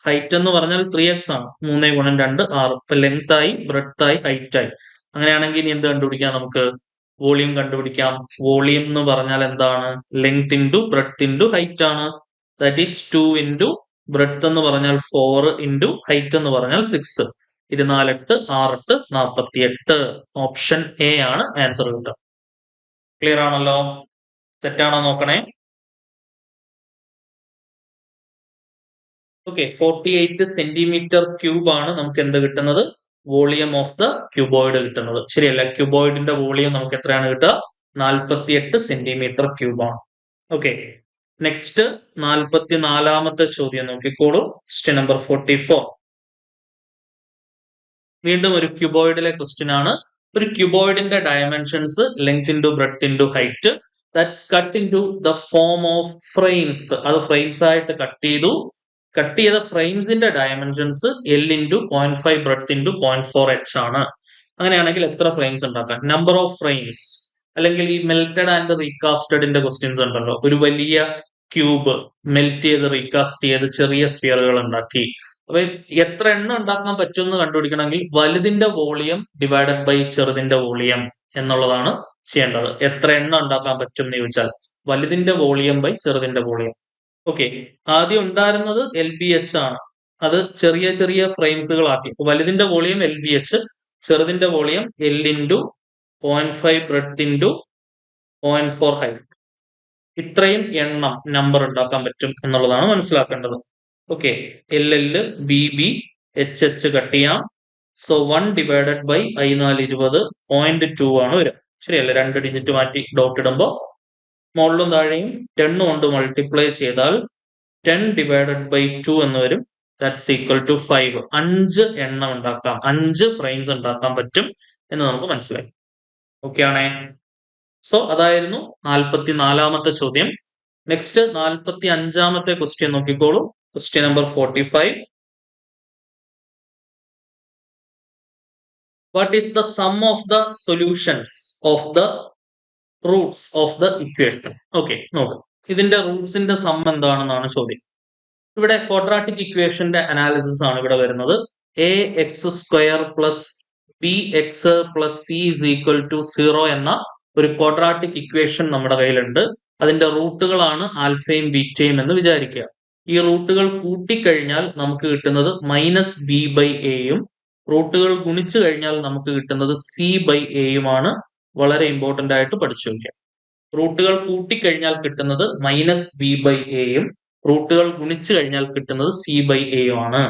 ഹൈറ്റ് എന്ന് പറഞ്ഞാൽ 3x ആണ്. 3 × 2 6. ഇപ്പൊ ലെങ്ത് ആയി, ബ്രെഡ്ത്ത് ആയി, ഹൈറ്റ് ആയി. അങ്ങനെയാണെങ്കിൽ ഇനി എന്ത് കണ്ടുപിടിക്കാം? നമുക്ക് വോളിയം കണ്ടുപിടിക്കാം. വോളിയം എന്ന് പറഞ്ഞാൽ എന്താണ്? Length into breadth into height ആണ്. ദാറ്റ് ഈസ് 2 ഇൻറ്റു ബ്രെഡ്ത്ത് എന്ന് പറഞ്ഞാൽ 4 ഇൻറ്റു ഹൈറ്റ് എന്ന് പറഞ്ഞാൽ 6. 24 8 6 8 48. ഓപ്ഷൻ എ ആണ് ആൻസർ കിട്ടുക. ക്ലിയർ ആണല്ലോ? സെറ്റാണോ നോക്കണേ. ഓക്കെ, 48 സെന്റിമീറ്റർ ക്യൂബ് ആണ് നമുക്ക് എന്ത് കിട്ടുന്നത്? വോളിയം ഓഫ് ദ ക്യൂബോയിഡ് കിട്ടുന്നത്. ശരിയല്ല? ക്യൂബോയിഡിന്റെ വോളിയം നമുക്ക് എത്രയാണ് കിട്ടുക? 48 സെന്റിമീറ്റർ ക്യൂബ് ആണ്. ഓക്കെ, നെക്സ്റ്റ് 44ാമത്തെ ചോദ്യം നോക്കിക്കോളൂ. Question number 44. വീണ്ടും ഒരു ക്യൂബോയിഡിലെ ക്വസ്റ്റ്യൻ ആണ്. ഒരു ക്യൂബോയിഡിന്റെ dimensions length into breadth into height. That's cut into the form of frames. അത് ഫ്രെയിംസ് ആയിട്ട് കട്ട് ചെയ്തു. കട്ട് ചെയ്ത ഫ്രെയിംസിന്റെ dimensions L into 0.5 breadth into 0.4 h ആണ്. അങ്ങനെയാണെങ്കിൽ എത്ര ഫ്രെയിംസ് ഉണ്ടാക്കാം? Number of frames. അല്ലെങ്കിൽ ഈ മെൽറ്റഡ് ആൻഡ് റീകാസ്റ്റഡിന്റെ ക്വസ്റ്റ്യൻസ് ഉണ്ടല്ലോ. ഒരു വലിയ ക്യൂബ് മെൽറ്റ് ചെയ്ത് റീകാസ്റ്റ് ചെയ്ത് ചെറിയ സ്ഫിയറുകൾ ഉണ്ടാക്കി. അപ്പൊ എത്ര എണ്ണം ഉണ്ടാക്കാൻ പറ്റും എന്ന് കണ്ടുപിടിക്കണമെങ്കിൽ വലുതിന്റെ വോളിയം ഡിവൈഡഡ് ബൈ ചെറുതിന്റെ വോളിയം എന്നുള്ളതാണ് ചെയ്യേണ്ടത്. എത്ര എണ്ണം ഉണ്ടാക്കാൻ പറ്റും എന്ന് ചോദിച്ചാൽ വലുതിന്റെ വോളിയം ബൈ ചെറുതിന്റെ വോളിയം. ഓക്കെ, ആദ്യം ഉണ്ടായിരുന്നത് എൽ ബി എച്ച് ആണ്. അത് ചെറിയ ചെറിയ ഫ്രെയിംസുകളാക്കി. വലുതിന്റെ വോളിയം LBH, ചെറുതിന്റെ volume L into 0.5 breadth into 0.4 height. ഇത്രയും എണ്ണം നമ്പർ ഉണ്ടാക്കാൻ പറ്റും എന്നുള്ളതാണ് മനസ്സിലാക്കേണ്ടത്. Okay, LL BB HH cut ചെയ്യാം. സോ 1 ഡിവൈഡഡ് ബൈ I4 20 0.2 ആണ് വരിക. ശരിയല്ലേ? 2 ഡിജിറ്റ് മാറ്റി ഡോട്ട് ഇടുമ്പോൾ മുകളിലും താഴെയും 10 കൊണ്ട് മൾട്ടിപ്ലൈ ചെയ്താൽ 10 ഡിവൈഡഡ് ബൈ 2 എന്ന് വരും. That's equal to 5. 5 എണ്ണം ഉണ്ടാക്കാം, 5 ഫ്രെയിംസ് ഉണ്ടാക്കാൻ പറ്റും എന്ന് നമുക്ക് മനസ്സിലായി. ഓക്കെ ആണേ? സോ അതായിരുന്നു 44-ാമത്തെ ചോദ്യം. നെക്സ്റ്റ് 45-ാമത്തെ ക്വസ്റ്റ്യൻ നോക്കിക്കോളൂ. Question number 45. What is the sum of the solutions of the Roots of the equation? Okay, നോക്കാം. ഇതിന്റെ റൂട്ട്സിന്റെ സം എന്താണെന്നാണ് ചോദ്യം. ഇവിടെ ക്വാഡ്രാറ്റിക് ഇക്വേഷന്റെ അനാലിസിസ് ആണ് ഇവിടെ വരുന്നത്. AX² plus BX plus C is equal to 0 എന്ന ഒരു ക്വാഡ്രാറ്റിക് ഇക്വേഷൻ നമ്മുടെ കയ്യിലുണ്ട്. അതിന്റെ റൂട്ടുകളാണ് ആൽഫയും ബീറ്റയും എന്ന് വിചാരിക്കുക. ഈ റൂട്ടുകൾ കൂട്ടിക്കഴിഞ്ഞാൽ നമുക്ക് കിട്ടുന്നത് -B/Aയും റൂട്ടുകൾ ഗുണിച്ചു കഴിഞ്ഞാൽ നമുക്ക് കിട്ടുന്നത് C/Aയുമാണ്. വളരെ ഇമ്പോർട്ടന്റ് ആയിട്ട് പഠിച്ചു വയ്ക്കാം. റൂട്ടുകൾ കൂട്ടിക്കഴിഞ്ഞാൽ കിട്ടുന്നത് -B/Aയും റൂട്ടുകൾ ഗുണിച്ചു കഴിഞ്ഞാൽ കിട്ടുന്നത് C/Aയും ആണ്.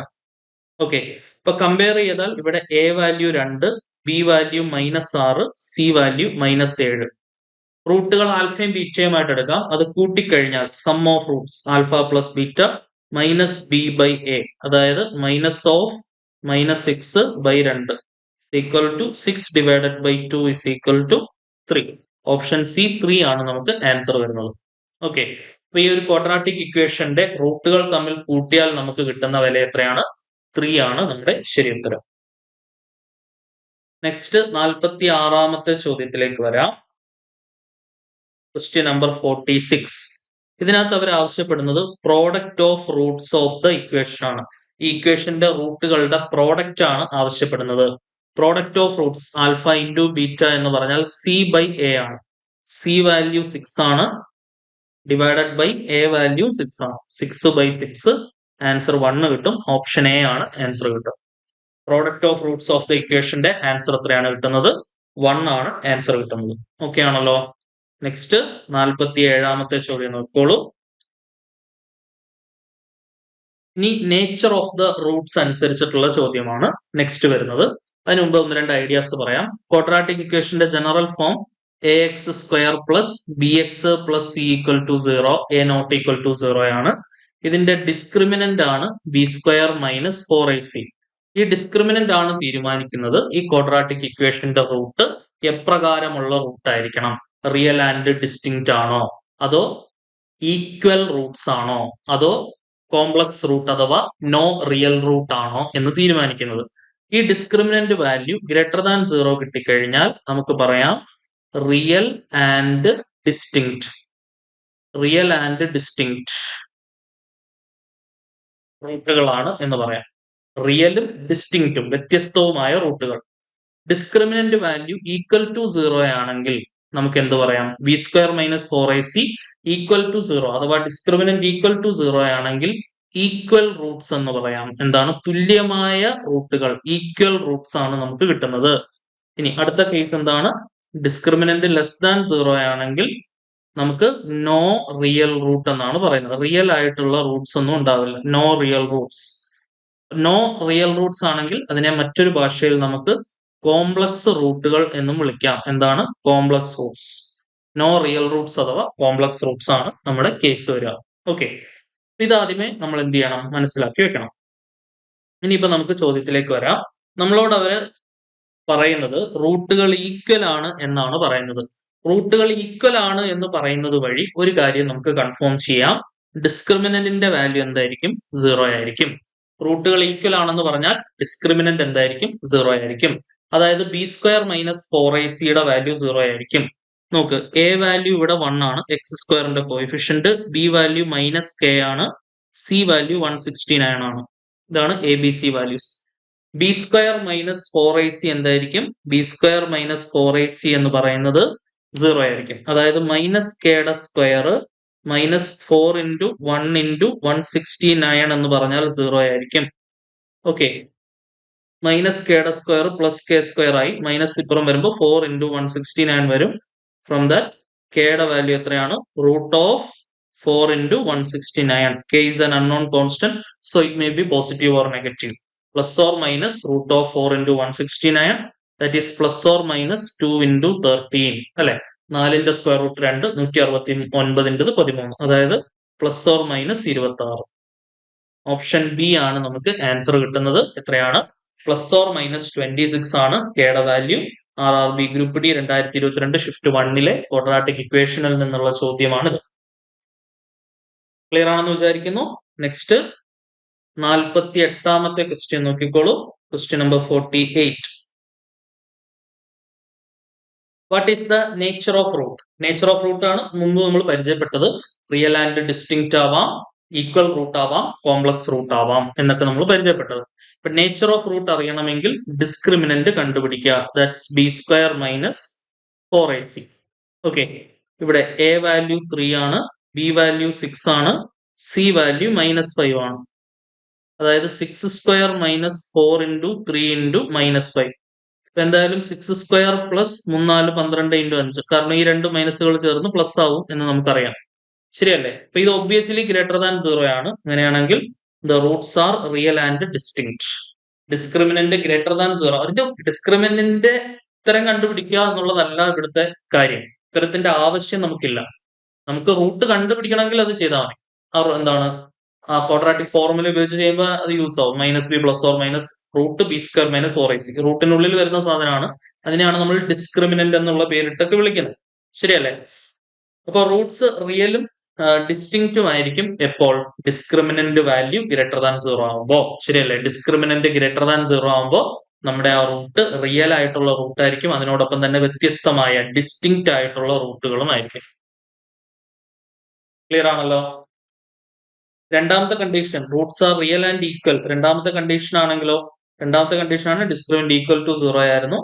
ഓക്കെ, ഇപ്പൊ കമ്പയർ ചെയ്താൽ ഇവിടെ A value 2, B value -6, C value -7. റൂട്ടുകൾ ആൽഫയും ബീറ്റയുമായിട്ട് എടുക്കാം. അത് കൂട്ടിക്കഴിഞ്ഞാൽ sum of roots alpha plus beta -B/A, അതായത് -6/2 equal to 6 divided by 2 is equal to 3. Option C 3 ആണ് നമുക്ക് ആൻസർ വരുന്നത്. ഓക്കെ, അപ്പൊ ഈ ഒരു ക്വാഡ്രാറ്റിക് ഇക്വേഷന്റെ റൂട്ടുകൾ തമ്മിൽ കൂട്ടിയാൽ നമുക്ക് കിട്ടുന്ന വില എത്രയാണ്? 3 ആണ് നമ്മുടെ ശരി ഉത്തരം. നെക്സ്റ്റ് 46-ാമത്തെ ചോദ്യത്തിലേക്ക് വരാം. Question number 46. ഇതിനകത്ത് അവർ ആവശ്യപ്പെടുന്നത് product of roots of the equation ആണ്. ഈ ഇക്വേഷന്റെ റൂട്ടുകളുടെ പ്രോഡക്റ്റ് ആണ് ആവശ്യപ്പെടുന്നത്. Product of roots alpha into beta എന്ന് പറഞ്ഞാൽ C/A ആണ്. C വാല്യൂ 6 ആണ്, ഡിവൈഡഡ് ബൈ A വാല്യൂ 6 ആണ്. 6/6 ആൻസർ 1 കിട്ടും. ഓപ്ഷൻ A ആണ് ആൻസർ കിട്ടും. Product of roots of the ഇക്വേഷന്റെ ആൻസർ എത്രയാണ് കിട്ടുന്നത്? 1 ആണ് ആൻസർ കിട്ടുന്നത്. ഓക്കെ ആണല്ലോ? നെക്സ്റ്റ് 47-ാമത്തെ ചോദ്യം നോക്കോളൂ. ഇനി നേച്ചർ ഓഫ് ദ റൂട്ട്സ് അനുസരിച്ചിട്ടുള്ള ചോദ്യമാണ് നെക്സ്റ്റ് വരുന്നത്. അതിന് മുമ്പ് 1-2 ഐഡിയാസ് പറയാം. ക്വാഡ്രാറ്റിക് ഇക്വേഷന്റെ general form AX² plus BX plus C equal to 0, A not equal to 0 ആണ്. ഇതിന്റെ ഡിസ്ക്രിമിനന്റ് ആണ് B² മൈനസ് 4AC. ഈ ഡിസ്ക്രിമിനന്റ് ആണ് തീരുമാനിക്കുന്നത് ഈ ക്വാഡ്രാറ്റിക് ഇക്വേഷന്റെ റൂട്ട് എപ്രകാരമുള്ള റൂട്ട് ആയിരിക്കണം. റിയൽ ആൻഡ് ഡിസ്റ്റിങ്ക്റ്റ് ആണോ, അതോ ഈക്വൽ റൂട്ട്സ് ആണോ, അതോ കോംപ്ലക്സ് റൂട്ട് അഥവാ നോ റിയൽ റൂട്ട് ആണോ എന്ന് തീരുമാനിക്കുന്നത്. ഈ ഡിസ്ക്രിമിനന്റ് വാല്യൂ ഗ്രേറ്റർ ദാൻ 0 കിട്ടിക്കഴിഞ്ഞാൽ നമുക്ക് പറയാം real and distinct. Real and distinct റൂട്ടുകളാണ് എന്ന് പറയാം. റിയലും ഡിസ്റ്റിങ്ക്റ്റും വ്യത്യസ്തവുമായ റൂട്ടുകൾ. ഡിസ്ക്രിമിനന്റ് വാല്യൂ ഈക്വൽ ടു 0 ആണെങ്കിൽ നമുക്ക് എന്ത് പറയാം? B² minus 4AC equal to 0 അഥവാ ഡിസ്ക്രിമിനന്റ് ഈക്വൽ ടു 0 ആണെങ്കിൽ ഈക്വൽ റൂട്ട്സ് എന്ന് പറയാം. എന്താണ്? തുല്യമായ റൂട്ടുകൾ, ഈക്വൽ റൂട്ട്സ് ആണ് നമുക്ക് കിട്ടുന്നത്. ഇനി അടുത്ത കേസ് എന്താണ്? ഡിസ്ക്രിമിനന്റ് ലെസ് ദാൻ 0 ആണെങ്കിൽ നമുക്ക് നോ റിയൽ റൂട്ട് എന്നാണ് പറയുന്നത്. റിയൽ ആയിട്ടുള്ള റൂട്ട്സ് ഒന്നും ഉണ്ടാവില്ല. No real roots. No real roots ആണെങ്കിൽ അതിനെ മറ്റൊരു ഭാഷയിൽ നമുക്ക് കോംപ്ലക്സ് റൂട്ടുകൾ എന്നും വിളിക്കാം. എന്താണ്? Complex roots. നോ റിയൽ റൂട്ട്സ് അഥവാ കോംപ്ലക്സ് റൂട്ട്സ് ആണ് നമ്മുടെ കേസ് വരിക. ഓക്കെ, ഇതാദ്യമേ നമ്മൾ എന്ത് ചെയ്യണം? മനസ്സിലാക്കി വെക്കണം. ഇനിയിപ്പോ നമുക്ക് ചോദ്യത്തിലേക്ക് വരാം. നമ്മളോട് അവര് പറയുന്നത് റൂട്ടുകൾ ഈക്വൽ ആണ് എന്നാണ് പറയുന്നത്. റൂട്ടുകൾ ഈക്വൽ ആണ് എന്ന് പറയുന്നത് വഴി ഒരു കാര്യം നമുക്ക് കൺഫേം ചെയ്യാം. ഡിസ്ക്രിമിനന്റിന്റെ വാല്യൂ എന്തായിരിക്കും? 0 ആയിരിക്കും. റൂട്ടുകൾ ഈക്വൽ ആണെന്ന് പറഞ്ഞാൽ ഡിസ്ക്രിമിനന്റ് എന്തായിരിക്കും? 0 ആയിരിക്കും. അതായത് B² മൈനസ് 4AC വാല്യൂ 0 ആയിരിക്കും. നോക്ക്, A വാല്യൂ ഇവിടെ 1 ആണ്, X² coefficient. B value -K ആണ്, C വാല്യൂ 169 ആണ്. ഇതാണ് ABC values. B² minus 4AC എന്തായിരിക്കും? B² മൈനസ് 4AC എന്ന് പറയുന്നത് 0 ആയിരിക്കും. അതായത് -K യുടെ സ്ക്വയർ -4 × 1 × 169 എന്ന് പറഞ്ഞാൽ 0 ആയിരിക്കും. ഓക്കെ, -k² പ്ലസ് k² ആയി. മൈനസ് ഇപ്പുറം വരുമ്പോൾ 4 × 169 വരും. ഫ്രം ദാറ്റ് കെയുടെ വാല്യൂ എത്രയാണ്? √4 × 169. k is an unknown constant, so it may be positive or negative. Plus or minus √4 × 169, that is plus or minus 2 × 13. അല്ലെ, 4ന്റെ സ്ക്വയർ റൂട്ട് 2, 169ന്റെ 13, അതായത് plus or minus 26. Option B ആണ് നമുക്ക് answer കിട്ടുന്നത്. എത്രയാണ്? Plus or minus 26 ആണ് കെയുടെ value. RRB group D 2022 shift 1ലെ quadratic ഇക്വേഷനിൽ നിന്നുള്ള ചോദ്യമാണ്. ക്ലിയർ ആണെന്ന് വിചാരിക്കുന്നു. നെക്സ്റ്റ് 48ാമത്തെ ക്വസ്റ്റ്യൻ നോക്കിക്കോളൂ. Question number 48. What is the nature of root? Nature of root ആണ് മുമ്പ് നമ്മൾ പരിചയപ്പെട്ടത്. റിയൽ ആൻഡ് ഡിസ്റ്റിങ്ക്റ്റ് ആവാം, ഈക്വൽ റൂട്ട് ആവാം, കോംപ്ലക്സ് റൂട്ട് ആവാം എന്നൊക്കെ നമ്മൾ പരിചയപ്പെട്ടത്. ഇപ്പൊ നേച്ചർ ഓഫ് റൂട്ട് അറിയണമെങ്കിൽ ഡിസ്ക്രിമിനന്റ് കണ്ടുപിടിക്കുക. That's b² minus 4ac. Okay, ഇവിടെ a വാല്യൂ 3 ആണ്, b വാല്യൂ 6 ആണ്, c വാല്യൂ -5 ആണ്. അതായത് 6² മൈനസ് 4 × 3 × -5. എന്തായാലും 6² പ്ലസ് 3 4 12 × 5, കാരണം ഈ രണ്ട് മൈനസുകൾ ചേർന്ന് പ്ലസ് ആവും എന്ന് നമുക്കറിയാം. ശരിയല്ലേ? അപ്പൊ ഇത് ഒബ്വിയസ്ലി ഗ്രേറ്റർ ദാൻ 0 ആണ്. അങ്ങനെയാണെങ്കിൽ the roots are real and distinct. Discriminant greater than 0. അതിന്റെ ഡിസ്ക്രിമിനന്റിന്റെ ഉത്തരം കണ്ടുപിടിക്കുക എന്നുള്ളതല്ല ഇവിടുത്തെ കാര്യം. ഉത്തരത്തിന്റെ ആവശ്യം നമുക്കില്ല. നമുക്ക് റൂട്ട് കണ്ടുപിടിക്കണമെങ്കിൽ അത് ചെയ്താൽ മതി. എന്താണ് ആ ക്വാഡ്രാറ്റിക് ഫോർമുല ഉപയോഗിച്ച് ചെയ്യുമ്പോൾ അത് യൂസ് ആവും. -b plus or minus √b² minus 4ac. റൂട്ടിനുള്ളിൽ വരുന്ന സാധനമാണ്. അതിനെയാണ് നമ്മൾ ഡിസ്ക്രിമിനന്റ് എന്നുള്ള പേരിട്ടൊക്കെ വിളിക്കുന്നത്. ശരിയല്ലേ? അപ്പൊ റൂട്ട്സ് റിയലും ഡിസ്റ്റിങ്ക്റ്റും ആയിരിക്കും എപ്പോൾ? ഡിസ്ക്രിമിനന്റ് വാല്യൂ ഗ്രേറ്റർ ദാൻ 0 ആവുമ്പോ. ശരിയല്ലേ? ഡിസ്ക്രിമിനന്റ് ഗ്രേറ്റർ ദാൻ 0 ആവുമ്പോ നമ്മുടെ ആ റൂട്ട് റിയൽ ആയിട്ടുള്ള റൂട്ട് ആയിരിക്കും. അതിനോടൊപ്പം തന്നെ വ്യത്യസ്തമായ ഡിസ്റ്റിങ്ക്റ്റ് ആയിട്ടുള്ള റൂട്ടുകളും ആയിരിക്കും. ക്ലിയർ ആണല്ലോ? രണ്ടാമത്തെ condition roots are real and equal. രണ്ടാമത്തെ കണ്ടീഷൻ ആണെങ്കിലോ, രണ്ടാമത്തെ കണ്ടീഷൻ ആണ് ഡിസ്ക്രിമിനന്റ് ഈക്വൽ ടു 0 ആയിരുന്നു.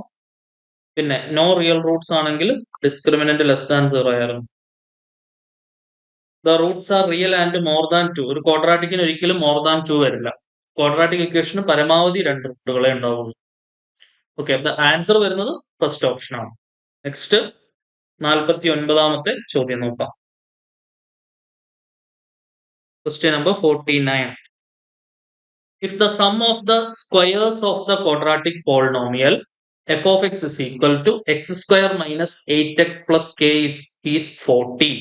പിന്നെ നോ റിയൽ റൂട്ട്സ് ആണെങ്കിൽ ഡിസ്ക്രിമിനന്റ് ലെസ് ദാൻ 0 ആയിരുന്നു. The roots are real and more than 2. ഒരു ക്വാഡ്രാറ്റിക്കിന് ഒരിക്കലും മോർ ദാൻ 2 വരില്ല. ക്വാഡ്രാറ്റിക് ഇക്വേഷന് പരമാവധി 2 റൂട്ടുകളെ ഉണ്ടാവുള്ളൂ. ഓക്കെ, ദ ആൻസർ വരുന്നത് ഫസ്റ്റ് ഓപ്ഷൻ ആണ്. നെക്സ്റ്റ് 49ാമത്തെ ചോദ്യം നോക്കാം. Question number 49. If the sum of the squares of the quadratic polynomial f of x is equal to x² minus 8x plus k is 40,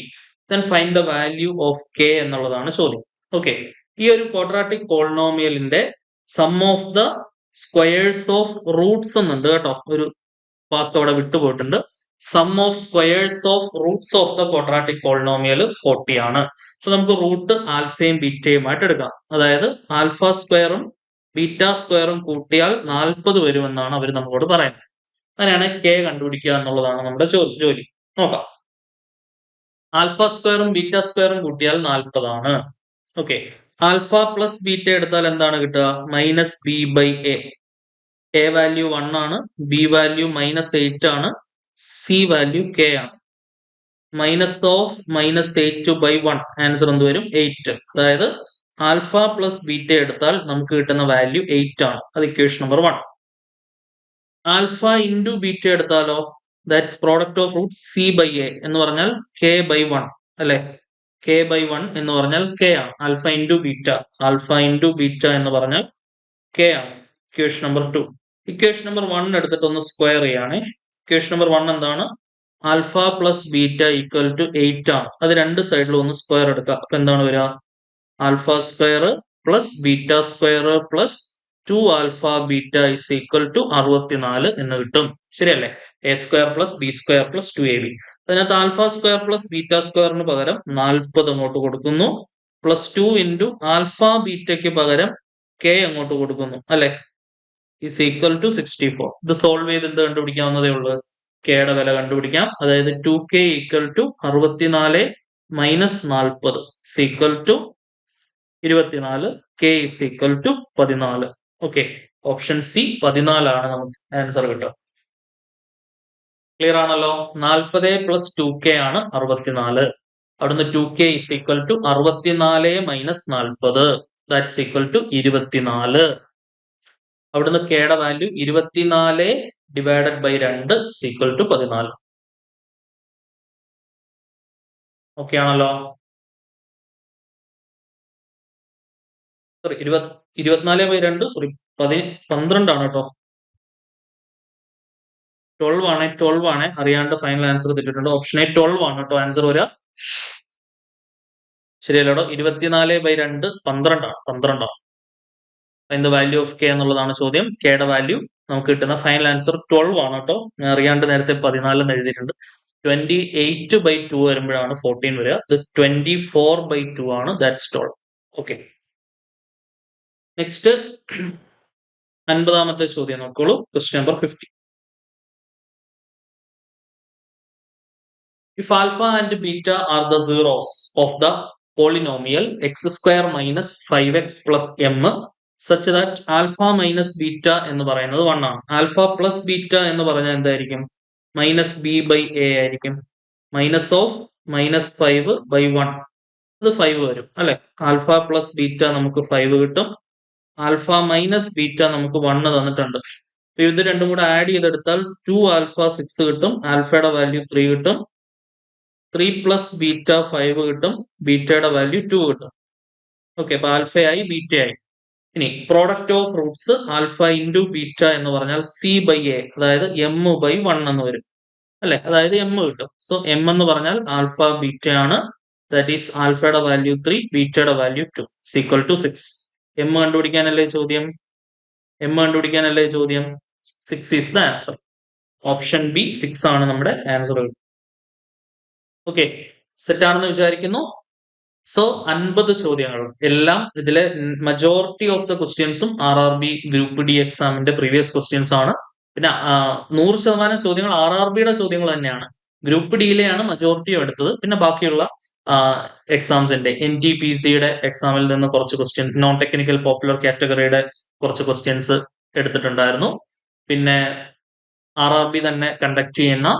then find the value of k എന്നുള്ളതാണ് ചോദ്യം. Okay, ഈ ഒരു quadratic പോളിനോമിയലിന്റെ sum of the squares of roots എന്നുണ്ട് കേട്ടോ. ഒരു വാക്ക് അവിടെ വിട്ടുപോയിട്ടുണ്ട്. Sum of squares of roots of the quadratic polynomial 40 ആണ്. അപ്പൊ നമുക്ക് റൂട്ട് ആൽഫയും ബീറ്റയുമായിട്ട് എടുക്കാം. അതായത് α² β² കൂട്ടിയാൽ 40 വരുമെന്നാണ് അവർ നമ്മളോട് പറയുന്നത്. അങ്ങനെയാണ് കെ കണ്ടുപിടിക്കുക എന്നുള്ളതാണ് നമ്മുടെ ജോലി. നോക്കാം. α² β² കൂട്ടിയാൽ 40 ആണ്. ഓക്കെ, ആൽഫ പ്ലസ് ബീറ്റ എടുത്താൽ എന്താണ് കിട്ടുക? -b/a. a വാല്യൂ 1 ആണ്, b വാല്യൂ -8 ആണ്, c വാല്യൂ k ആണ്. -8/1 ആൻസർ എന്ത് വരും? 8. അതായത് ആൽഫ പ്ലസ് ബീറ്റ എടുത്താൽ നമുക്ക് കിട്ടുന്ന വാല്യൂ 8 ആണ്. അത് equation number 1. Alpha into beta എടുത്താലോ, that's product of root c/a എന്ന് പറഞ്ഞാൽ k/1 അല്ലെ. k/1 എന്ന് പറഞ്ഞാൽ k ആണ്. ആൽഫ ഇൻറ്റു ബീറ്റ എന്ന് പറഞ്ഞാൽ k ആണ്. Equation number 2. ഇക്വേഷൻ നമ്പർ 1 എടുത്തിട്ട് ഒന്ന് സ്ക്വയർ ചെയ്യാണ്. ഇക്വേഷൻ നമ്പർ 1 എന്താണ്? Alpha plus beta equal to 8 ആണ്. അത് രണ്ട് സൈഡിലും ഒന്ന് സ്ക്വയർ എടുക്കുക. അപ്പൊ എന്താണ് വരിക? α² plus β² plus 2α beta is equal to 64 എന്ന് കിട്ടും. ശരിയല്ലേ? a² plus b² plus 2ab. അതിനകത്ത് α² പ്ലസ് β² പകരം 40 അങ്ങോട്ട് കൊടുക്കുന്നു. പ്ലസ് 2 ഇൻറ്റു ആൽഫ ബീറ്റയ്ക്ക് പകരം k അങ്ങോട്ട് കൊടുക്കുന്നു അല്ലെ. Is equal to 64. ഇത് സോൾവ് ചെയ്ത് എന്ത് കണ്ടുപിടിക്കാവുന്നതേ ഉള്ളൂ? കെയുടെ വില കണ്ടുപിടിക്കാം. അതായത് 2k equal to 64 minus 40 equal to 24. k is equal to 14. Okay, option C 14 ആണ് നമുക്ക് ആൻസർ കിട്ടുക. ക്ലിയർ ആണല്ലോ? 40 പ്ലസ് 2k ആണ് 64. അവിടുന്ന് 2k is equal to 64 minus 40 that's equal to 24. അവിടുന്ന് കെയുടെ value 24 divided by 2 is equal to 14. Okay ആണല്ലോ. Sorry 24/2 sorry 12 ആണ് കേട്ടോ. 12 ആണ്. അറിയാണ്ട് ഫൈനൽ ആൻസർ തെറ്റിട്ടുണ്ട്. ഓപ്ഷൻ എ 12 ആണ് കേട്ടോ ആൻസർ വരിക. ശരിയല്ലോ. 24/2 12 ആണ്. അതിന്റെ വാല്യൂ ഓഫ് കെ എന്നുള്ളതാണ് ചോദ്യം. കെയുടെ വാല്യൂ നമുക്ക് കിട്ടുന്ന ഫൈനൽ ആൻസർ 12 ആണ് കേട്ടോ. ഞാൻ അറിയാണ്ട് നേരത്തെ 14 എന്ന് എഴുതിയിട്ടുണ്ട്. 28/2 വരുമ്പോഴാണ് 14 വരിക. ഇത് 24/2 ആണ്. ദാറ്റ്സ് 12. ഓക്കെ. നെക്സ്റ്റ് 50ാമത്തെ ചോദ്യം നോക്കോളൂ. Question number 50. If alpha and beta are the zeros of the polynomial x square minus 5x plus m such that alpha minus beta എന്ന് പറയുന്നത് 1 ആണ്. ആൽഫ പ്ലസ് ബീറ്റ എന്ന് പറഞ്ഞാൽ എന്തായിരിക്കും? മൈനസ് ബി ബൈ എ ആയിരിക്കും. മൈനസ് ഓഫ് -5/1 അത് 5 വരും അല്ലെ. ആൽഫ പ്ലസ് ബീറ്റ നമുക്ക് 5 കിട്ടും. ആൽഫ മൈനസ് ബീറ്റ നമുക്ക് 1 തന്നിട്ടുണ്ട്. ഇത് രണ്ടും കൂടെ ആഡ് ചെയ്തെടുത്താൽ 2 ആൽഫ 6 കിട്ടും. ആൽഫയുടെ വാല്യൂ 3 കിട്ടും. 3 പ്ലസ് ബീറ്റ 5 കിട്ടും. ബീറ്റയുടെ വാല്യൂ 2 കിട്ടും. ഓക്കെ, അപ്പൊ ആൽഫയായി ബീറ്റയായി. ഇനി product of roots alpha into beta എന്ന് പറഞ്ഞാൽ സി ബൈ എ, അതായത് m/1 എന്ന് വരും അല്ലെ. അതായത് m കിട്ടും. സോ m എന്ന് പറഞ്ഞാൽ ആൽഫ ബീറ്റ ആണ്. ദാറ്റ് ഈസ് ആൽഫയുടെ വാല്യൂ 3, ബീറ്റയുടെ വാല്യൂ 2 ഈക്വൽ ടു 6. m കണ്ടുപിടിക്കാനല്ലേ ചോദ്യം. 6 is the answer. Option B 6 ആണ് നമ്മുടെ ആൻസർ. ഓക്കെ, സെറ്റ് ആണെന്ന് വിചാരിക്കുന്നു. സോ 50 ചോദ്യങ്ങൾ എല്ലാം ഇതിലെ മജോറിറ്റി ഓഫ് ദ ക്വസ്റ്റ്യൻസും RRB ഗ്രൂപ്പ് ഡി എക്സാമിന്റെ പ്രീവിയസ് ക്വസ്റ്റ്യൻസ് ആണ്. പിന്നെ 100% ചോദ്യങ്ങൾ RRBയുടെ ചോദ്യങ്ങൾ തന്നെയാണ്. ഗ്രൂപ്പ് ഡിയിലെയാണ് മജോറിറ്റിയും എടുത്തത്. പിന്നെ ബാക്കിയുള്ള എക്സാംസിന്റെ NTPCയുടെ എക്സാമിൽ നിന്ന് കുറച്ച് ക്വസ്റ്റ്യൻ, നോൺ ടെക്നിക്കൽ പോപ്പുലർ കാറ്റഗറിയുടെ കുറച്ച് ക്വസ്റ്റ്യൻസ് എടുത്തിട്ടുണ്ടായിരുന്നു. പിന്നെ RRB തന്നെ കണ്ടക്ട് ചെയ്യുന്ന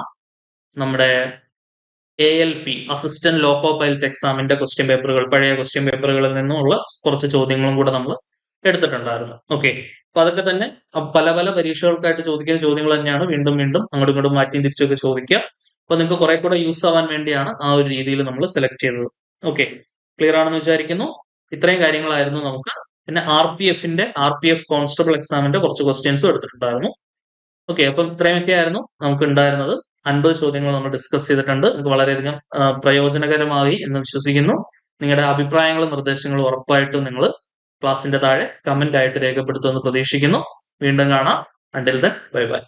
നമ്മുടെ ALP അസിസ്റ്റന്റ് ലോക്കോ പൈലറ്റ് എക്സാമിന്റെ ക്വസ്റ്റ്യൻ പേപ്പറുകൾ, പഴയ ക്വസ്റ്റ്യൻ പേപ്പറുകളിൽ നിന്നുള്ള കുറച്ച് ചോദ്യങ്ങളും കൂടെ നമ്മൾ എടുത്തിട്ടുണ്ടായിരുന്നു. ഓക്കെ, അപ്പൊ അതൊക്കെ തന്നെ പല പല പരീക്ഷകൾക്കായിട്ട് ചോദിക്കുന്ന ചോദ്യങ്ങൾ തന്നെയാണ്. വീണ്ടും വീണ്ടും അങ്ങോട്ടും ഇങ്ങോട്ടും മാറ്റിയും തിരിച്ചൊക്കെ ചോദിക്കുക. അപ്പൊ നിങ്ങൾക്ക് കുറെ കൂടെ യൂസ് ആവാൻ വേണ്ടിയാണ് ആ ഒരു രീതിയിൽ നമ്മൾ സെലക്ട് ചെയ്തത്. ഓക്കെ, ക്ലിയർ ആണെന്ന് വിചാരിക്കുന്നു. ഇത്രയും കാര്യങ്ങളായിരുന്നു നമുക്ക്. പിന്നെ RPF കോൺസ്റ്റബിൾ എക്സാമിന്റെ കുറച്ച് ക്വസ്റ്റ്യൻസും എടുത്തിട്ടുണ്ടായിരുന്നു. ഓക്കെ, അപ്പം ഇത്രയൊക്കെ ആയിരുന്നു നമുക്ക് ഉണ്ടായിരുന്നത്. 50 ചോദ്യങ്ങൾ നമ്മൾ ഡിസ്കസ് ചെയ്തിട്ടുണ്ട്. നിങ്ങൾക്ക് വളരെയധികം പ്രയോജനകരമായി എന്ന് വിശ്വസിക്കുന്നു. നിങ്ങളുടെ അഭിപ്രായങ്ങളും നിർദ്ദേശങ്ങളും ഉറപ്പായിട്ടും നിങ്ങൾ ക്ലാസിന്റെ താഴെ കമന്റ് ആയിട്ട് രേഖപ്പെടുത്തുമെന്ന് പ്രതീക്ഷിക്കുന്നു. വീണ്ടും കാണാം. Until then bye bye.